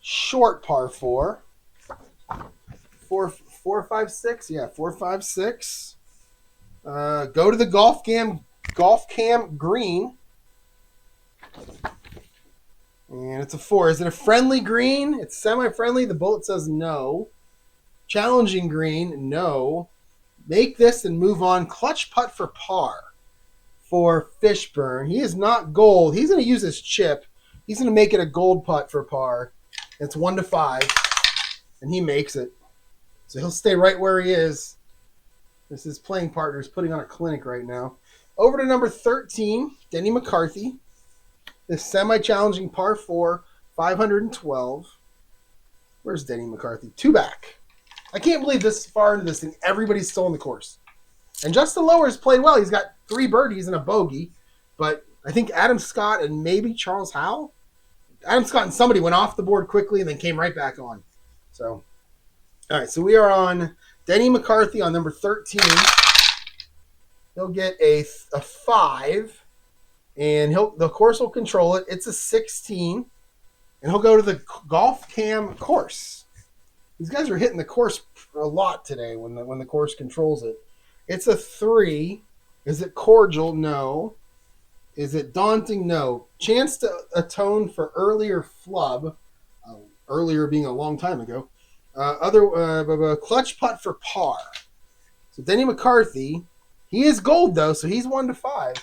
Short par 4. 4-5-6. Yeah, 4-5-6. Go to the golf cam green. And it's a 4. Is it a friendly green? It's semi-friendly. The bullet says no. Challenging green, no. Make this and move on. Clutch putt for par for Fishburne. He is not gold. He's going to use his chip. He's going to make it a gold putt for par. It's 1-5, and he makes it. So he'll stay right where he is. This is playing partner is putting on a clinic right now. Over to number 13, Denny McCarthy. This semi-challenging par 4, 512. Where's Denny McCarthy? 2 back. I can't believe this far into this thing, everybody's still on the course. And Justin Lower has played well. He's got 3 birdies and a bogey. But I think Adam Scott and maybe Charles Howell. Adam Scott and somebody went off the board quickly and then came right back on. So, all right. So we are on Denny McCarthy on number 13. He'll get a 5. And the course will control it. It's a 16. And he'll go to the Golf Cam course. These guys are hitting the course a lot today when the course controls it. It's a 3. Is it cordial? No. Is it daunting? No. Chance to atone for earlier flub. Earlier being a long time ago. Clutch putt for par. So Denny McCarthy, he is gold though, so he's 1 to 5.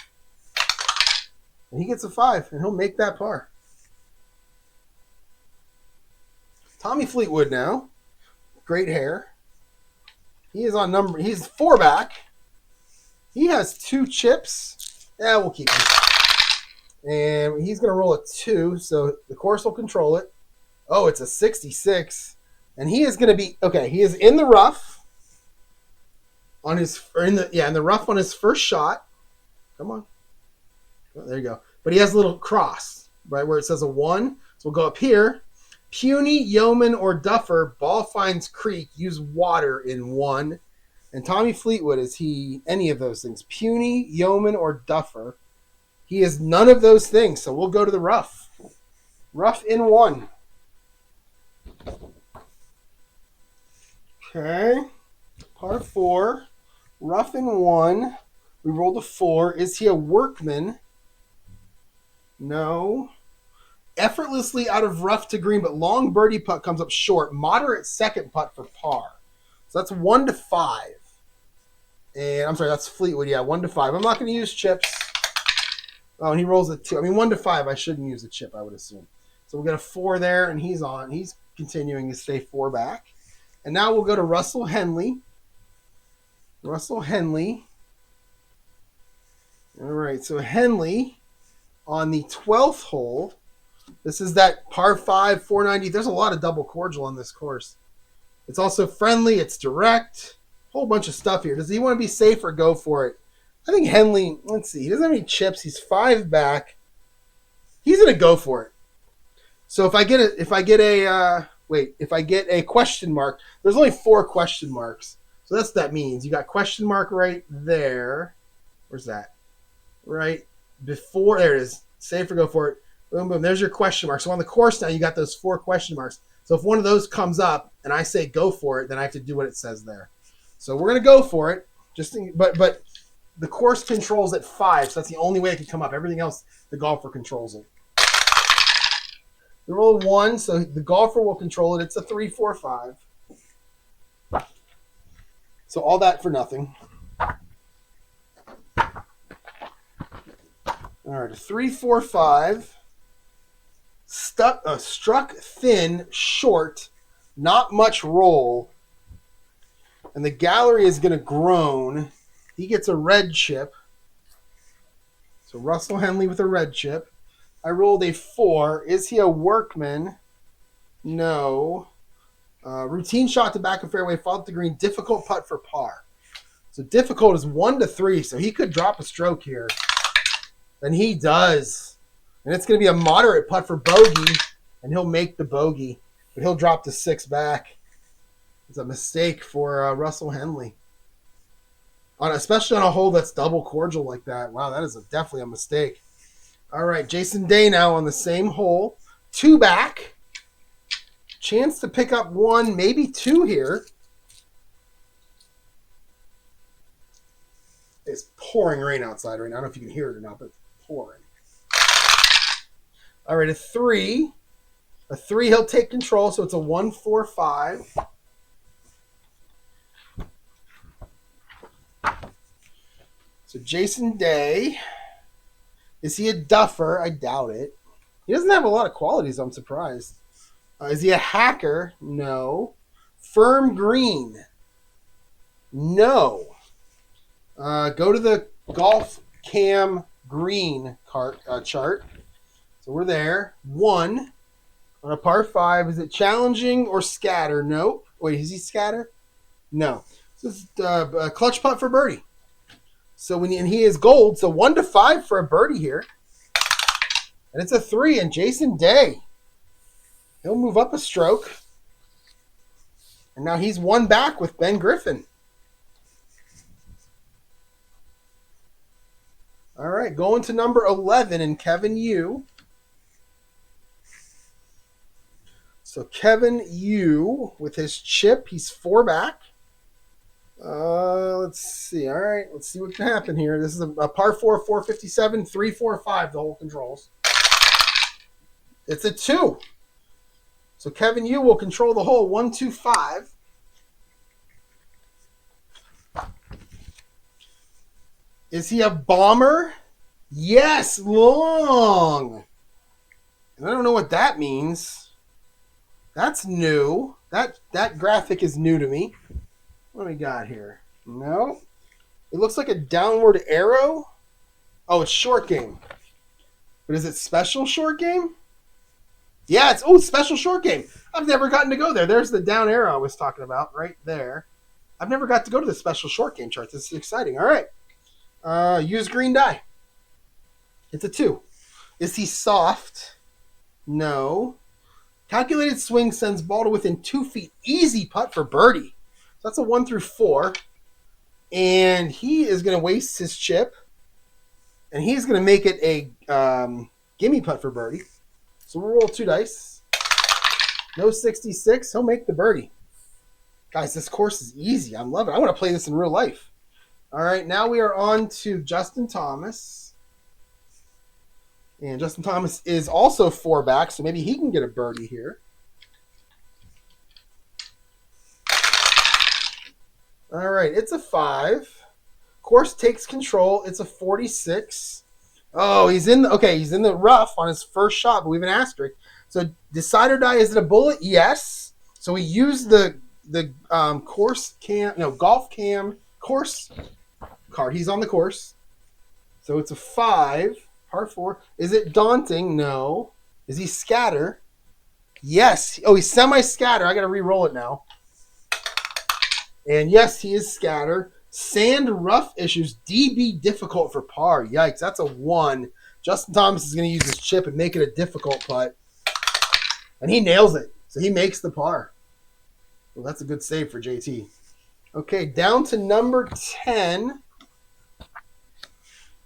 And he gets a 5, and he'll make that par. Tommy Fleetwood now. Great hair. He is on number. He's 4 back. He has 2 chips. Yeah, we'll keep him. And he's going to roll a 2, so the course will control it. Oh, it's a 66. And he is going to be, okay, he is in the rough on his, in the rough on his first shot. Come on. Oh, there you go. But he has a little cross, right, where it says a 1. So we'll go up here. Puny, Yeoman, or Duffer, ball finds creek, use water in 1. And Tommy Fleetwood, is he any of those things? Puny, Yeoman, or Duffer? He is none of those things, so we'll go to the rough. Rough in 1. Okay. Par 4. Rough in 1. We rolled a 4. Is he a workman? No. Effortlessly out of rough to green, but long birdie putt comes up short. Moderate second putt for par. So that's 1 to 5. And I'm sorry, that's Fleetwood. Yeah, 1 to 5. I'm not going to use chips. Oh, and he rolls a 2. I mean, 1 to 5, I shouldn't use a chip, I would assume. So we'll get a 4 there, and he's on. He's continuing to stay 4 back. And now we'll go to Russell Henley. Russell Henley. All right, so Henley on the 12th hole. This is that par 5, 490. There's a lot of double cordial on this course. It's also friendly. It's direct. Whole bunch of stuff here. Does he want to be safe or go for it? I think Henley, let's see. He doesn't have any chips. He's 5 back. He's going to go for it. So if I get a question mark, there's only 4 question marks. So that's what that means. You got question mark right there. Where's that? Right before. There it is. Safe or go for it. Boom, boom. There's your question mark. So on the course now, you got those 4 question marks. So if one of those comes up and I say go for it, then I have to do what it says there. So we're going to go for it. But the course controls at 5, so that's the only way it can come up. Everything else, the golfer controls it. We roll a 1, so the golfer will control it. It's a 3, 4, 5. So all that for nothing. All right, a 3, 4, 5. Struck thin, short, not much roll. And the gallery is going to groan. He gets a red chip. So Russell Henley with a red chip. I rolled a 4. Is he a workman? No. Routine shot to back of fairway, followed to green. Difficult putt for par. So difficult is 1 to 3. So he could drop a stroke here. And he does. And it's going to be a moderate putt for bogey. And he'll make the bogey. But he'll drop to 6 back. It's a mistake for Russell Henley. Especially on a hole that's double cordial like that. Wow, that is definitely a mistake. All right, Jason Day now on the same hole. 2 back. Chance to pick up 1, maybe 2 here. It's pouring rain outside right now. I don't know if you can hear it or not, but it's pouring. All right, a 3. A 3, he'll take control, so it's a 1, 4, 5. So Jason Day, is he a duffer? I doubt it. He doesn't have a lot of qualities, I'm surprised. Is he a hacker? No. Firm green? No. Go to the golf cam green chart. So we're there. 1 on a par 5. Is it challenging or scatter? Nope. Wait, is he scatter? No. This is a clutch putt for birdie. So and he is gold. So 1 to 5 for a birdie here. And it's a 3. And Jason Day, he'll move up a stroke. And now he's 1 back with Ben Griffin. All right, going to number 11 and Kevin Yu. So Kevin Yu with his chip, he's 4 back. Let's see. All right, let's see what can happen here. This is a par 4, 457, 3, 4, 5, the hole controls. It's a 2. So Kevin Yu will control the hole 1, 2, 5. Is he a bomber? Yes, long. And I don't know what that means. That's new. That graphic is new to me. What do we got here? No. It looks like a downward arrow. Oh, it's short game. But is it special short game? Yeah, it's special short game. I've never gotten to go there. There's the down arrow I was talking about right there. I've never got to go to the special short game charts. This is exciting. All right. Use green die. It's a 2. Is he soft? No. Calculated swing sends ball to within 2 feet. Easy putt for birdie. So that's a 1 through 4. And he is going to waste his chip. And he's going to make it a gimme putt for birdie. So we'll roll 2 dice. No 66. He'll make the birdie. Guys, this course is easy. I'm loving it. I want to play this in real life. All right, now we are on to Justin Thomas. And Justin Thomas is also 4 back, so maybe he can get a birdie here. All right, it's a 5. Course takes control. It's a 46. Oh, he's in the rough on his first shot, but we have an asterisk. So decide or die, is it a bullet? Yes. So we use the golf cam course card. He's on the course. So it's a 5, par 4. Is it daunting? No. Is he scatter? Yes. Oh, he's semi-scatter. I got to re-roll it now. And yes, he is scatter. Sand rough issues. DB difficult for par. Yikes, that's a 1. Justin Thomas is going to use his chip and make it a difficult putt. And he nails it. So he makes the par. Well, that's a good save for JT. Okay, down to number 10.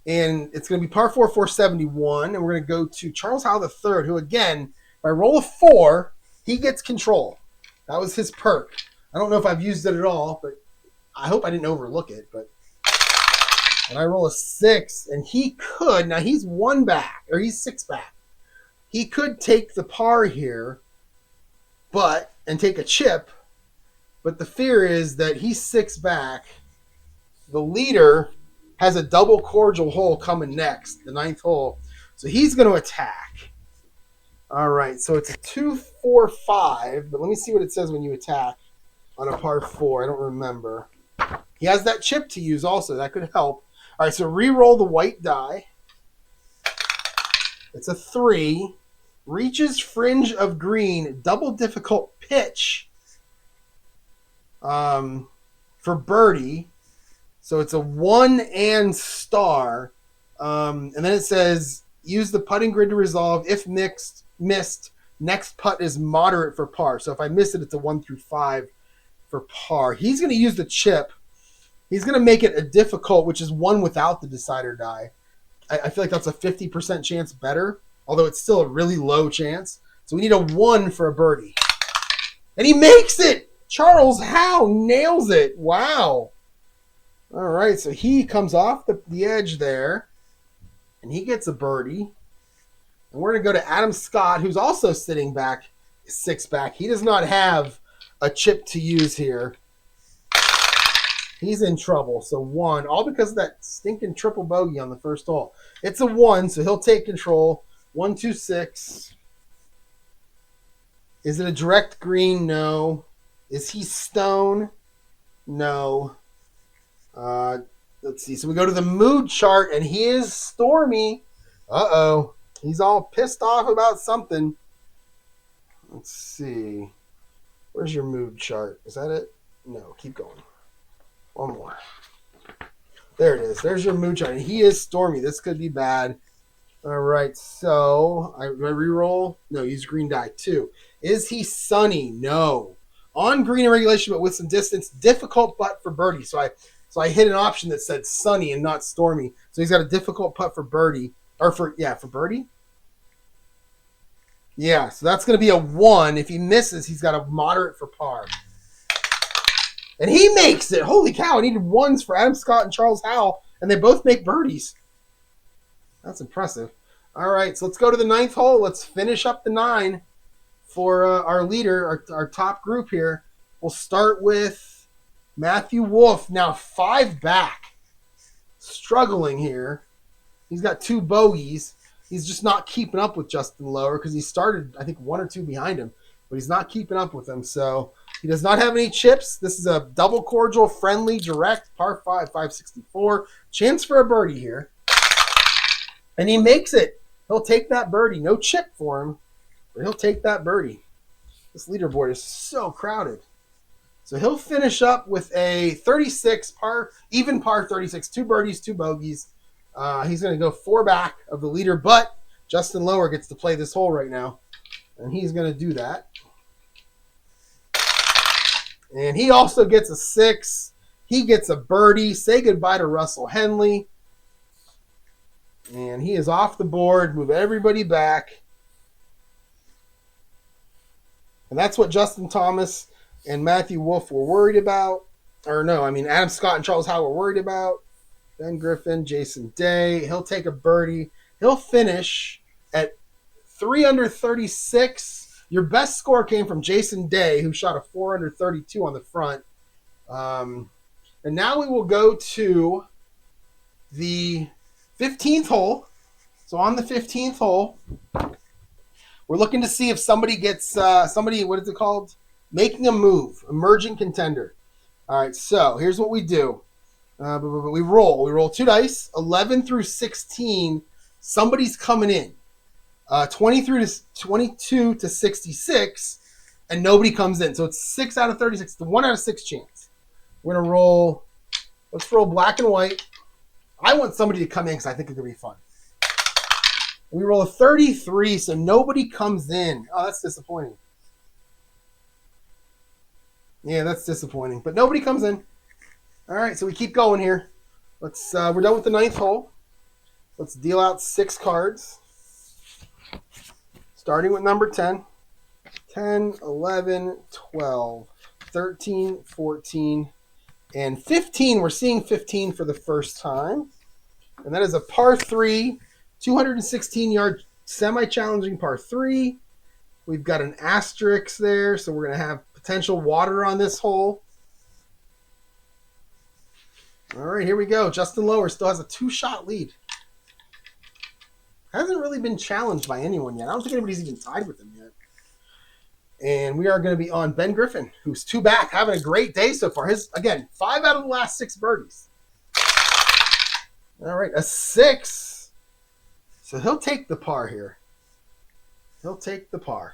And it's going to be par 4, 471. And we're going to go to Charles Howell III, who, again, if I roll a 4, he gets control. That was his perk. I don't know if I've used it at all, but I hope I didn't overlook it. But when I roll a 6, and he could, now he's 1 back, or he's 6 back. He could take the par here, and take a chip. But the fear is that he's 6 back. The leader has a double cordial hole coming next, the 9th hole. So he's going to attack. All right, so it's a 2, 4, 5. But let me see what it says when you attack on a par 4. I don't remember. He has that chip to use also. That could help. All right, so re-roll the white die. It's a 3. Reaches fringe of green. Double difficult pitch for birdie. So it's a 1 and star. And then it says, use the putting grid to resolve. If missed, next putt is moderate for par. So if I miss it, it's a 1 through 5 for par. He's going to use the chip. He's going to make it a difficult, which is 1 without the decider die. I feel like that's a 50% chance better, although it's still a really low chance. So we need a 1 for a birdie. And he makes it! Charles Howe nails it. Wow. All right, so he comes off the edge there, and he gets a birdie. And we're going to go to Adam Scott, who's also sitting back, 6 back. He does not have a chip to use here. He's in trouble. So 1, all because of that stinking triple bogey on the first hole. It's a 1, so he'll take control. 1, 2, 6. Is it a direct green? No. Is he stone? No. Let's see. So we go to the mood chart, and he is stormy. Uh-oh. He's all pissed off about something. Let's see. Where's your mood chart? Is that it? No, keep going. One more. There it is. There's your moonshine. He is Stormy. This could be bad. All right, so I reroll. No, use green die 2. Is he Sunny? No. On green in regulation, but with some distance. Difficult putt for birdie. So I hit an option that said Sunny and not Stormy. So he's got a difficult putt for birdie. Or for birdie? Yeah, so that's going to be a 1. If he misses, he's got a moderate for par. And he makes it. Holy cow, I needed 1s for Adam Scott and Charles Howell, and they both make birdies. That's impressive. All right, so let's go to the 9th hole. Let's finish up the 9 for our leader, our top group here. We'll start with Matthew Wolff. Now 5 back. Struggling here. He's got 2 bogeys. He's just not keeping up with Justin Lower because he started, I think, 1 or 2 behind him. But he's not keeping up with him. So he does not have any chips. This is a double cordial, friendly, direct, par 5, 564. Chance for a birdie here. And he makes it. He'll take that birdie. No chip for him, but he'll take that birdie. This leaderboard is so crowded. So he'll finish up with a 36 par, even par 36. 2 birdies, 2 bogeys. He's going to go 4 back of the leader, but Justin Lower gets to play this hole right now, and he's going to do that. And he also gets a 6. He gets a birdie. Say goodbye to Russell Henley. And he is off the board. Move everybody back. And that's what Justin Thomas and Matthew Wolff were worried about. Or no, I mean Adam Scott and Charles Howell were worried about. Ben Griffin, Jason Day. He'll take a birdie. He'll finish at 3 under 36. Your best score came from Jason Day, who shot a 4 under 32 on the front. And now we will go to the 15th hole. So on the 15th hole, we're looking to see if somebody gets what is it called? Making a move, emerging contender. All right, so here's what we do. We roll. We roll 2 dice, 11 through 16. Somebody's coming in. 22 to 66, and nobody comes in. So it's 6 out of 36. It's a 1 out of 6 chance. We're gonna roll. Let's roll black and white. I want somebody to come in because I think it's gonna be fun. We roll a 33, so nobody comes in. Oh, that's disappointing. Yeah, that's disappointing. But nobody comes in. All right, so we keep going here. Let's. We're done with the 9th hole. Let's deal out 6 cards. Starting with number 10. 10, 11, 12, 13, 14, and 15. We're seeing 15 for the first time. And that is a par 3, 216-yard semi-challenging par 3. We've got an asterisk there, so we're going to have potential water on this hole. All right, here we go. Justin Lower still has a 2-shot lead. Hasn't really been challenged by anyone yet. I don't think anybody's even tied with him yet. And we are going to be on Ben Griffin, who's 2 back, having a great day so far. His, again, 5 out of the last 6 birdies. All right, a 6. So he'll take the par here. He'll take the par.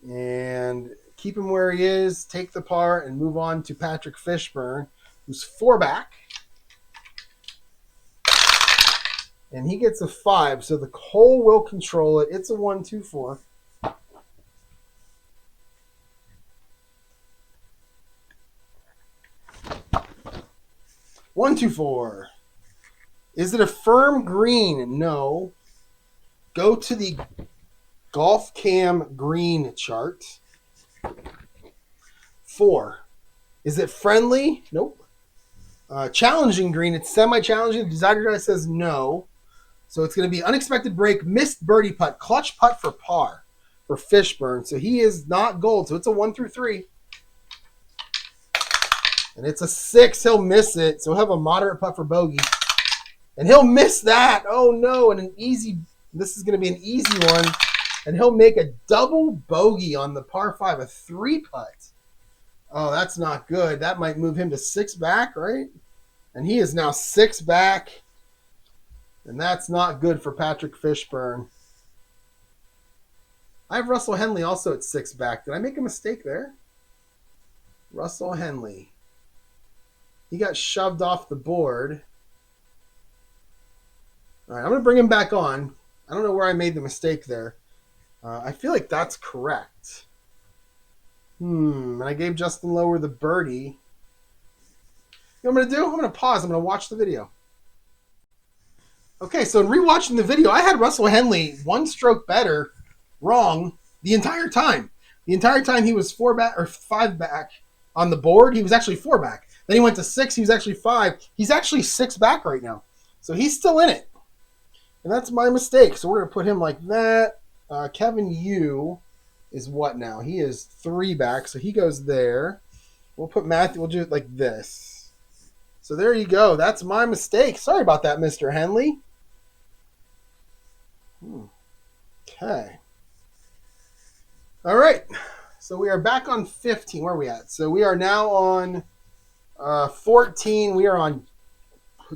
And keep him where he is, take the par, and move on to Patrick Fishburne, who's 4 back. And he gets a 5, so the hole will control it. It's a 1, 2, 4. One, two, four. Is it a firm green? No. Go to the Golf Cam green chart. 4. Is it friendly? Nope. Challenging green. It's semi-challenging. The designer guy says no. So it's going to be unexpected break, missed birdie putt, clutch putt for par for Fishburne. So he is not gold. So it's a 1 through 3. And it's a 6. He'll miss it. So he'll have a moderate putt for bogey. And he'll miss that. Oh, no. And this is going to be an easy one. And he'll make a double bogey on the par 5, a 3 putt. Oh, that's not good. That might move him to 6 back, right? And he is now 6 back. And that's not good for Patrick Fishburne. I have Russell Henley also at 6 back. Did I make a mistake there? Russell Henley. He got shoved off the board. All right, I'm going to bring him back on. I don't know where I made the mistake there. I feel like that's correct. And I gave Justin Lower the birdie. You know what I'm going to do? I'm going to pause. I'm going to watch the video. Okay, so in rewatching the video, I had Russell Henley one stroke better wrong the entire time. The entire time he was 4 back or 5 back on the board, he was actually 4 back. Then he went to 6, he was actually 5. He's actually 6 back right now. So he's still in it. And that's my mistake. So we're going to put him like that. Kevin Yu is what now? He is 3 back, so he goes there. We'll put Matthew, we'll do it like this. So there you go. That's my mistake. Sorry about that, Mr. Henley. Okay. All right. So we are back on 15. Where are we at? So we are now on 14. We are on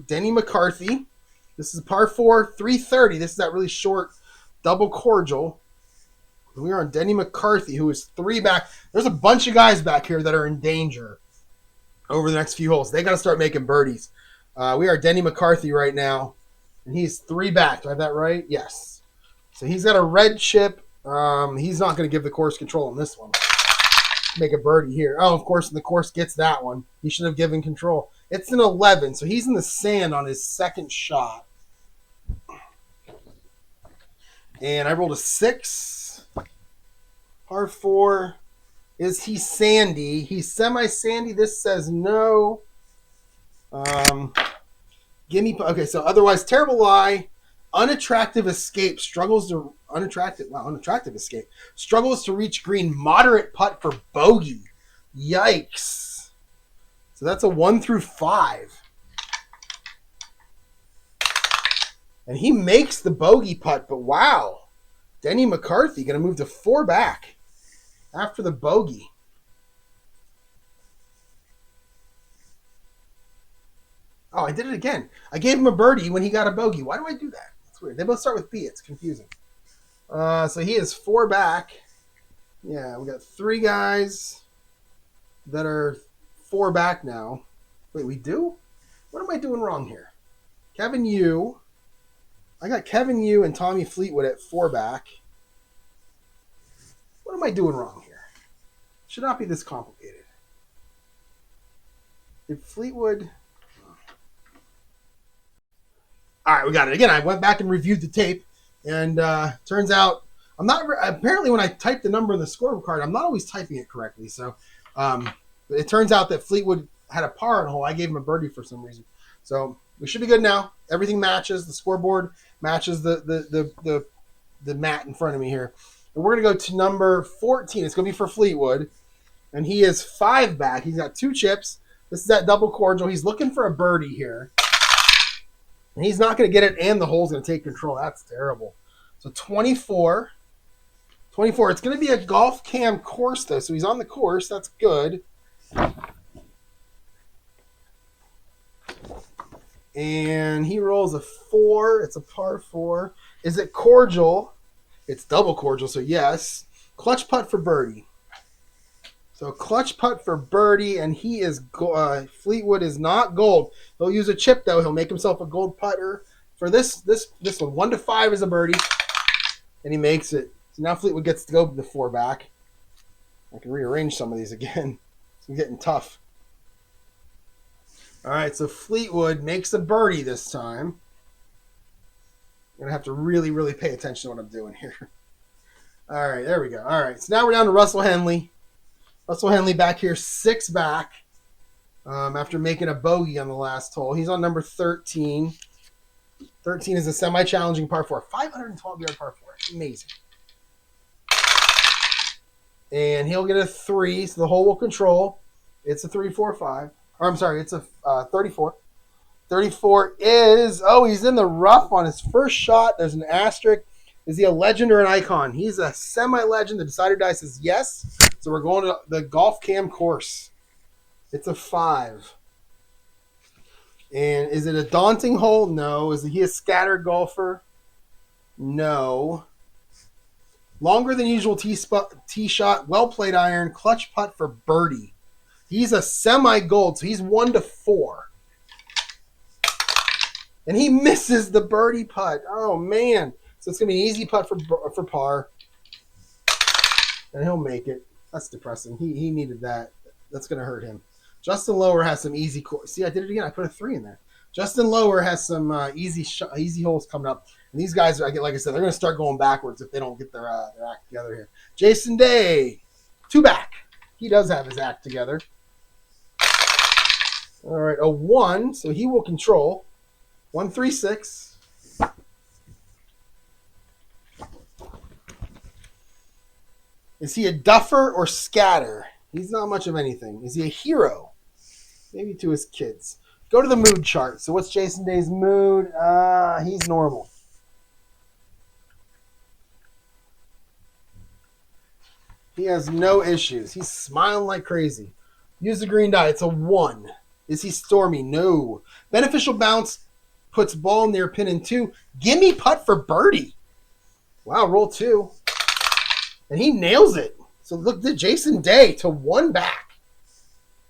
Denny McCarthy. This is par 4, 330. This is that really short double cordial. We are on Denny McCarthy, who is 3 back. There's a bunch of guys back here that are in danger over the next few holes. They got to start making birdies. We are Denny McCarthy right now, and he's 3 back. Do I have that right? Yes. So he's got a red chip. He's not going to give the course control on this one. Make a birdie here. Oh, of course, and the course gets that one. He should have given control. It's an 11, so he's in the sand on his second shot. And I rolled a 6. Par 4. Is he sandy? He's semi-sandy. This says no. Okay, so otherwise, terrible lie. Unattractive escape unattractive escape struggles to reach green. Moderate putt for bogey. Yikes! So that's a 1 through 5, and he makes the bogey putt. But wow, Denny McCarthy going to move to 4 back after the bogey. Oh, I did it again. I gave him a birdie when he got a bogey. Why do I do that? That's weird. They both start with B. It's confusing. So he is 4 back. Yeah, we got 3 guys that are 4 back now. Wait, we do? What am I doing wrong here? Kevin Yu. I got Kevin Yu and Tommy Fleetwood at 4 back. What am I doing wrong here? Should not be this complicated. Did Fleetwood... All right, we got it. Again, I went back and reviewed the tape, and turns out I'm not. Apparently, when I type the number in the scorecard, I'm not always typing it correctly. So, it turns out that Fleetwood had a par on a hole. I gave him a birdie for some reason. So we should be good now. Everything matches. The scoreboard matches the mat in front of me here. And we're gonna go to number 14. It's gonna be for Fleetwood, and he is 5 back. He's got 2 chips. This is that double cordial. He's looking for a birdie here. And he's not going to get it, and the hole's going to take control. That's terrible. So 24. 24. It's going to be a golf cam course, though. So he's on the course. That's good. And he rolls a 4. It's a par 4. Is it cordial? It's double cordial, so yes. Clutch putt for birdie. So clutch putt for birdie, and he is Fleetwood is not gold. He'll use a chip though. He'll make himself a gold putter for this one. 1 to 5 is a birdie, and he makes it. So now Fleetwood gets to go to the 4 back. I can rearrange some of these again. It's getting tough. All right, so Fleetwood makes a birdie this time. I'm gonna have to really, really pay attention to what I'm doing here. All right, there we go. All right, so now we're down to Russell Henley. Russell Henley back here, 6 back after making a bogey on the last hole. He's on number 13. 13 is a semi-challenging par 4. 512-yard par 4. Amazing. And he'll get a 3, so the hole will control. It's a 3-4-5. Or I'm sorry, it's a 34. 34 is, he's in the rough on his first shot. There's an asterisk. Is he a legend or an icon? He's a semi-legend. The decider die says yes. So we're going to the golf cam course. It's a 5. And is it a daunting hole? No. Is he a scattered golfer? No. Longer than usual tee shot, well-played iron, clutch putt for birdie. He's a semi-gold, so he's 1 to 4. And he misses the birdie putt. Oh, man. So it's going to be an easy putt for par. And he'll make it. That's depressing. He needed that. That's going to hurt him. Justin Lower has some easy... See, I did it again. I put a 3 in there. Justin Lower has some easy holes coming up. And these guys, like I said, they're going to start going backwards if they don't get their act together here. Jason Day, 2 back. He does have his act together. All right, a 1, so he will control. 1, 3, 6. Is he a duffer or scatter? He's not much of anything. Is he a hero? Maybe to his kids. Go to the mood chart. So what's Jason Day's mood? He's normal. He has no issues. He's smiling like crazy. Use the green die. It's a 1. Is he stormy? No. Beneficial bounce puts ball near pin in 2. Gimme putt for birdie. Wow, roll 2. And he nails it. So look at Jason Day to 1 back.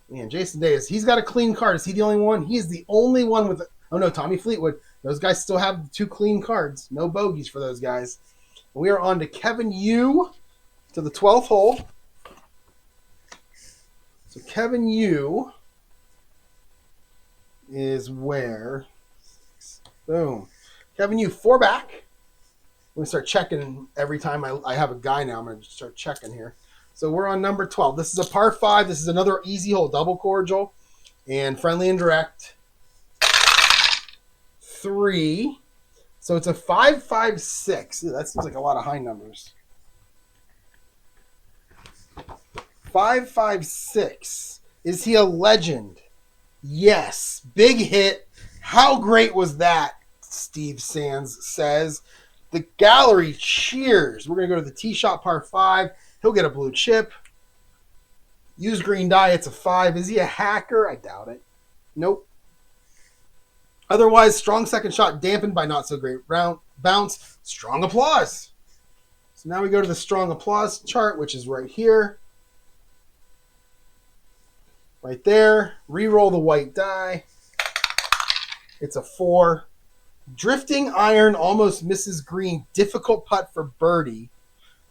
Man, Jason Day he's got a clean card. Is he the only one? He's the only one with oh no, Tommy Fleetwood. Those guys still have 2 clean cards. No bogeys for those guys. We are on to Kevin Yu to the 12th hole. So Kevin Yu is where? Boom. Kevin Yu, 4 back. I'm going to start checking every time I have a guy now. I'm going to start checking here. So we're on number 12. This is a par 5. This is another easy hole, double cordial, and friendly and direct. 3. So it's a 5, 5, 6. That seems like a lot of high numbers. 5, 5, 6. Is he a legend? Yes. Big hit. How great was that? Steve Sands says. The gallery cheers. We're going to go to the tee shot par 5. He'll get a blue chip. Use green die. It's a 5. Is he a hacker? I doubt it. Nope. Otherwise, strong second shot dampened by not so great bounce. Strong applause. So now we go to the strong applause chart, which is right here. Right there. Re-roll the white die. It's a 4. Drifting iron almost misses green. Difficult putt for birdie.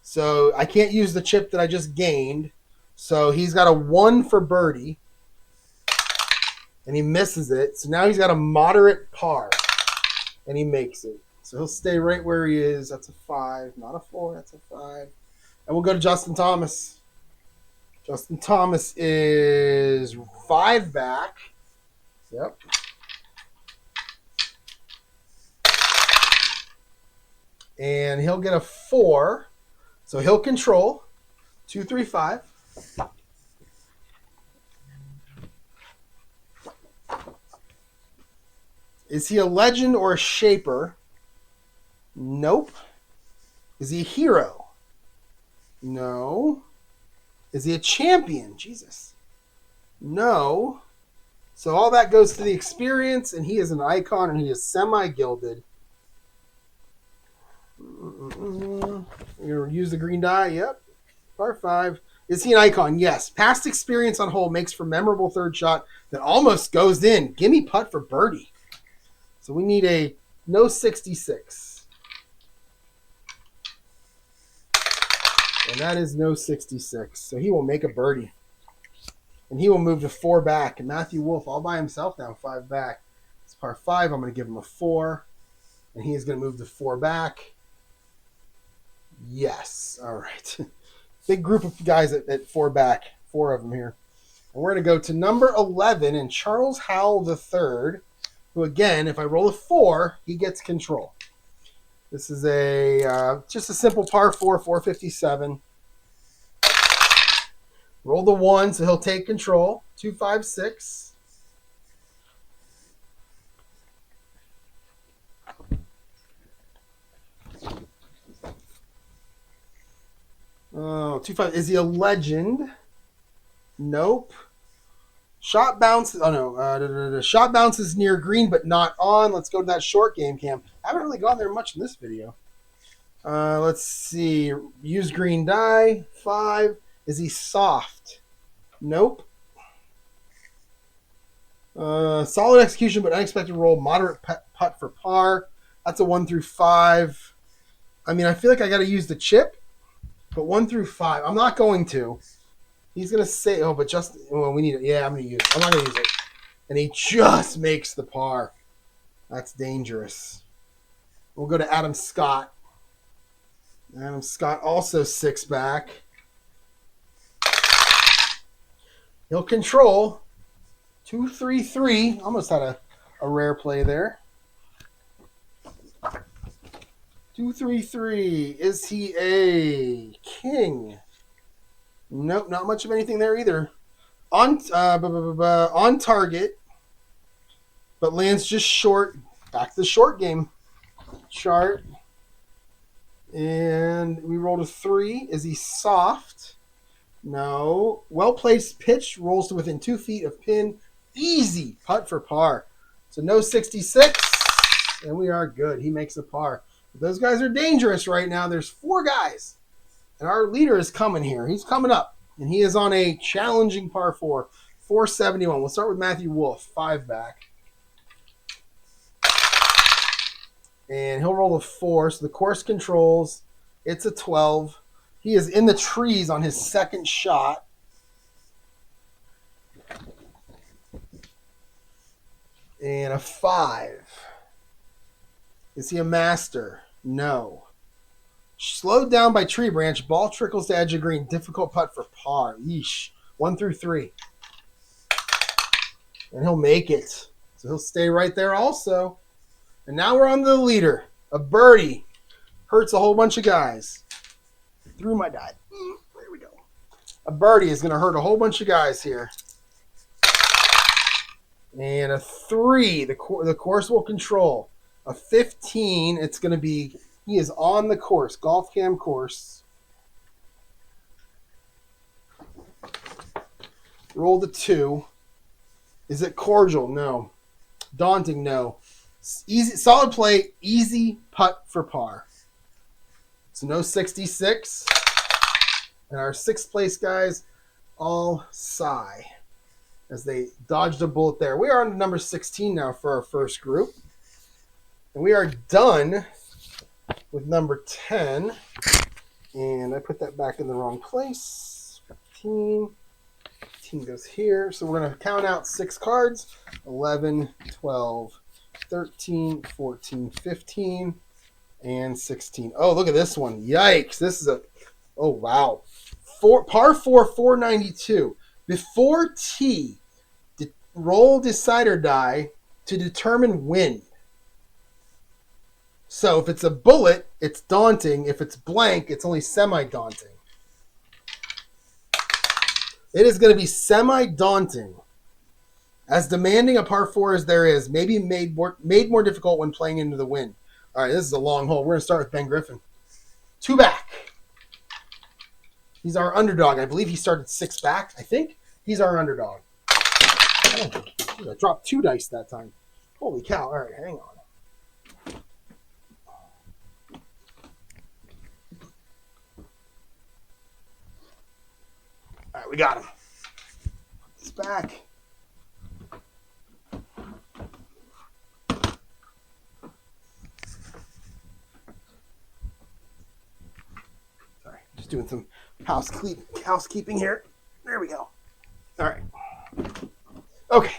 So I can't use the chip that I just gained. So he's got a 1 for birdie. And he misses it. So now he's got a moderate par. And he makes it. So he'll stay right where he is. That's a 5. Not a 4. That's a 5. And we'll go to Justin Thomas. Justin Thomas is 5 back. Yep. And he'll get a 4. So he'll control. 2, 3, 5. Is he a legend or a shaper? Nope. Is he a hero? No. Is he a champion? Jesus. No. So all that goes to the experience, and he is an icon, and he is semi-gilded. You're going to use the green die? Yep. Par 5. Is he an icon? Yes. Past experience on hole makes for memorable third shot that almost goes in. Gimme putt for birdie. So we need a no 66. And that is no 66. So he will make a birdie. And he will move to 4 back. And Matthew Wolf all by himself now, 5 back. It's par 5. I'm going to give him a 4. And he is going to move to 4 back. Yes. All right. Big group of guys at 4 back. 4 of them here. And we're going to go to number 11 and Charles Howell III, who, again, if I roll a 4, he gets control. This is just a simple par 4, 457. Roll the 1, so he'll take control. 2, 5, 6. Oh, 2, 5. Is he a legend? Nope. Shot bounce. Oh no. Shot bounces near green, but not on. Let's go to that short game cam. I haven't really gone there much in this video. Let's see. Use green die. 5. Is he soft? Nope. Solid execution, but unexpected roll. Moderate putt for par. That's a 1 through 5. I mean, I feel like I got to use the chip, but 1 through 5. I'm not going to. He's going to say, oh, but just, well, we need it. Yeah, I'm going to use it. I'm not going to use it. And he just makes the par. That's dangerous. We'll go to Adam Scott. Adam Scott also 6 back. He'll control. 2-3-3. Almost had a rare play there. 2-3-3. Is he a king? Nope, not much of anything there either. On target, but lands just short. Back to the short game chart. And we rolled a 3. Is he soft? No. Well-placed pitch rolls to within 2 feet of pin. Easy putt for par. So no 66, and we are good. He makes a par. But those guys are dangerous right now. There's 4 guys, and our leader is coming here. He's coming up, and he is on a challenging par 4, 471. We'll start with Matthew Wolf, 5 back. And he'll roll a 4, so the course controls. It's a 12. He is in the trees on his second shot. And a 5. Is he a master? No. Slowed down by tree branch. Ball trickles to edge of green. Difficult putt for par. Yeesh. 1 through 3. And he'll make it. So he'll stay right there also. And now we're on the leader. A birdie. Hurts a whole bunch of guys. Threw my die. There we go. A birdie is going to hurt a whole bunch of guys here. And a 3, the course will control. A 15, it's going to be, he is on the course, golf cam course. Roll the 2. Is it cordial? No. Daunting? No. Easy, solid play, easy putt for par. So no 66. And our 6th place guys all sigh as they dodged a bullet there. We are on number 16 now for our first group. And we are done with number 10. And I put that back in the wrong place. 15. 15 goes here. So we're going to count out 6 cards. 11, 12, 13, 14, 15, and 16. Oh, look at this one. Yikes. This is a, oh, wow. Par 4, 492. Before tee, roll decider die to determine wind. So if it's a bullet, it's daunting. If it's blank, it's only semi-daunting. It is going to be semi-daunting. As demanding a par 4 as there is, maybe made more difficult when playing into the wind. All right, this is a long hole. We're going to start with Ben Griffin. 2 back. He's our underdog. I believe he started 6 back, I think. He's our underdog. Oh, I dropped 2 dice that time. Holy cow. All right, hang on. All right, we got him. It's back. Sorry, just doing some housekeeping here. There we go. All right. Okay,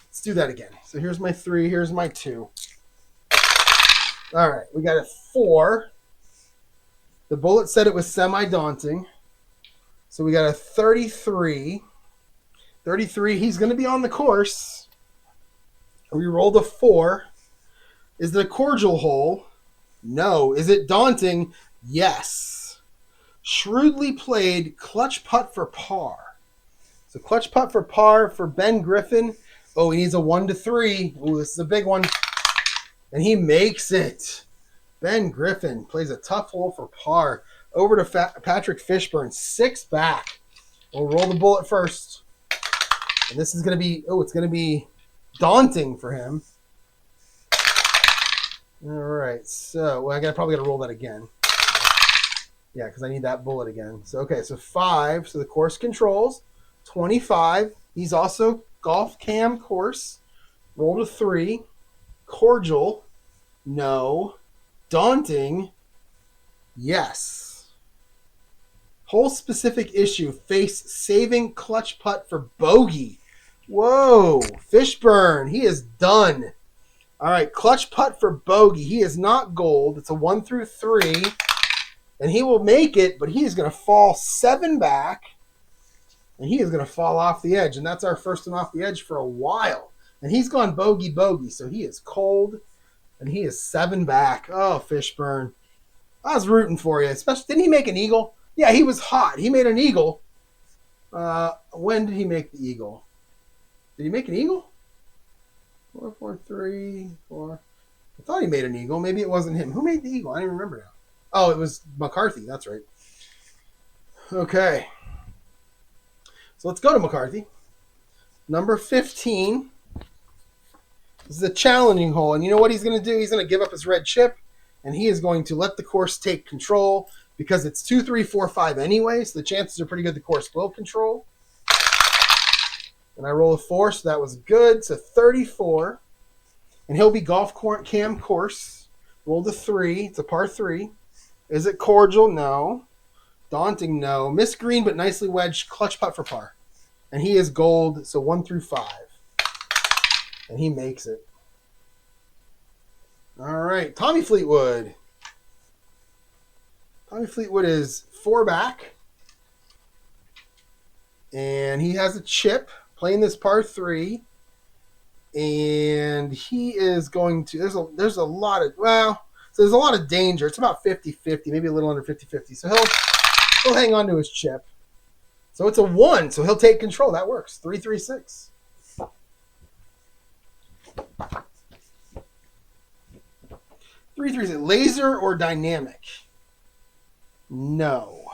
let's do that again. So here's my 3, here's my 2. All right, we got a 4. The bullet said it was semi-daunting. So we got a 33. 33, he's going to be on the course. We rolled a 4. Is it a cordial hole? No. Is it daunting? Yes. Shrewdly played, clutch putt for par. So clutch putt for par for Ben Griffin. Oh, he needs a 1 to 3. Oh, this is a big one. And he makes it. Ben Griffin plays a tough hole for par. Over to Patrick Fishburne, 6 back. We'll roll the bullet first. And this is going to be, it's going to be daunting for him. All right, so probably got to roll that again. Yeah, because I need that bullet again. So, okay, so 5. So the course controls. 25. He's also golf cam course. Roll to 3. Cordial. No. Daunting. Yes. Hole specific issue. Face saving clutch putt for bogey. Whoa. Fishburne. He is done. All right. Clutch putt for bogey. He is not gold. It's a 1 through 3. And he will make it, but he is going to fall 7 back. And he is going to fall off the edge. And that's our first one off the edge for a while. And he's gone bogey. So he is cold. And he is 7 back. Oh, Fishburne. I was rooting for you. Especially, didn't he make an eagle? Yeah, he was hot. He made an eagle. When did he make the eagle? Did he make an eagle? 4, 4, 3, 4. I thought he made an eagle. Maybe it wasn't him. Who made the eagle? I don't even remember now. Oh, it was McCarthy. That's right. Okay. So let's go to McCarthy. Number 15. This is a challenging hole. And you know what he's going to do? He's going to give up his red chip. And he is going to let the course take control because it's 2, 3, 4, 5 anyway. So the chances are pretty good the course will control. And I roll a 4, so that was good. So 34. And he'll be golf cam course. Roll to 3. It's a par 3. Is it cordial? No. Daunting? No. Miss green, but nicely wedged. Clutch putt for par. And he is gold, so 1 through 5. And he makes it. All right. Tommy Fleetwood. Tommy Fleetwood is 4 back. And he has a chip playing this par 3. And he is going to, there's a lot of, so there's a lot of danger. It's about 50-50, maybe a little under 50-50. So he'll hang on to his chip. So it's a 1, so he'll take control. That works. 3-3-6. Laser or dynamic? No.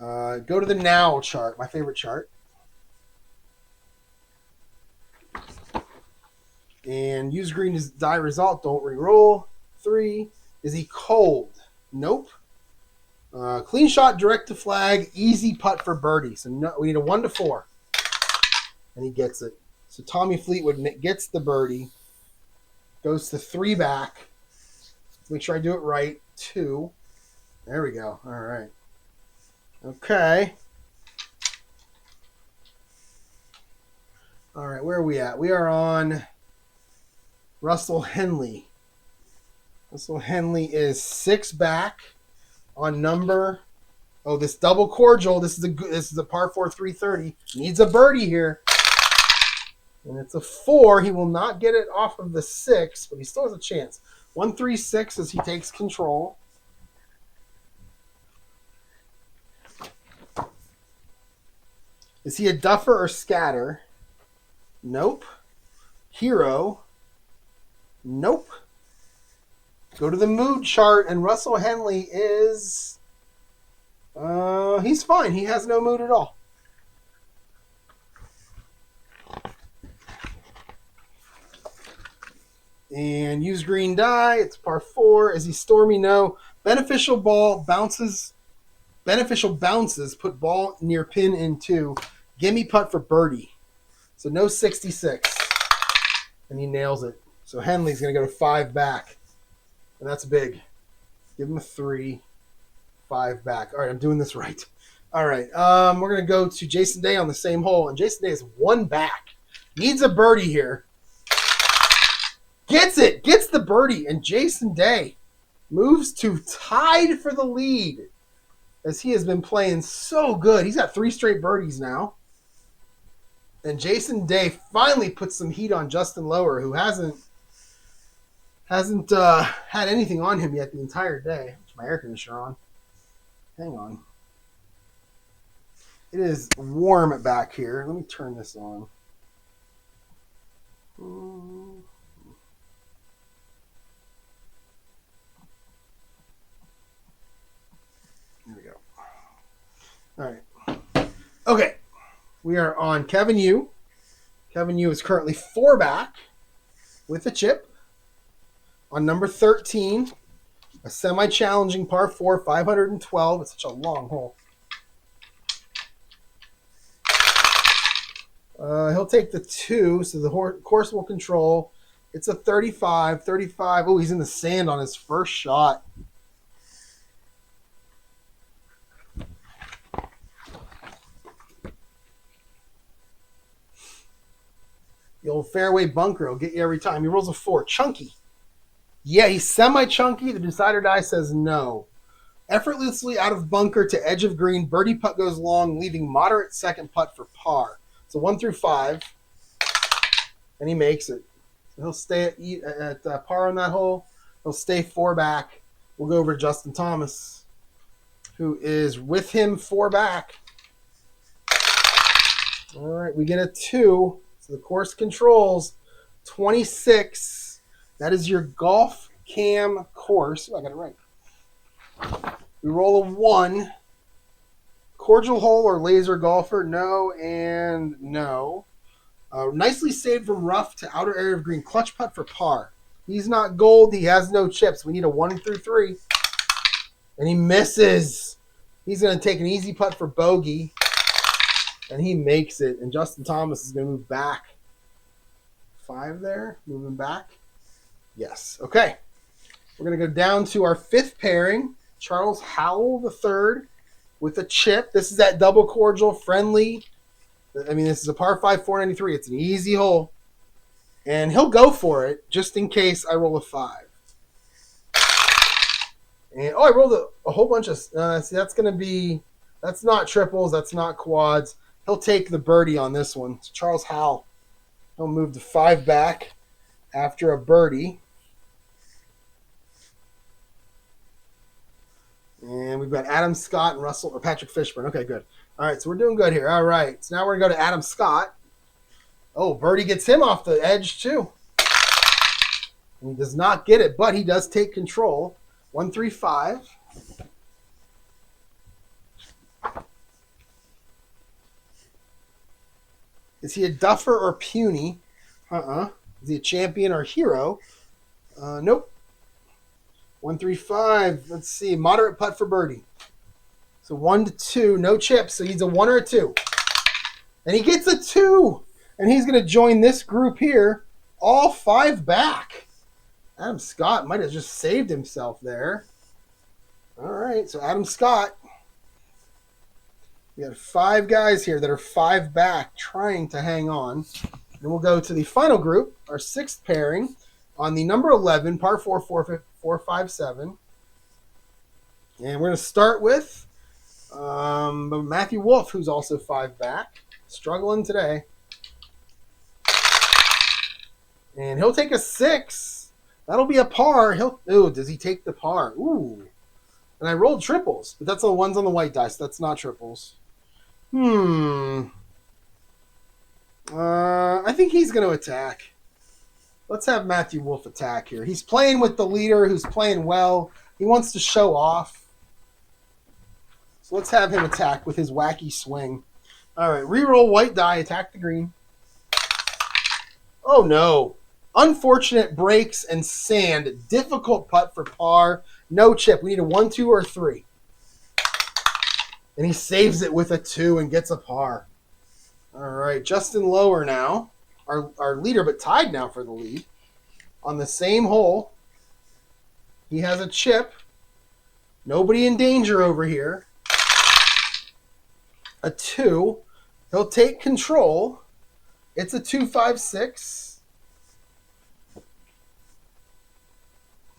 Go to the now chart, my favorite chart. And use green as die result. Don't re-roll. 3. Is he cold? Nope. Clean shot, direct to flag, easy putt for birdie. So no, we need a 1 to 4. And he gets it. So Tommy Fleetwood gets the birdie. Goes to 3 back. Make sure I do it right. 2. There we go. All right. Okay. All right, where are we at? We are on Russell Henley. Russell Henley is 6 back on number. Oh, this double cordial. This is a par 4 330. Needs a birdie here. And it's a 4. He will not get it off of the 6, but he still has a chance. 1-3-6 as he takes control. Is he a duffer or scatter? Nope. Hero? Nope. Go to the mood chart, and Russell Henley is... he's fine. He has no mood at all. And use green die. It's par 4. Is he stormy? No. Beneficial bounces. Put ball near pin in 2. Gimme putt for birdie. So no 66. And he nails it. So Henley's going to go to 5 back. And that's big. Give him a 3. 5 back. All right, I'm doing this right. All right. We're going to go to Jason Day on the same hole. And Jason Day is 1 back. Needs a birdie here. Gets it. Gets the birdie. And Jason Day moves to tied for the lead. As he has been playing so good. He's got 3 straight birdies now. And Jason Day finally puts some heat on Justin Lower, who hasn't had anything on him yet the entire day. It's my air conditioner on. Hang on. It is warm back here. Let me turn this on. There we go. All right. Okay. We are on Kevin Yu. Kevin Yu is currently 4 back with a chip on number 13. A semi-challenging par 4, 512. It's such a long hole. He'll take the 2, so the course will control. It's a 35, 35. Oh, he's in the sand on his first shot. The old fairway bunker will get you every time. He rolls a 4. Chunky. Yeah, he's semi-chunky. The decider die says no. Effortlessly out of bunker to edge of green. Birdie putt goes long, leaving moderate second putt for par. So 1 through 5. And he makes it. So he'll stay at par on that hole. He'll stay 4 back. We'll go over to Justin Thomas, who is with him 4 back. All right, we get a 2. So the course controls 26. That is your golf cam course. Oh, I got it right. We roll a 1. Cordial hole or laser golfer? No and no. Nicely saved from rough to outer area of green. Clutch putt for par. He's not gold. He has no chips. We need a 1 through 3. And he misses. He's going to take an easy putt for bogey. And he makes it. And Justin Thomas is going to move back. 5 there. Moving back. Yes. Okay. We're going to go down to our 5th pairing. Charles Howell III with a chip. This is that double cordial friendly. I mean, this is a par 5, 493. It's an easy hole. And he'll go for it just in case I roll a 5. And I rolled a whole bunch of. See, that's going to be. That's not triples. That's not quads. He'll take the birdie on this one. It's Charles Howell. He'll move to 5 back after a birdie. And we've got Adam Scott and Russell or Patrick Fishburne. Okay, good. All right, so we're doing good here. All right, so now we're going to go to Adam Scott. Oh, birdie gets him off the edge too. And he does not get it, but he does take control. 1, 3, 5. Is he a duffer or puny? Is he a champion or hero? Nope. 1, 3, 5. Let's see. Moderate putt for birdie. So 1 to 2. No chips. So he's a 1 or a 2. And he gets a 2. And he's going to join this group here. All 5 back. Adam Scott might have just saved himself there. All right. So Adam Scott. We got 5 guys here that are 5 back trying to hang on. And we'll go to the final group, our 6th pairing, on the number 11, par 4, 457. And we're going to start with Matthew Wolff, who's also 5 back. Struggling today. And he'll take a 6. That'll be a par. Does he take the par? Ooh. And I rolled triples, but that's the ones on the white dice. That's not triples. I think he's going to attack. Let's have Matthew Wolff attack here. He's playing with the leader who's playing well. He wants to show off. So let's have him attack with his wacky swing. All right, reroll white die, attack the green. Oh, no. Unfortunate breaks and sand. Difficult putt for par. No chip. We need a 1, 2, or 3. And he saves it with a 2 and gets a par. All right, Justin Lower now. Our leader, but tied now for the lead. On the same hole. He has a chip. Nobody in danger over here. A 2. He'll take control. It's a 2, 5, 6.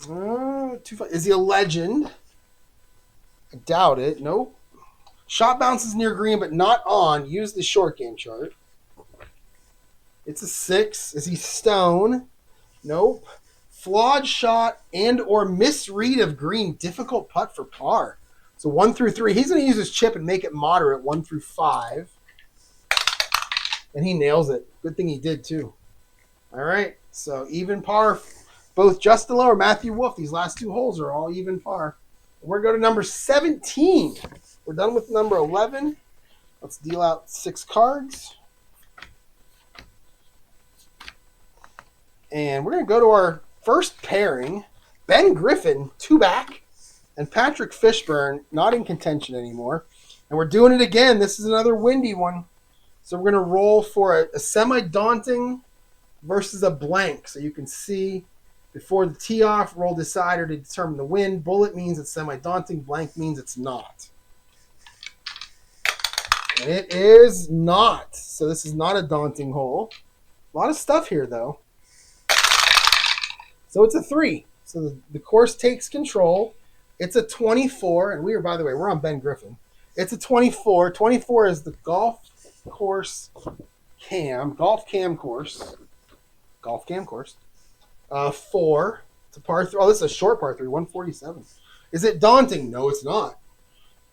2, 5. Is he a legend? I doubt it. Nope. Shot bounces near green, but not on. Use the short game chart. It's a 6. Is he stone? Nope. Flawed shot and or misread of green. Difficult putt for par. So 1 through 3. He's going to use his chip and make it moderate. 1 through 5. And he nails it. Good thing he did, too. All right. So even par. Both Justin Lower and Matthew Wolff. These last 2 holes are all even par. We're going to go to number 17. We're done with number 11. Let's deal out 6 cards. And we're going to go to our first pairing. Ben Griffin, 2 back. And Patrick Fishburne, not in contention anymore. And we're doing it again. This is another windy one. So we're going to roll for a semi-daunting versus a blank. So you can see before the tee off, roll decider to determine the win. Bullet means it's semi-daunting. Blank means it's not. And it is not. So this is not a daunting hole. A lot of stuff here, though. So it's a 3. So the course takes control. It's a 24. And we are, by the way, we're on Ben Griffin. It's a 24. 24 is the golf cam course. 4. It's a par 3. Oh, this is a short par 3, 147. Is it daunting? No, it's not.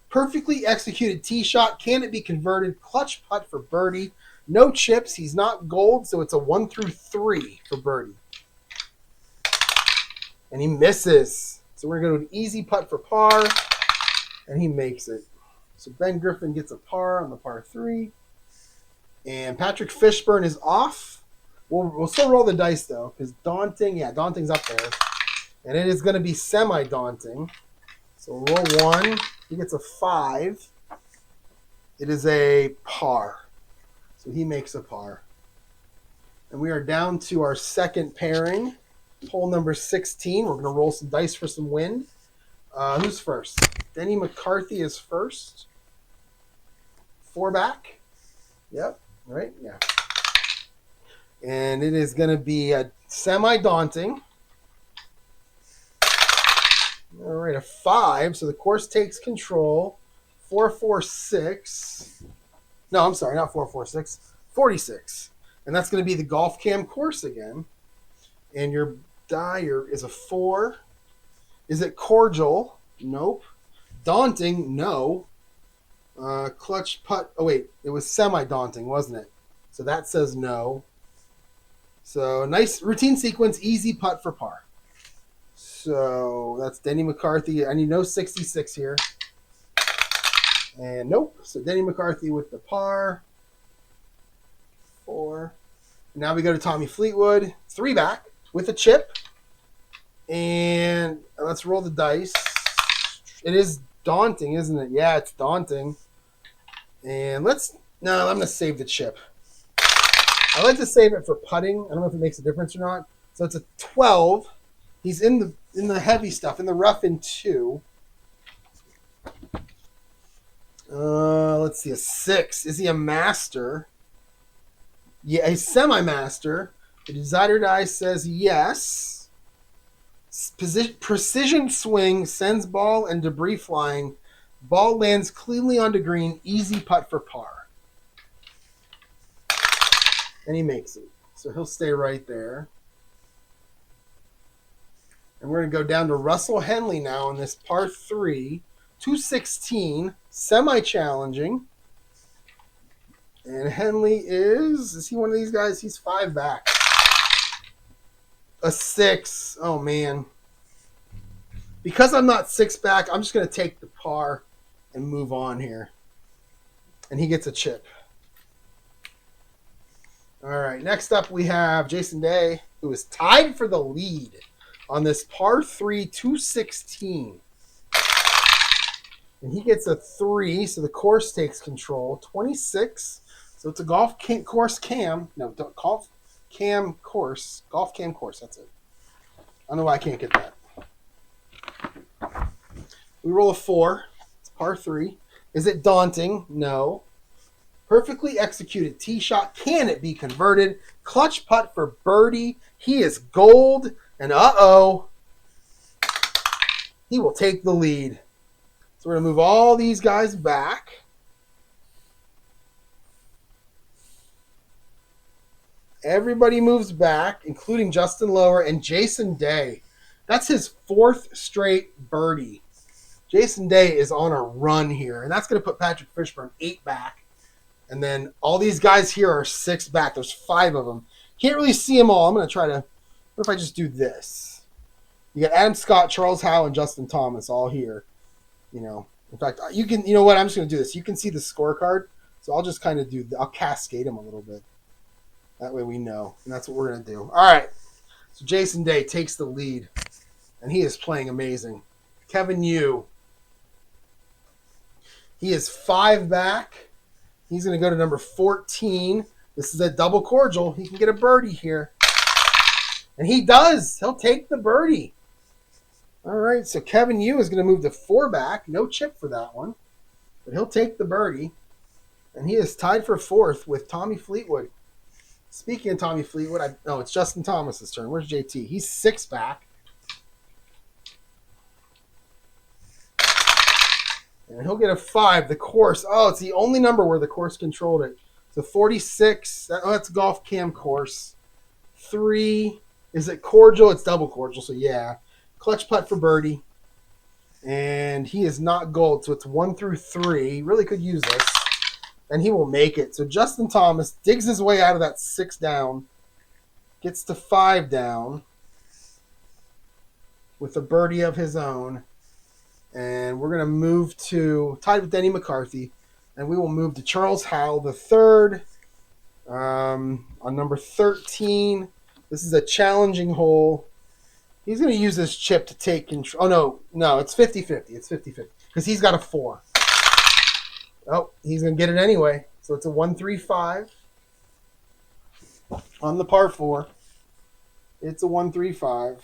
Perfectly executed tee shot. Can it be converted? Clutch putt for birdie. No chips. He's not gold, so it's a 1 through 3 for birdie. And he misses. So we're going to go to an easy putt for par, and he makes it. So Ben Griffin gets a par on the par 3. And Patrick Fishburne is off. We'll still roll the dice, though, because daunting's up there. And it is going to be semi-daunting. So roll 1. He gets a 5. It is a par. So he makes a par. And we are down to our second pairing. Hole number 16. We're going to roll some dice for some wind. Who's first? Denny McCarthy is first. 4 back. Yep. Right? Yeah. And it is going to be a semi-daunting. All right, a 5. So the course takes control. 446. No, I'm sorry, not 446. 46. And that's going to be the golf cam course again. And your die is a 4. Is it cordial? Nope. Daunting? No. Clutch putt. Oh, wait. It was semi-daunting, wasn't it? So that says no. So nice routine sequence, easy putt for par. So that's Denny McCarthy. I need no 66 here. And nope. So Denny McCarthy with the par. 4. Now we go to Tommy Fleetwood. 3 back with a chip. And let's roll the dice. It is daunting, isn't it? Yeah, it's daunting. And I'm going to save the chip. I like to save it for putting. I don't know if it makes a difference or not. So it's a 12. He's in the heavy stuff, in the rough in 2. Let's see, a 6. Is he a master? Yeah, he's semi-master. The decider die says yes. Precision swing sends ball and debris flying. Ball lands cleanly onto green. Easy putt for par. And he makes it. So he'll stay right there. And we're going to go down to Russell Henley now on this par 3. 216. Semi-challenging. And Henley is he one of these guys? He's 5 back. A 6. Oh, man. Because I'm not 6 back, I'm just going to take the par and move on here. And he gets a chip. All right, next up we have Jason Day, who is tied for the lead on this par 3, 216. And he gets a 3, so the course takes control. 26, so it's a golf course cam. No, golf cam course. Golf cam course, that's it. I don't know why I can't get that. We roll a 4. It's par 3. Is it daunting? No. Perfectly executed tee shot. Can it be converted? Clutch putt for birdie. He is gold. And he will take the lead. So we're going to move all these guys back. Everybody moves back, including Justin Lower and Jason Day. That's his 4th straight birdie. Jason Day is on a run here. And that's going to put Patrick Fishburne 8 back. And then all these guys here are 6 back. There's 5 of them. Can't really see them all. I'm going to try to... What if I just do this? You got Adam Scott, Charles Howe, and Justin Thomas all here. You know, in fact, you can... You know what? I'm just going to do this. You can see the scorecard. So I'll just kind of do... I'll cascade them a little bit. That way we know. And that's what we're going to do. All right. So Jason Day takes the lead. And he is playing amazing. Kevin Yu. He is 5 back. He's going to go to number 14. This is a double cordial. He can get a birdie here. And he does. He'll take the birdie. All right, so Kevin Yu is going to move to 4 back. No chip for that one. But he'll take the birdie. And he is tied for 4th with Tommy Fleetwood. Speaking of Tommy Fleetwood, it's Justin Thomas's turn. Where's JT? He's 6 back. And he'll get a 5. The course. Oh, it's the only number where the course controlled it. So 46. That's golf cam course. 3. Is it cordial? It's double cordial, so yeah. Clutch putt for birdie. And he is not gold, so it's 1 through 3. He really could use this. And he will make it. So Justin Thomas digs his way out of that 6 down. Gets to 5 down. With a birdie of his own. And we're going to move to, tied with Denny McCarthy, and we will move to Charles Howell III on number 13. This is a challenging hole. He's going to use this chip to take control. Oh, no, it's 50-50. It's 50-50 because he's got a 4. Oh, he's going to get it anyway. So it's a 1-3-5 on the par 4. It's a 1-3-5.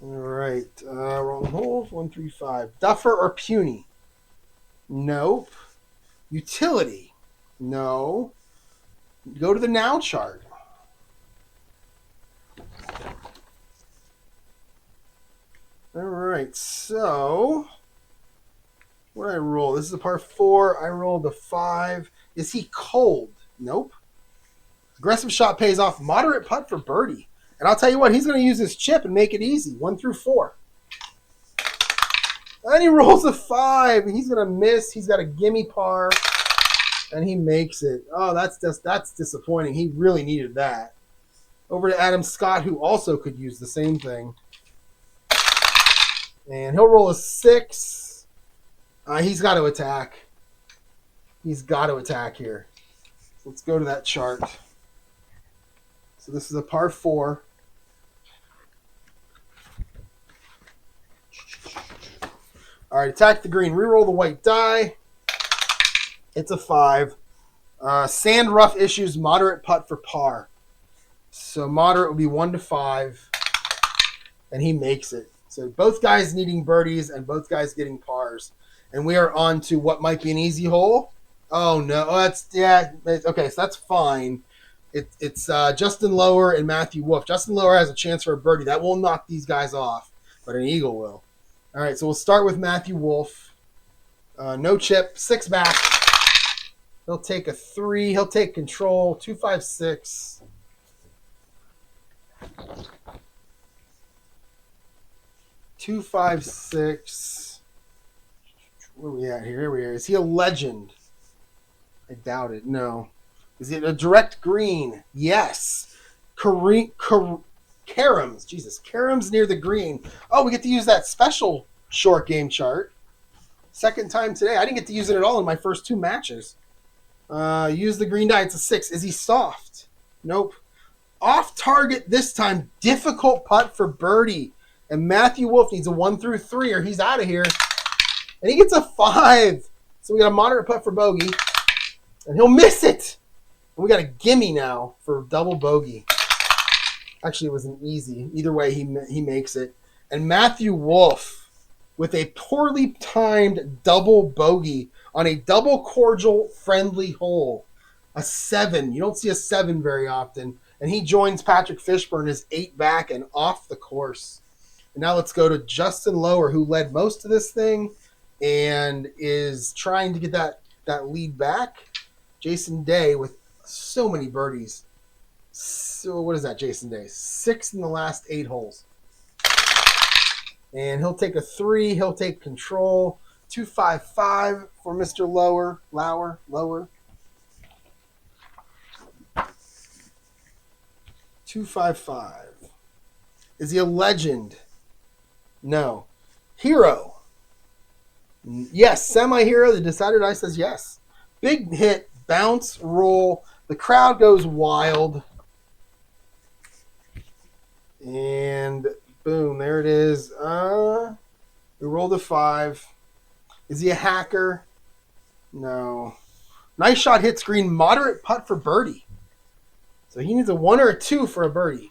All right, wrong hole, 1-3-5. Duffer or puny? Nope. Utility? No. Go to the now chart. All right, so what did I roll? This is a par 4. I rolled a 5. Is he cold? Nope. Aggressive shot pays off. Moderate putt for birdie. And I'll tell you what, he's going to use his chip and make it easy, 1 through 4. And he rolls a 5. He's going to miss. He's got a gimme par, and he makes it. Oh, that's disappointing. He really needed that. Over to Adam Scott, who also could use the same thing. And he'll roll a 6. He's got to attack. He's got to attack here. So let's go to that chart. So this is a par 4. All right, attack the green. Reroll the white die. It's a 5. Sand rough issues, moderate putt for par. So moderate would be 1 to 5. And he makes it. So both guys needing birdies and both guys getting pars. And we are on to what might be an easy hole. Oh, no. Oh, okay, so that's fine. It's Justin Lower and Matthew Wolf. Justin Lower has a chance for a birdie. That will knock these guys off, but an eagle will. All right, so we'll start with Matthew Wolf. No chip, 6 back. He'll take a 3. He'll take control, 2-5-6. Where are we at here? Here we are. Is he a legend? I doubt it. No. Is it a direct green? Yes. Karams. Jesus. Karams near the green. Oh, we get to use that special short game chart. Second time today. I didn't get to use it at all in my first 2 matches. Use the green die. It's a 6. Is he soft? Nope. Off target this time. Difficult putt for birdie. And Matthew Wolf needs a 1 through 3 or he's out of here. And he gets a 5. So we got a moderate putt for bogey. And he'll miss it. And we got a gimme now for double bogey. Actually, it was an easy. Either way, he makes it. And Matthew Wolf with a poorly timed double bogey on a double cordial friendly hole. A 7. You don't see a 7 very often. And he joins Patrick Fishburne as 8 back and off the course. And now let's go to Justin Lower, who led most of this thing and is trying to get that lead back. Jason Day with so many birdies. So what is that, Jason Day? 6 in the last 8 holes. And he'll take a 3. He'll take control. 2-5-5 for Mr. Lower. 2-5-5. Is he a legend? No. Hero. Yes, semi-hero. The decider die says yes. Big hit, bounce, roll. The crowd goes wild. And boom, there it is. We rolled a 5. Is he a hacker? No. Nice shot hits green. Moderate putt for birdie. So he needs a 1 or a 2 for a birdie.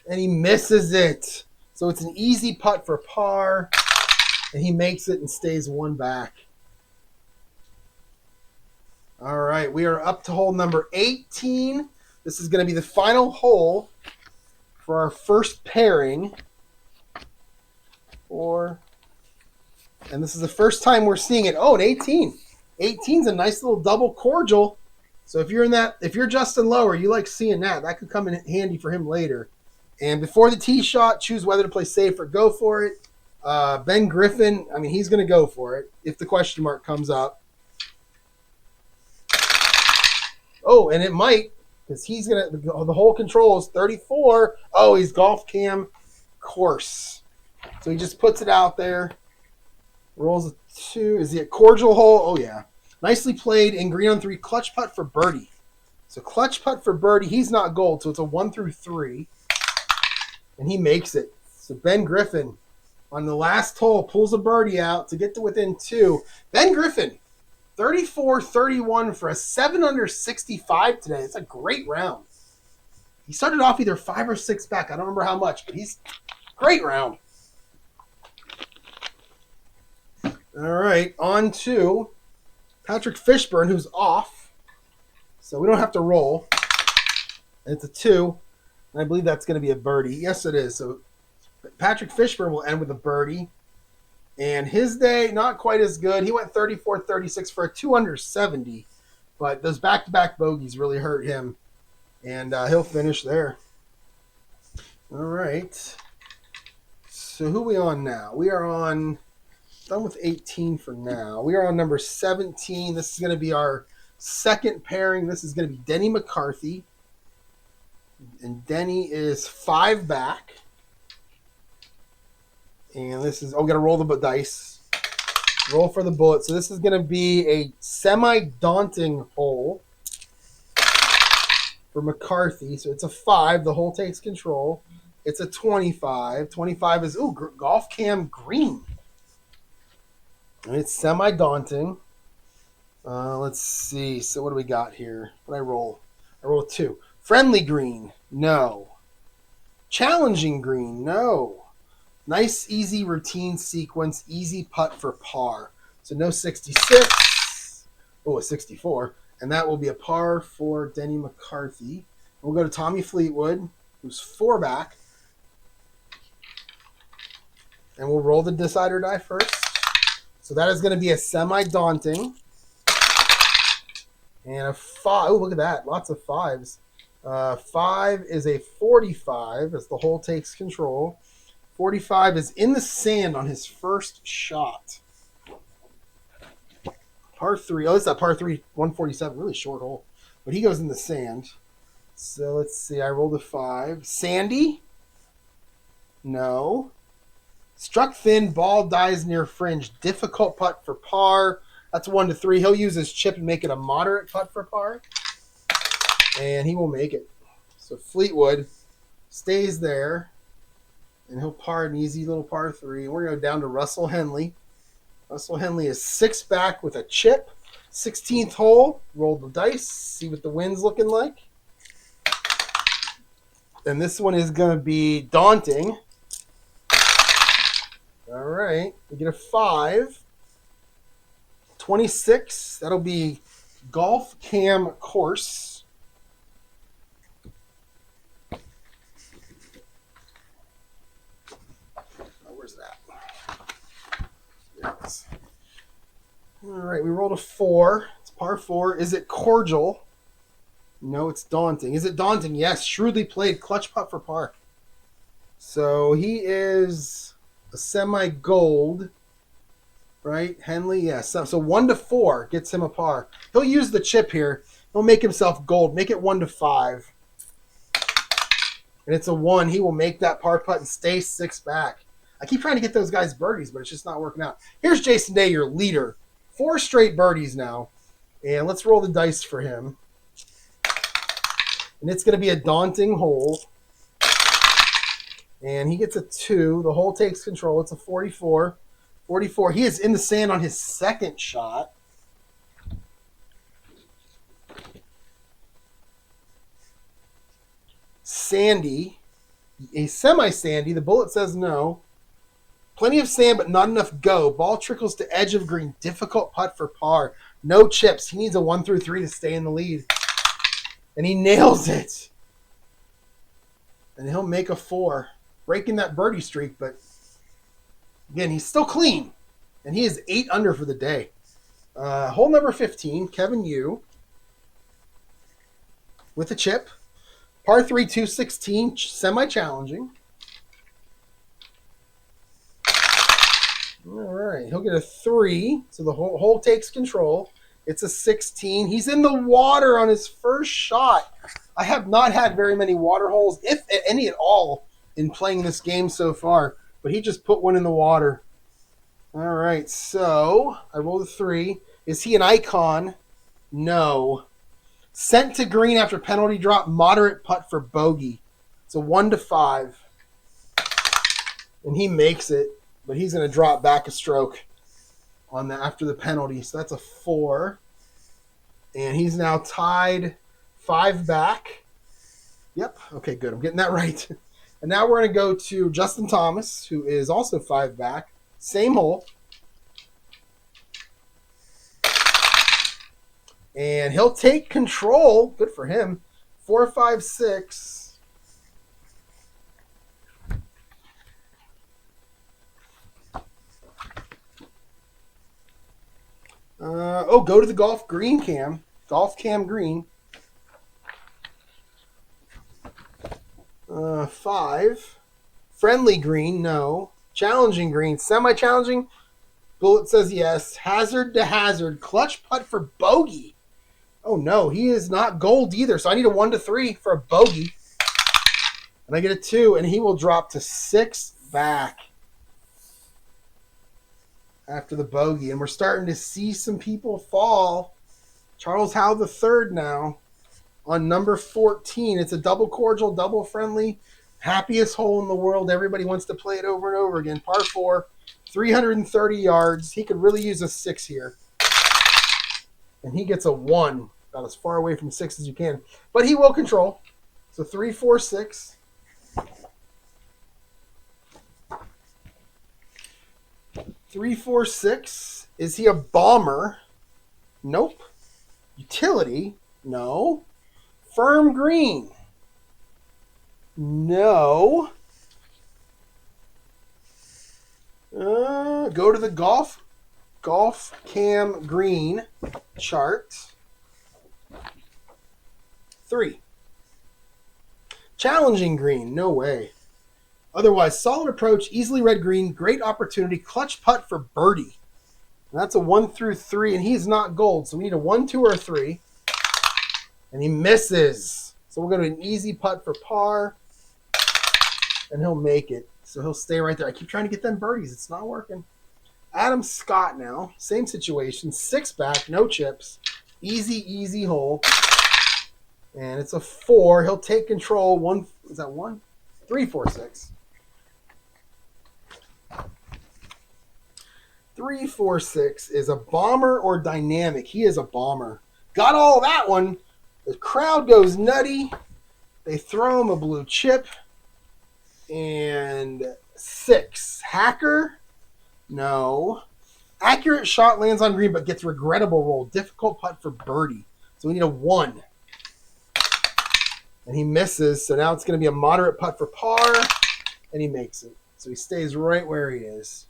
And he misses it. So it's an easy putt for par. And he makes it and stays 1 back. All right, we are up to hole number 18. This is going to be the final hole for our first pairing. And this is the first time we're seeing it. Oh, an 18. 18's a nice little double cordial. So if you're Justin Lower, you like seeing that. That could come in handy for him later. And before the tee shot, choose whether to play safe or go for it. Ben Griffin, I mean, he's going to go for it if the question mark comes up. Oh, and it might, because he's going to, the hole control is 34. Oh, he's golf cam course. So he just puts it out there. Rolls a 2. Is he a cordial hole? Oh, yeah. Nicely played in green on 3. Clutch putt for birdie. So clutch putt for birdie. He's not gold, so it's a 1 through 3. And he makes it. So Ben Griffin on the last hole pulls a birdie out to get to within 2. Ben Griffin, 34-31 for a 7 under 65 today. It's a great round. He started off either 5 or 6 back. I don't remember how much, but he's great round. All right, on to Patrick Fishburne, who's off. So we don't have to roll. It's a 2. And I believe that's going to be a birdie. Yes, it is. So Patrick Fishburne will end with a birdie. And his day, not quite as good. He went 34-36 for a 2 under 70. But those back-to-back bogeys really hurt him. And he'll finish there. All right. So who are we on now? We are on, done with 18 for now. We are on number 17. This is going to be our second pairing. This is going to be Denny McCarthy. And Denny is 5 back. And this is, got to roll the dice. Roll for the bullet. So this is going to be a semi-daunting hole for McCarthy. So it's a 5. The hole takes control. It's a 25. 25 is, golf cam green. And it's semi-daunting. Let's see. So what do we got here? What did I roll? I rolled 2. Friendly green. No. Challenging green. No. Nice, easy routine sequence. Easy putt for par. So no 66. Oh, a 64. And that will be a par for Denny McCarthy. We'll go to Tommy Fleetwood, who's 4 back. And we'll roll the decide or die first. So that is going to be a semi-daunting. And a 5. Oh, look at that. Lots of 5s. 5 is a 45 as the hole takes control. 45 is in the sand on his first shot. Par 3. Oh, this is a par 3, 147. Really short hole. But he goes in the sand. So let's see. I rolled a 5. Sandy? No. Struck thin. Ball dies near fringe. Difficult putt for par. That's 1 to 3. He'll use his chip and make it a moderate putt for par. And he will make it. So Fleetwood stays there. And he'll par an easy little par 3. We're going to go down to Russell Henley. Russell Henley is 6 back with a chip. 16th hole. Roll the dice. See what the wind's looking like. And this one is going to be daunting. All right. We get a 5. 26. That'll be golf cam course. Where's that? Yes. All right. We rolled a 4. It's par 4. Is it cordial? No, it's daunting. Is it daunting? Yes. Shrewdly played. Clutch putt for par. So he is a semi-gold. Right? Henley, yes. So 1 to 4 gets him a par. He'll use the chip here. He'll make himself gold. Make it 1 to 5. And it's a 1. He will make that par putt and stay 6 back. I keep trying to get those guys birdies, but it's just not working out. Here's Jason Day, your leader. 4 straight birdies now. And let's roll the dice for him. And it's going to be a daunting hole. And he gets a 2. The hole takes control. It's a 44. 44. He is in the sand on his second shot. Sandy. A semi-sandy. The bullet says no. Plenty of sand, but not enough go. Ball trickles to edge of green. Difficult putt for par. No chips. He needs a 1 through 3 to stay in the lead. And he nails it. And he'll make a 4. Breaking that birdie streak, but again, he's still clean. And he is 8 under for the day. Hole number 15, Kevin Yu. With a chip. Par 3, 216, semi-challenging. All right, he'll get a 3, so the hole takes control. It's a 16. He's in the water on his first shot. I have not had very many water holes, if any at all, in playing this game so far. But he just put one in the water. All right, so I rolled a 3. Is he an icon? No. Sent to green after penalty drop, moderate putt for bogey. It's a 1 to 5. And he makes it, but he's going to drop back a stroke on the after the penalty. So that's a 4. And he's now tied 5 back. Yep. Okay, good. I'm getting that right. And now we're going to go to Justin Thomas, who is also 5 back. Same hole. And he'll take control. Good for him. 4, 5, 6. Go to the golf green cam. Golf cam green. 5. Friendly green, no. Challenging green. Semi-challenging. Bullet says yes. Hazard to hazard. Clutch putt for bogey. Oh, no. He is not gold either. So I need a 1 to 3 for a bogey. And I get a 2, and he will drop to 6 back after the bogey. And we're starting to see some people fall. Charles Howe III now on number 14. It's a double cordial, double friendly, happiest hole in the world. Everybody wants to play it over and over again. Par 4, 330 yards. He could really use a 6 here. And he gets a 1, about as far away from 6 as you can. But he will control. So 3, 4, 6. 3, 4, 6. Is he a bomber? Nope. Utility? No. Firm green? No. Go to the golf cam green chart. 3. Challenging green? No way. Otherwise, solid approach, easily read green, great opportunity, clutch putt for birdie. And that's a 1 through 3, and he's not gold, so we need a 1, 2, or a 3. And he misses. So we'll go to an easy putt for par, and he'll make it. So he'll stay right there. I keep trying to get them birdies. It's not working. Adam Scott now, same situation, 6 back, no chips, easy hole. And it's a 4. He'll take control. 1, is that 1? 3, 4, 6. 3, 4, 6 is a bomber or dynamic. He is a bomber. Got all that one. The crowd goes nutty. They throw him a blue chip. And 6. Hacker? No. Accurate shot lands on green but gets regrettable roll. Difficult putt for birdie. So we need a 1. And he misses. So now it's going to be a moderate putt for par. And he makes it. So he stays right where he is.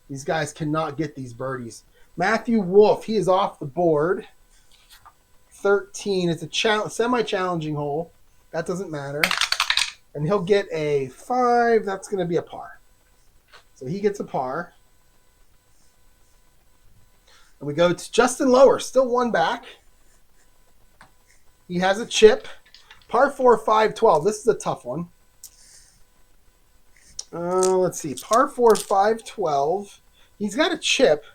These guys cannot get these birdies. Matthew Wolf, he is off the board. 13. It's a semi-challenging hole. That doesn't matter. And he'll get a 5. That's going to be a par. So he gets a par. And we go to Justin Lower, still 1 back. He has a chip. Par 4, 5, 12. This is a tough one. Let's see. Par 4, 5, 12. He's got a chip.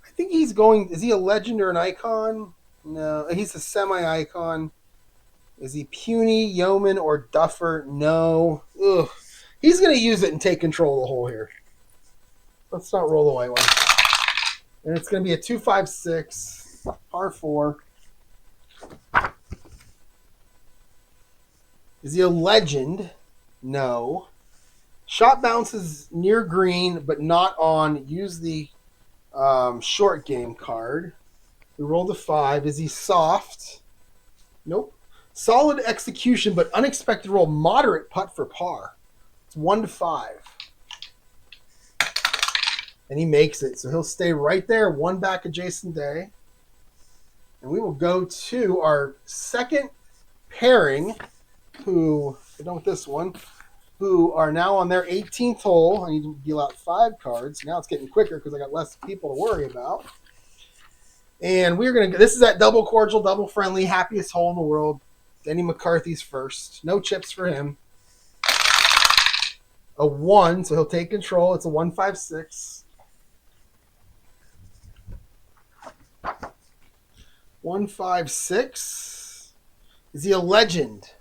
I think he's going... Is he a legend or an icon? No. He's a semi-icon. Is he puny, yeoman, or duffer? No. Ugh. He's going to use it and take control of the hole here. Let's not roll the white one. And it's going to be a 256, par 4. Is he a legend? No. Shot bounces near green, but not on. Use the short game card. We rolled a 5. Is he soft? Nope. Solid execution, but unexpected roll. Moderate putt for par. It's 1 to 5. And he makes it. So he'll stay right there, one back of Jason Day. And we will go to our second pairing, who, done with this one, who are now on their 18th hole. I need to deal out 5 cards. Now it's getting quicker because I got less people to worry about. And we're going to, this is that double cordial, double friendly, happiest hole in the world. Denny McCarthy's first. No chips for him. A 1, so he'll take control. It's a 156. 156. Is he a legend?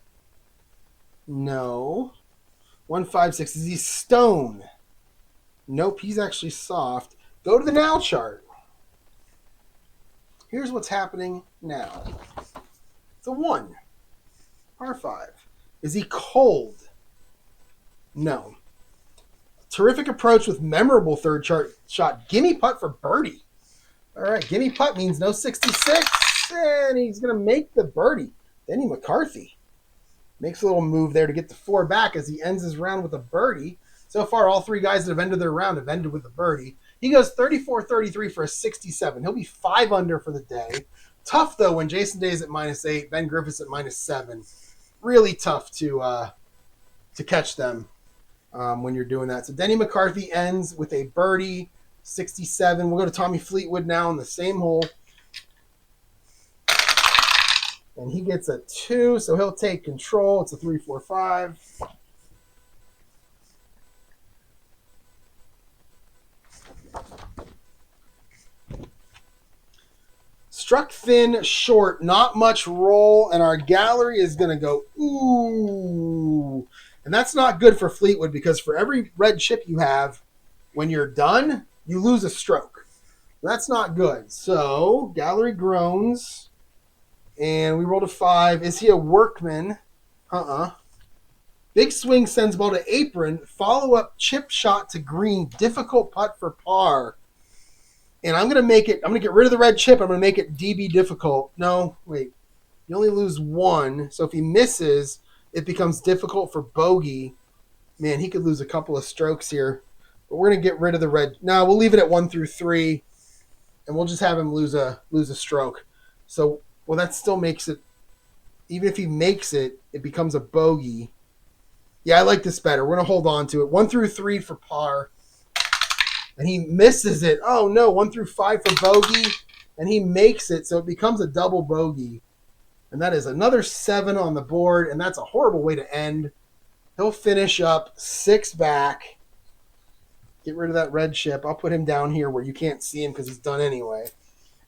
No. 156. Is he stone? Nope, he's actually soft. Go to the now chart. Here's what's happening now. It's a 1. Par 5. Is he cold? No. Terrific approach with memorable third shot. Gimme putt for birdie. All right, gimme putt means no 66, and he's going to make the birdie. Denny McCarthy makes a little move there to get the 4 back as he ends his round with a birdie. So far, all 3 guys that have ended their round have ended with a birdie. He goes 34-33 for a 67. He'll be 5 under for the day. Tough, though, when Jason Day's at -8, Ben Griffith's at -7. Really tough to catch them when you're doing that. So Denny McCarthy ends with a birdie, 67. We'll go to Tommy Fleetwood now on the same hole. And he gets a 2, so he'll take control. It's a 3-4-5. Struck thin, short, not much roll, and our gallery is going to go, ooh. And that's not good for Fleetwood because for every red chip you have, when you're done, you lose a stroke. That's not good. So, gallery groans. And we rolled a 5. Is he a workman? Big swing sends ball to apron. Follow-up chip shot to green. Difficult putt for par. And I'm going to get rid of the red chip. I'm going to make it DB difficult. No, wait. You only lose 1. So if he misses, it becomes difficult for bogey. Man, he could lose a couple of strokes here. But we're going to get rid of the red. No, we'll leave it at 1 through 3. And we'll just have him lose a stroke. So, well, that still makes it, even if he makes it, it becomes a bogey. Yeah, I like this better. We're going to hold on to it. 1 through 3 for par. And he misses it. Oh, no, 1 through 5 for bogey. And he makes it, so it becomes a double bogey. And that is another 7 on the board, and that's a horrible way to end. He'll finish up 6 back. Get rid of that red chip. I'll put him down here where you can't see him because he's done anyway.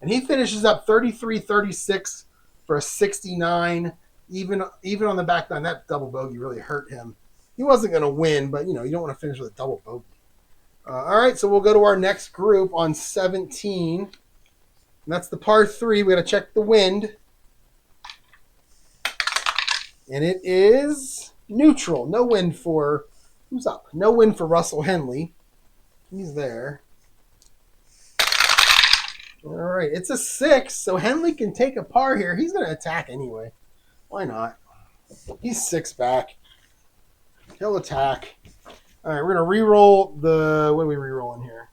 And he finishes up 33-36 for a 69. Even on the back nine, that double bogey really hurt him. He wasn't going to win, but, you don't want to finish with a double bogey. All right, so we'll go to our next group on 17. And that's the par 3. We got to check the wind. And it is neutral. No wind for... Who's up? No wind for Russell Henley. He's there. All right, it's a 6, so Henley can take a par here. He's going to attack anyway. Why not? He's 6 back. He'll attack. All right, we're going to re-roll the... What are we re-rolling here?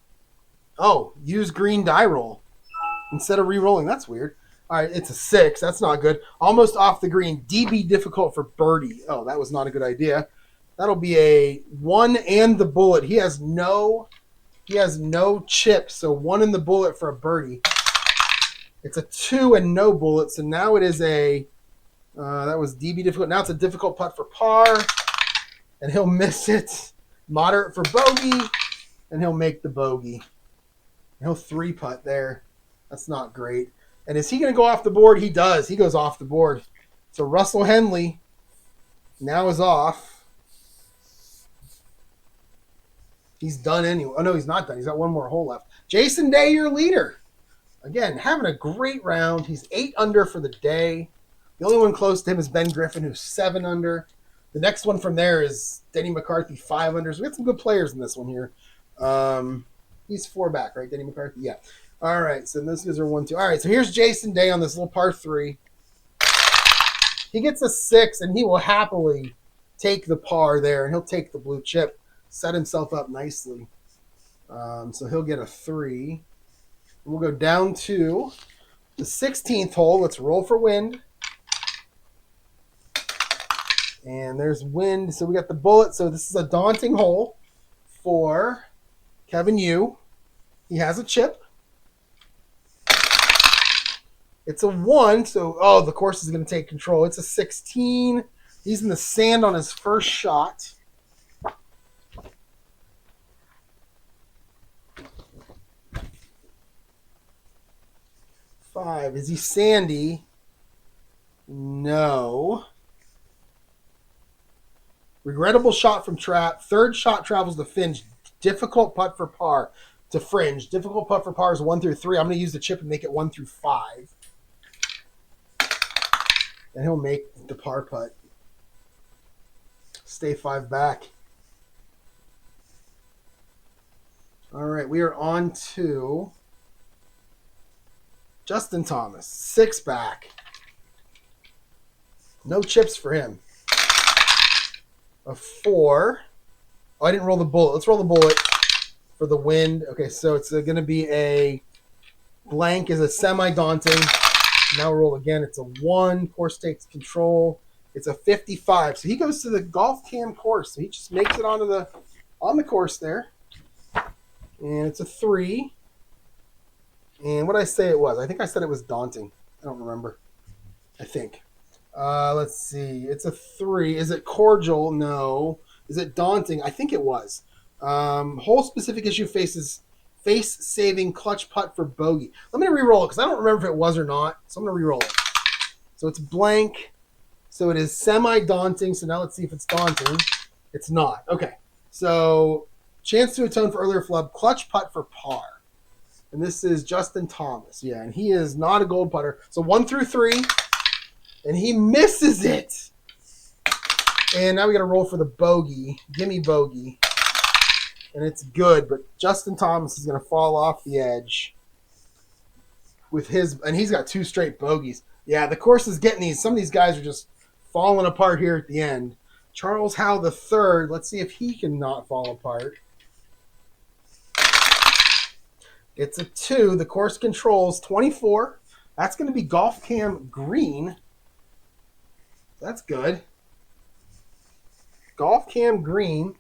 Oh, use green die roll instead of re-rolling. That's weird. All right, it's a 6. That's not good. Almost off the green. DB difficult for birdie. Oh, that was not a good idea. That'll be a 1 and the bullet. He has no chips, so 1 in the bullet for a birdie. It's a 2 and no bullet, so now it is a... that was DB difficult. Now it's a difficult putt for par, and he'll miss it. Moderate for bogey, and he'll make the bogey. And he'll 3-putt there. That's not great. And is he going to go off the board? He does. He goes off the board. So Russell Henley now is off. He's done anyway. Oh, no, he's not done. He's got one more hole left. Jason Day, your leader. Again, having a great round. He's 8 under for the day. The only one close to him is Ben Griffin, who's 7 under. The next one from there is Denny McCarthy, 5 under. So we got some good players in this one here. He's 4 back, right? Denny McCarthy? Yeah. All right, so those guys are 1, 2. All right, so here's Jason Day on this little par 3. He gets a 6, and he will happily take the par there, and he'll take the blue chip, set himself up nicely. So he'll get a 3. We'll go down to the 16th hole. Let's roll for wind. And there's wind. So we got the bullet. So this is a daunting hole for Kevin Yu. He has a chip. It's a 1. So, the course is going to take control. It's a 16. He's in the sand on his first shot. Five. Is he sandy? No. Regrettable shot from trap. Third shot travels to fringe. Difficult putt for par to fringe. Difficult putt for par is 1 through 3. I'm going to use the chip and make it 1 through 5. And he'll make the par putt. Stay 5 back. All right, we are on to Justin Thomas, 6 back. No chips for him. A 4. Oh, I didn't roll the bullet. Let's roll the bullet for the wind. Okay, so it's going to be a blank is a semi-daunting. Now roll again. It's a 1. Course takes control. It's a 55. So he goes to the golf cam course. So he just makes it on the course there. And it's a 3. And what did I say it was? I think I said it was daunting. I don't remember. I think. Let's see. It's a 3. Is it cordial? No. Is it daunting? I think it was. Hole specific issue faces face-saving clutch putt for bogey. Let me re-roll it because I don't remember if it was or not. So I'm going to re-roll it. So it's blank. So it is semi-daunting. So now let's see if it's daunting. It's not. Okay. So chance to atone for earlier flub. Clutch putt for par. And this is Justin Thomas. Yeah, and he is not a gold putter. So 1 through 3. And he misses it. And now we got to roll for the bogey. Gimme bogey. And it's good, but Justin Thomas is going to fall off the edge with and he's got 2 straight bogeys. Yeah, the course is getting these. Some of these guys are just falling apart here at the end. Charles Howe the third. Let's see if he can not fall apart. It's a 2. The course controls 24. That's going to be golf cam green. That's good. Golf cam green.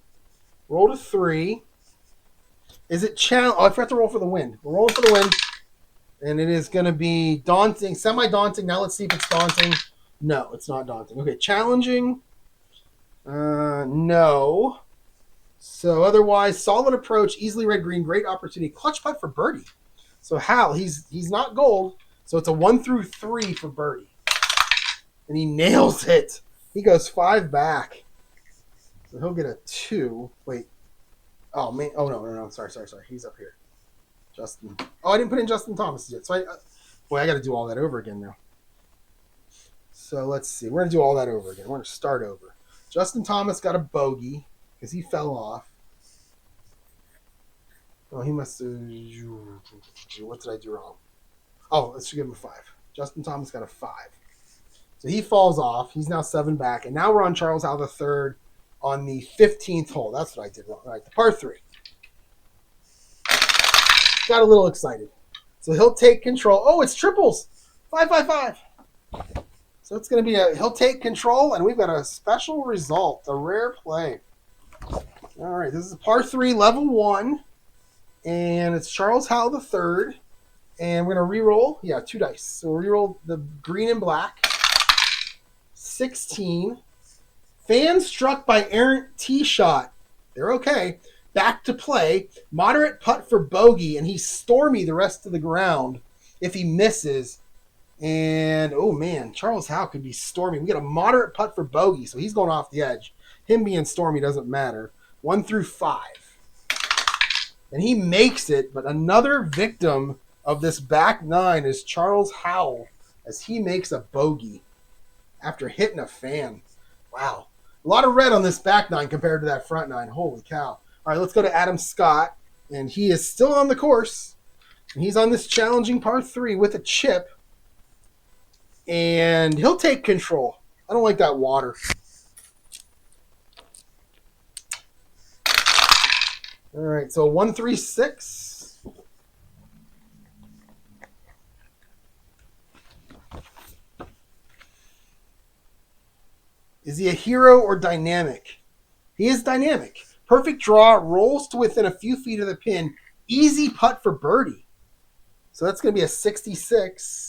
Roll to 3. Is it challenge? Oh, I forgot to roll for the wind. We're rolling for the wind. And it is going to be daunting, semi-daunting. Now let's see if it's daunting. No, it's not daunting. Okay, challenging. No. So otherwise, solid approach, easily red green, great opportunity. Clutch putt for birdie. So Hal, he's not gold. So it's a 1 through 3 for birdie. And he nails it. He goes 5 back. So he'll get a 2. Wait. Oh, man. Oh, no. Sorry. He's up here. Justin. Oh, I didn't put in Justin Thomas yet. So I got to do all that over again now. So let's see. We're going to do all that over again. We're going to start over. Justin Thomas got a bogey because he fell off. Oh, he must have... What did I do wrong? Oh, let's give him a 5. Justin Thomas got a 5. So he falls off. He's now 7 back. And now we're on Charles Howe the third. On the 15th hole. That's what I did wrong. All right, the par 3. Got a little excited. So he'll take control. Oh, it's triples. 5, 5, 5. So it's going to be he'll take control, and we've got a special result, a rare play. All right, this is a par 3, level 1. And it's Charles Howe the third. And we're going to re-roll. Yeah, 2 dice. So we'll re-roll the green and black. 16. Fan struck by errant tee shot. They're okay. Back to play. Moderate putt for bogey, and he's stormy the rest of the ground if he misses. And, oh, man, Charles Howe could be stormy. We got a moderate putt for bogey, so he's going off the edge. Him being stormy doesn't matter. 1 through 5. And he makes it, but another victim of this back nine is Charles Howell as he makes a bogey after hitting a fan. Wow. A lot of red on this back nine compared to that front nine. Holy cow. All right, let's go to Adam Scott. And he is still on the course. And he's on this challenging par 3 with a chip. And he'll take control. I don't like that water. All right, so 136. Is he a hero or dynamic? He is dynamic. Perfect draw, rolls to within a few feet of the pin. Easy putt for birdie. So that's going to be a 66.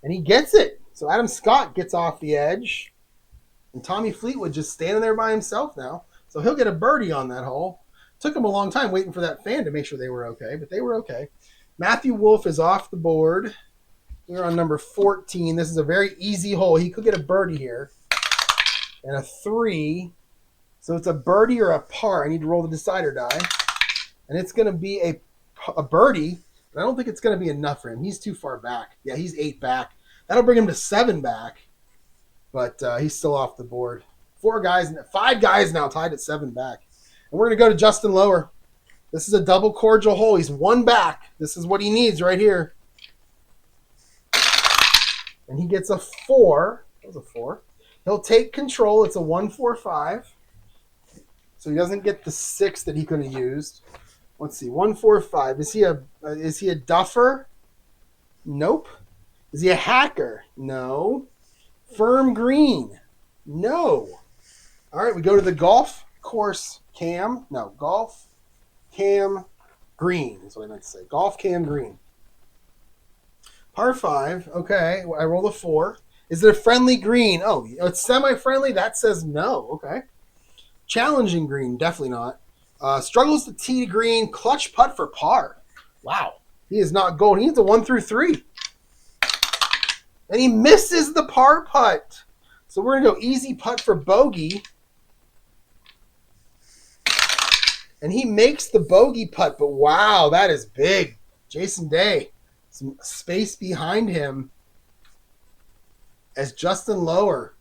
And he gets it. So Adam Scott gets off the edge. And Tommy Fleetwood just standing there by himself now. So he'll get a birdie on that hole. Took him a long time waiting for that fan to make sure they were okay, but they were okay. Matthew Wolff is off the board. We're on number 14. This is a very easy hole. He could get a birdie here. And a 3. So it's a birdie or a par. I need to roll the decider die. And it's going to be a birdie. But I don't think it's going to be enough for him. He's too far back. Yeah, he's 8 back. That'll bring him to 7 back. But he's still off the board. 5 guys now tied at 7 back. And we're going to go to Justin Lower. This is a double cordial hole. He's 1 back. This is what he needs right here. And he gets a 4. That was a 4. He'll take control. It's a 1-4-5. So he doesn't get the 6 that he could have used. Let's see. 1-4-5. Is he a duffer? Nope. Is he a hacker? No. Firm green? No. All right, we go to the golf course cam. No, golf cam green is what I meant to say. Golf cam green. Par 5. Okay, I roll a 4. Is it a friendly green? Oh, it's semi-friendly? That says no. Okay. Challenging green? Definitely not. Struggles to tee to green. Clutch putt for par. Wow. He is not going. He needs a 1 through 3. And he misses the par putt. So we're going to go easy putt for bogey. And he makes the bogey putt. But wow, that is big. Jason Day. Some space behind him as Justin Lower.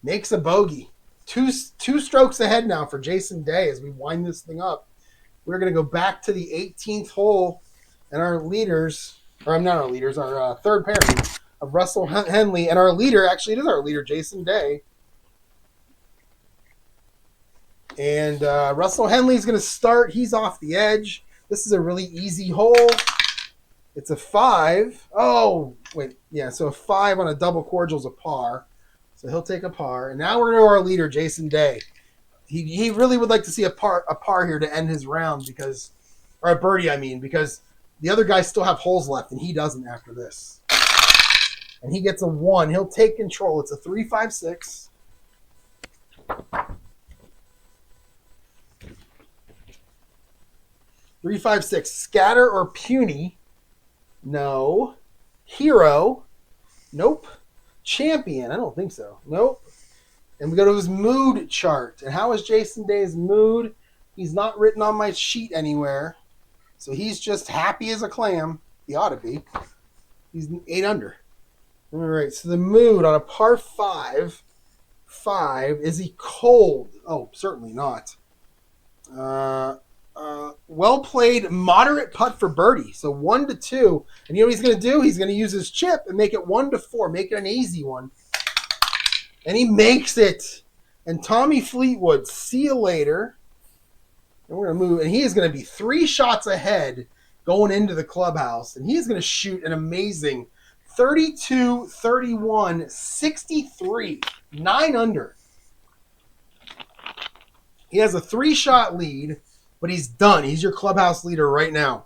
Makes a bogey. Two strokes ahead now for Jason Day as we wind this thing up. We're going to go back to the 18th hole, and our leaders, or I'm not our leaders, our third pairing of Russell Henley, and our leader, actually it is our leader, Jason Day. And Russell Henley's going to start. He's off the edge. This is a really easy hole. It's a 5. Oh, wait. Yeah, so a 5 on a double cordial is a par. So he'll take a par. And now we're going to our leader, Jason Day. He really would like to see a par here to end his round because, or a birdie, I mean, because the other guys still have holes left and he doesn't after this. And he gets a 1. He'll take control. It's a 3-5-6. Scatter or puny? No. Hero? Nope. Champion? I don't think so. Nope. And we go to his mood chart. And how is Jason Day's mood? He's not written on my sheet anywhere. So he's just happy as a clam. He ought to be. He's 8 under. All right, so the mood on a par 5. Is he cold? Oh, certainly not. Well played, moderate putt for birdie. So 1 to 2. And you know what he's going to do? He's going to use his chip and make it 1 to 4. Make it an easy one. And he makes it. And Tommy Fleetwood, see you later. And we're going to move. And he is going to be 3 shots ahead going into the clubhouse. And he is going to shoot an amazing 32, 31, 63. 9 under. He has a 3-shot lead. But he's done. He's your clubhouse leader right now.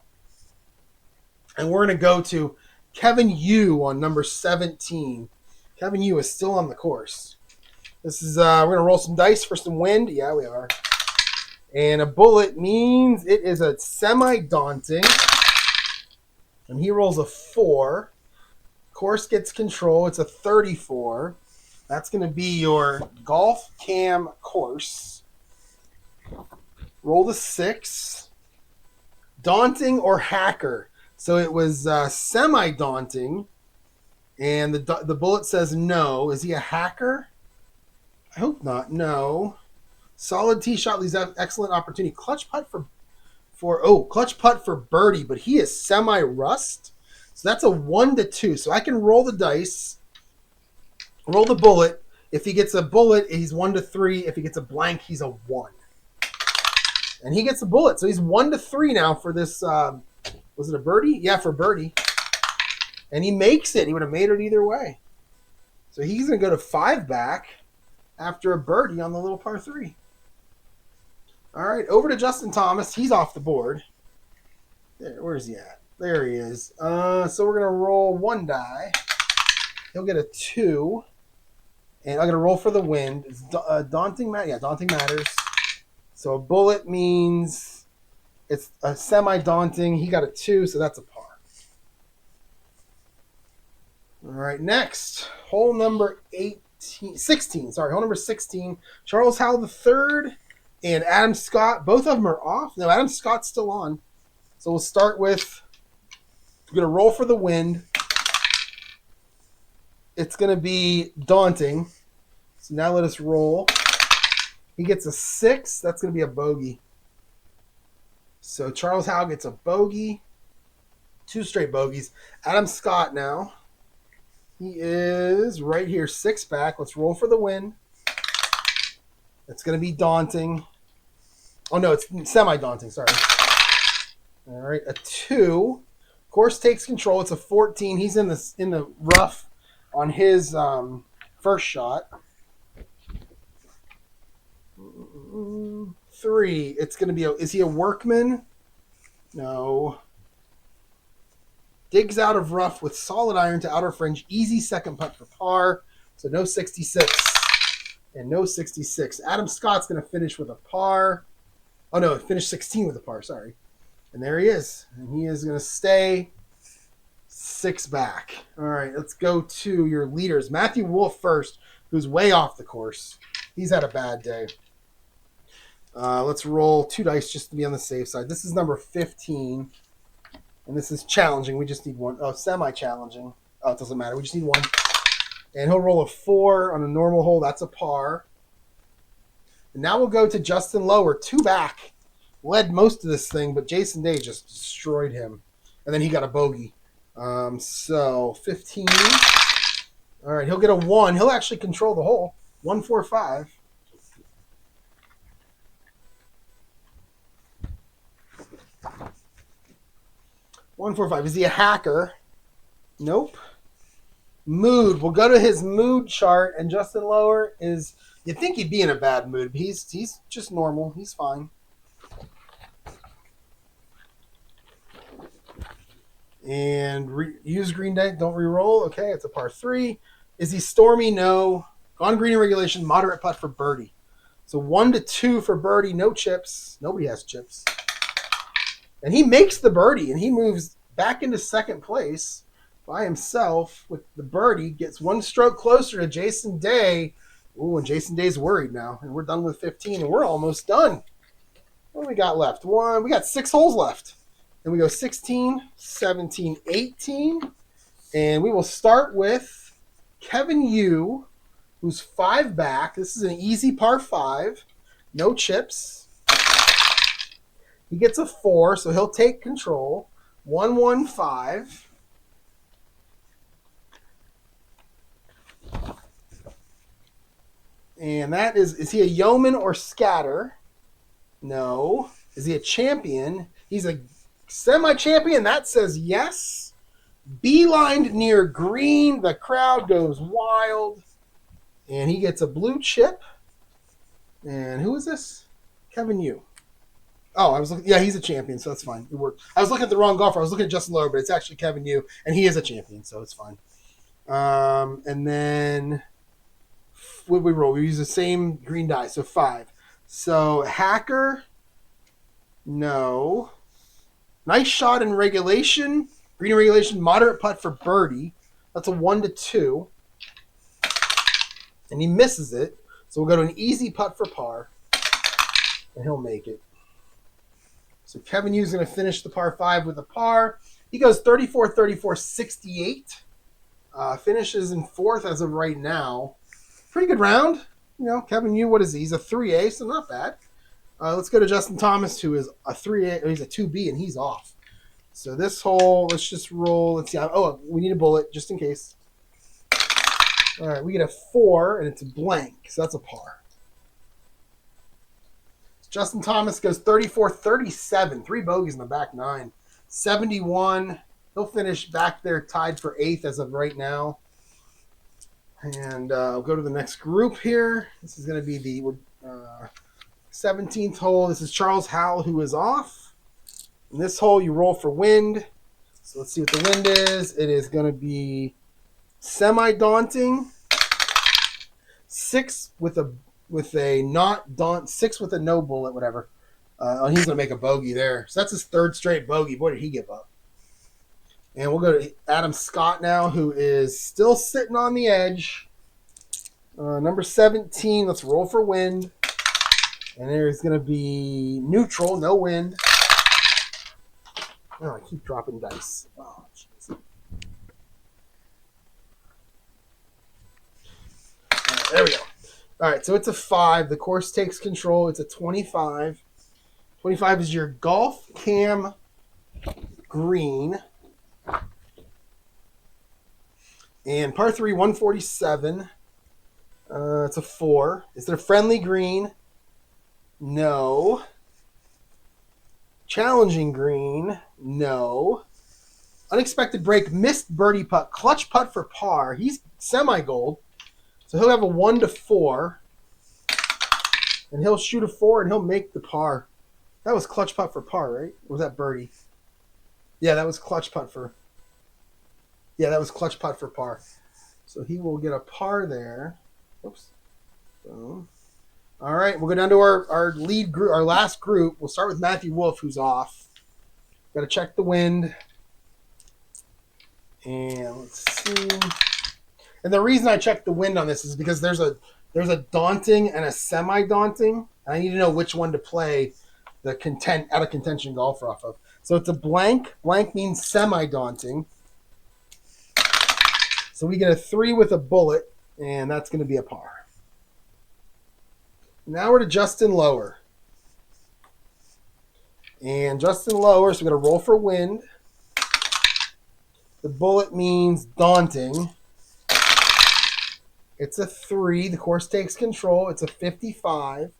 And we're going to go to Kevin Yu on number 17. Kevin Yu is still on the course. This is we're going to roll some dice for some wind. Yeah, we are. And a bullet means it is a semi-daunting. And he rolls a 4. Course gets control. It's a 34. That's going to be your golf cam course. Roll the 6. Daunting or hacker? So it was semi-daunting, and the bullet says no. Is he a hacker? I hope not. No. Solid tee shot leaves excellent opportunity. Clutch putt clutch putt for birdie, but he is semi-rust. So that's a 1-2. So I can roll the dice, roll the bullet. If he gets a bullet, he's 1-3. If he gets a blank, he's a 1. And he gets a bullet. So he's 1-3 now for this. Was it a birdie? Yeah, for birdie. And he makes it. He would have made it either way. So he's going to go to 5 back after a birdie on the little par 3. All right, over to Justin Thomas. He's off the board. There, where's he at? There he is. So we're going to roll 1 die. He'll get a 2. And I'm going to roll for the wind. It's daunting. Yeah, daunting matters. So a bullet means it's a semi-daunting. He got a 2, so that's a par. All right, next. Hole number 16. Hole number 16. Charles Howell III and Adam Scott. Both of them are off. No, Adam Scott's still on. So we'll start with, we're going to roll for the wind. It's going to be daunting. So now let us roll. He gets a 6. That's going to be a bogey. So Charles Howell gets a bogey. 2 straight bogeys. Adam Scott now. He is right here, 6 back. Let's roll for the win. It's going to be daunting. Oh, no, it's semi-daunting. Sorry. All right, a 2. Course takes control. It's a 14. He's in the rough on his first shot. 3. It's going to be is he a workman? No. Digs out of rough with solid iron to outer fringe. Easy second putt for par. So no 66. And no 66. Adam Scott's going to finish with a par. Oh, no, finish 16 with a par. Sorry. And there he is. And he is going to stay 6 back. All right, let's go to your leaders. Matthew Wolff first, who's way off the course. He's had a bad day. Let's roll 2 dice just to be on the safe side. This is number 15. And this is challenging. We just need 1. Oh, semi-challenging. Oh, it doesn't matter. We just need 1. And he'll roll a 4 on a normal hole. That's a par. And now we'll go to Justin Lower, 2 back. Led most of this thing, but Jason Day just destroyed him. And then he got a bogey. So 15. All right, he'll get a 1. He'll actually control the hole. 1, 4, 5. One, 4, 5. Is he a hacker? Nope. Mood. We'll go to his mood chart, and Justin Lower is. You'd think he'd be in a bad mood, but he's just normal. He's fine. And use green die. Don't re-roll. Okay, it's a par 3. Is he stormy? No. On green in regulation, moderate putt for birdie. So 1-2 for birdie. No chips. Nobody has chips. And he makes the birdie, and he moves back into second place by himself with the birdie. Gets 1 stroke closer to Jason Day. Ooh, and Jason Day's worried now. And we're done with 15, and we're almost done. What do we got left? We got 6 holes left. Then we go 16, 17, 18. And we will start with Kevin Yu, who's 5 back. This is an easy par 5. No chips. He gets a 4, so he'll take control. 1-1-5. And that is he a yeoman or scatter? No. Is he a champion? He's a semi-champion. That says yes. Beelined near green. The crowd goes wild. And he gets a blue chip. And who is this? Kevin Yu. Oh, I was looking. Yeah, he's a champion, so that's fine. It worked. I was looking at the wrong golfer. I was looking at Justin Lower, but it's actually Kevin Yu, and he is a champion, so it's fine. And then what we roll? We use the same green die, so 5. So hacker, no. Nice shot in regulation. Green in regulation, moderate putt for birdie. That's a 1-2. And he misses it. So we'll go to an easy putt for par. And he'll make it. So Kevin Yu's going to finish the par 5 with a par. He goes 34, 34, 68. Finishes in 4th as of right now. Pretty good round. You know, Kevin Yu, what is he? He's a 3A, so not bad. Let's go to Justin Thomas, who is a 3A. He's a 2B, and he's off. So this hole, let's just roll. Let's see. Oh, we need a bullet just in case. All right, we get a 4, and it's a blank, so that's a par. Justin Thomas goes 34, 37. 3 bogeys in the back 9. 71. He'll finish back there tied for 8th as of right now. And I'll go to the next group here. This is going to be the 17th hole. This is Charles Howell, who is off. In this hole, you roll for wind. So let's see what the wind is. It is going to be semi-daunting. 6 with a not daunt, 6 with a no bullet, whatever. He's going to make a bogey there. So that's his 3rd straight bogey. Boy, did he give up. And we'll go to Adam Scott now, who is still sitting on the edge. Number 17, let's roll for wind. And there's going to be neutral, no wind. Oh, I keep dropping dice. Oh, jeez. There we go. All right, so it's a 5. The course takes control. It's a 25. 25 is your golf cam green. And par 3, 147. It's a 4. Is it a friendly green? No. Challenging green? No. Unexpected break, missed birdie putt, clutch putt for par. He's semi-gold. So he'll have a 1 to 4. And he'll shoot a 4 and he'll make the par. That was clutch putt for par, right? Or was that birdie? Yeah, that was clutch putt for... Yeah, that was clutch putt for par. So he will get a par there. Oops. Boom. All right, we'll go down to our lead group, our last group. We'll start with Matthew Wolf, who's off. Got to check the wind. And let's see. And the reason I checked the wind on this is because there's a daunting and a semi-daunting. And I need to know which one to play the out of contention golfer off of. So it's a blank. Blank means semi-daunting. So we get a 3 with a bullet, and that's going to be a par. Now we're to Justin Lower. And Justin Lower, so we're going to roll for wind. The bullet means daunting. It's a 3. The course takes control. It's a 55.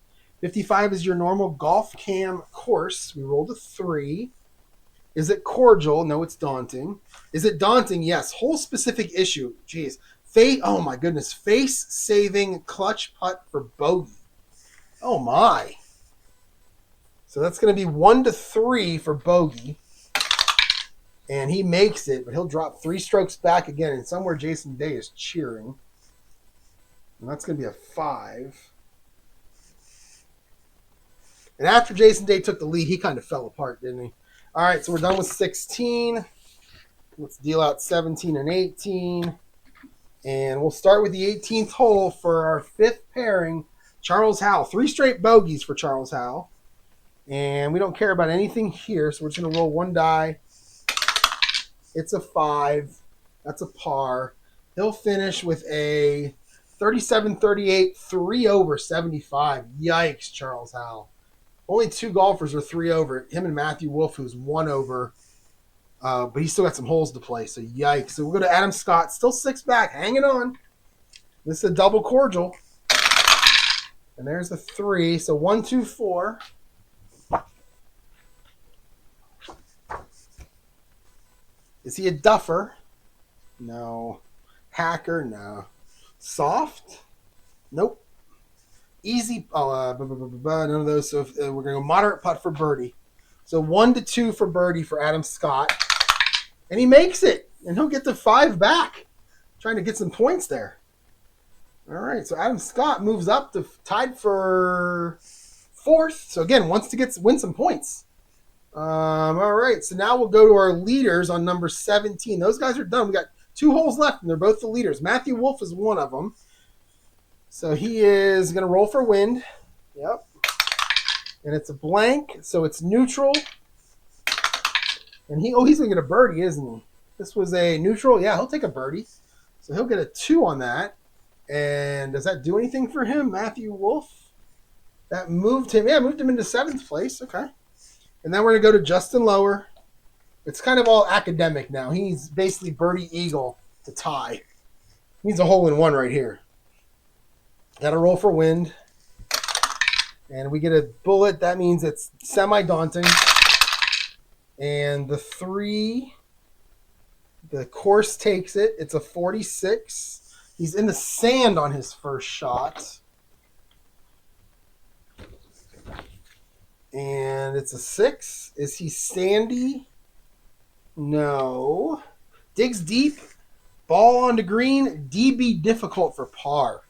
55 is your normal golf cam course. We rolled a 3. Is it cordial? No, it's daunting. Is it daunting? Yes. Whole specific issue. Jeez. Oh, my goodness. Face-saving clutch putt for bogey. Oh, my. So that's going to be 1 to 3 for bogey. And he makes it, but he'll drop 3 strokes back again. And somewhere Jason Day is cheering. And that's going to be a 5. And after Jason Day took the lead, he kind of fell apart, didn't he? All right, so we're done with 16. Let's deal out 17 and 18. And we'll start with the 18th hole for our 5th pairing, Charles Howell. 3 straight bogeys for Charles Howell. And we don't care about anything here, so we're just going to roll 1 die. It's a 5. That's a par. He'll finish with a 37-38, 3 over 75. Yikes, Charles Howell. Only 2 golfers are 3 over. Him and Matthew Wolf, who's 1 over. But he's still got some holes to play, so yikes. So we'll go to Adam Scott. Still 6 back, hanging on. This is a double cordial. And there's the 3. So 1, 2, 4. Is he a duffer? No. Hacker? No. Soft? Nope. Easy. None of those. So we're going to go moderate putt for birdie. So 1 to 2 for birdie for Adam Scott. And he makes it. And he'll get the 5 back. Trying to get some points there. All right. So Adam Scott moves up to tied for 4th. So again, wants to win some points. All right. So now we'll go to our leaders on number 17. Those guys are done. We got 2 holes left, and they're both the leaders. Matthew Wolf is one of them. So he is going to roll for wind. Yep. And it's a blank, so it's neutral. And he's going to get a birdie, isn't he? This was a neutral. Yeah, he'll take a birdie. So he'll get a 2 on that. And does that do anything for him, Matthew Wolf? That moved him. Yeah, moved him into 7th place. Okay. And then we're going to go to Justin Lower. It's kind of all academic now. He's basically birdie eagle to tie. He needs a hole in one right here. Got to roll for wind. And we get a bullet. That means it's semi-daunting. And the 3, the course takes it. It's a 46. He's in the sand on his first shot. And it's a 6. Is he sandy? No. Digs deep. Ball onto green. DB difficult for par.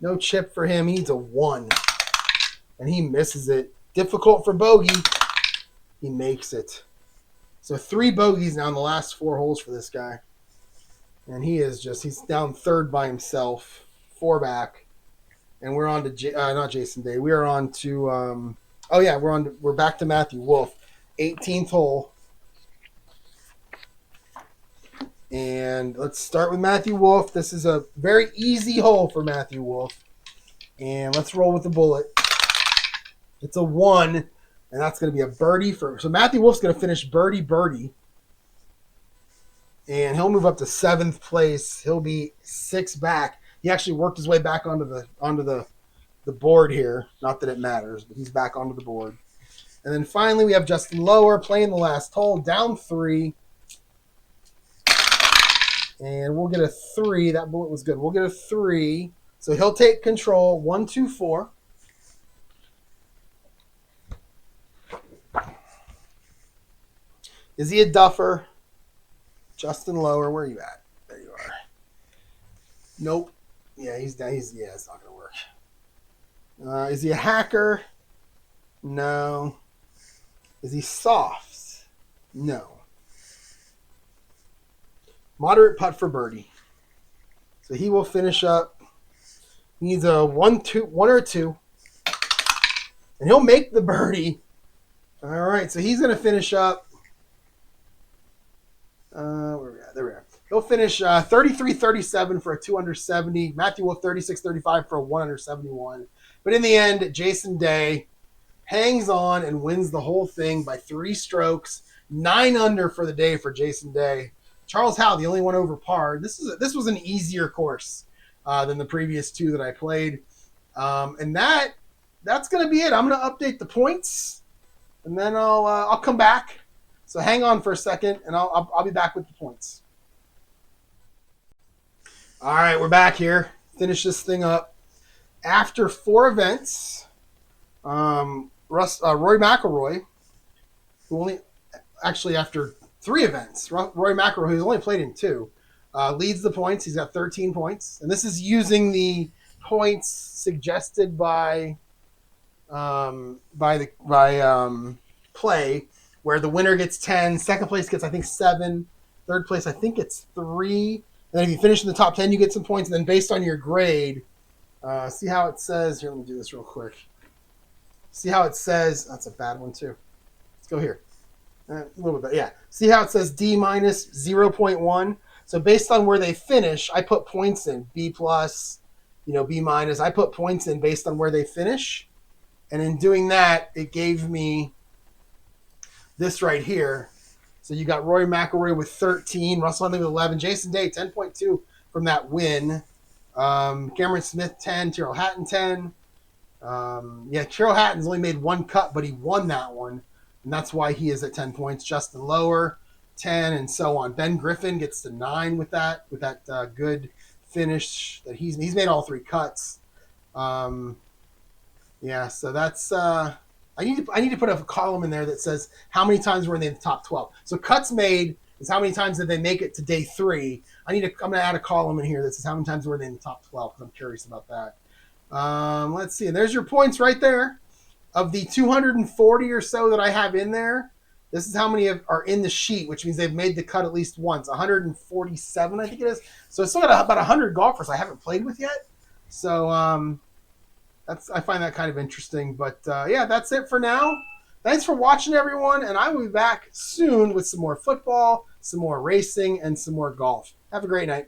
No chip for him. He needs a 1. And he misses it. Difficult for bogey. He makes it. So 3 bogeys now in the last 4 holes for this guy. And he's down 3rd by himself. 4 back. And we're on to, not Jason Day. We are on to, we're back to Matthew Wolf. 18th hole. And let's start with Matthew Wolf. This is a very easy hole for Matthew Wolf. And let's roll with the bullet. It's a 1, and that's going to be a birdie so Matthew Wolf's going to finish birdie. And he'll move up to 7th place. He'll be 6 back. He actually worked his way back onto the board here. Not that it matters, but he's back onto the board. And then finally we have Justin Lower playing the last hole, down 3. And we'll get a 3. That bullet was good. We'll get a 3. So he'll take control. 1, 2, 4. Is he a duffer? Justin Lower, where are you at? There you are. Nope. Yeah, he's down. It's not going to work. Is he a hacker? No. Is he soft? No. Moderate putt for birdie. So he will finish up. He needs a 1 or 2. And he'll make the birdie. All right, so he's going to finish up. Where are we at? There we are. He'll finish 33-37 for a 2 under 70. Matthew Wolf 36-35 for a 1 under 71. But in the end, Jason Day hangs on and wins the whole thing by 3 strokes. 9 under for the day for Jason Day. Charles Howell, the only one over par. This was an easier course than the previous 2 that I played. And that's going to be it. I'm going to update the points, and then I'll come back. So hang on for a second, and I'll be back with the points. All right, we're back here. Finish this thing up. After 4 events, Roy McIlroy, who only actually after 3 events, Roy McIlroy, who's only played in 2, leads the points. He's got 13 points, and this is using the points suggested by play, where the winner gets 10, second place gets, I think, 7, third place, I think it's 3. And then if you finish in the top 10, you get some points. And then based on your grade, see how it says, here, let me do this real quick. See how it says, that's a bad one too. Let's go here. A little bit, yeah. See how it says D minus 0.1? So based on where they finish, I put points in, B plus, B minus. I put points in based on where they finish. And in doing that, it gave me this right here. So you got Rory McIlroy with 13, Russell Henley with 11, Jason Day 10.2 from that win, Cameron Smith 10, Tyrrell Hatton 10. Tyrrell Hatton's only made 1 cut, but he won that one, and that's why he is at 10 points. Justin Lower 10, and so on. Ben Griffin gets to 9 with that good finish that he's made all 3 cuts. So that's. I need to put a column in there that says how many times were they in the top 12. So cuts made is how many times did they make it to day 3. I'm going to add a column in here that says how many times were they in the top 12, because I'm curious about that. Let's see. And there's your points right there. Of the 240 or so that I have in there, this is how many are in the sheet, which means they've made the cut at least once. 147, I think it is. So I still got about 100 golfers I haven't played with yet. So I find that kind of interesting. But yeah, that's it for now. Thanks for watching, everyone, and I will be back soon with some more football, some more racing, and some more golf. Have a great night.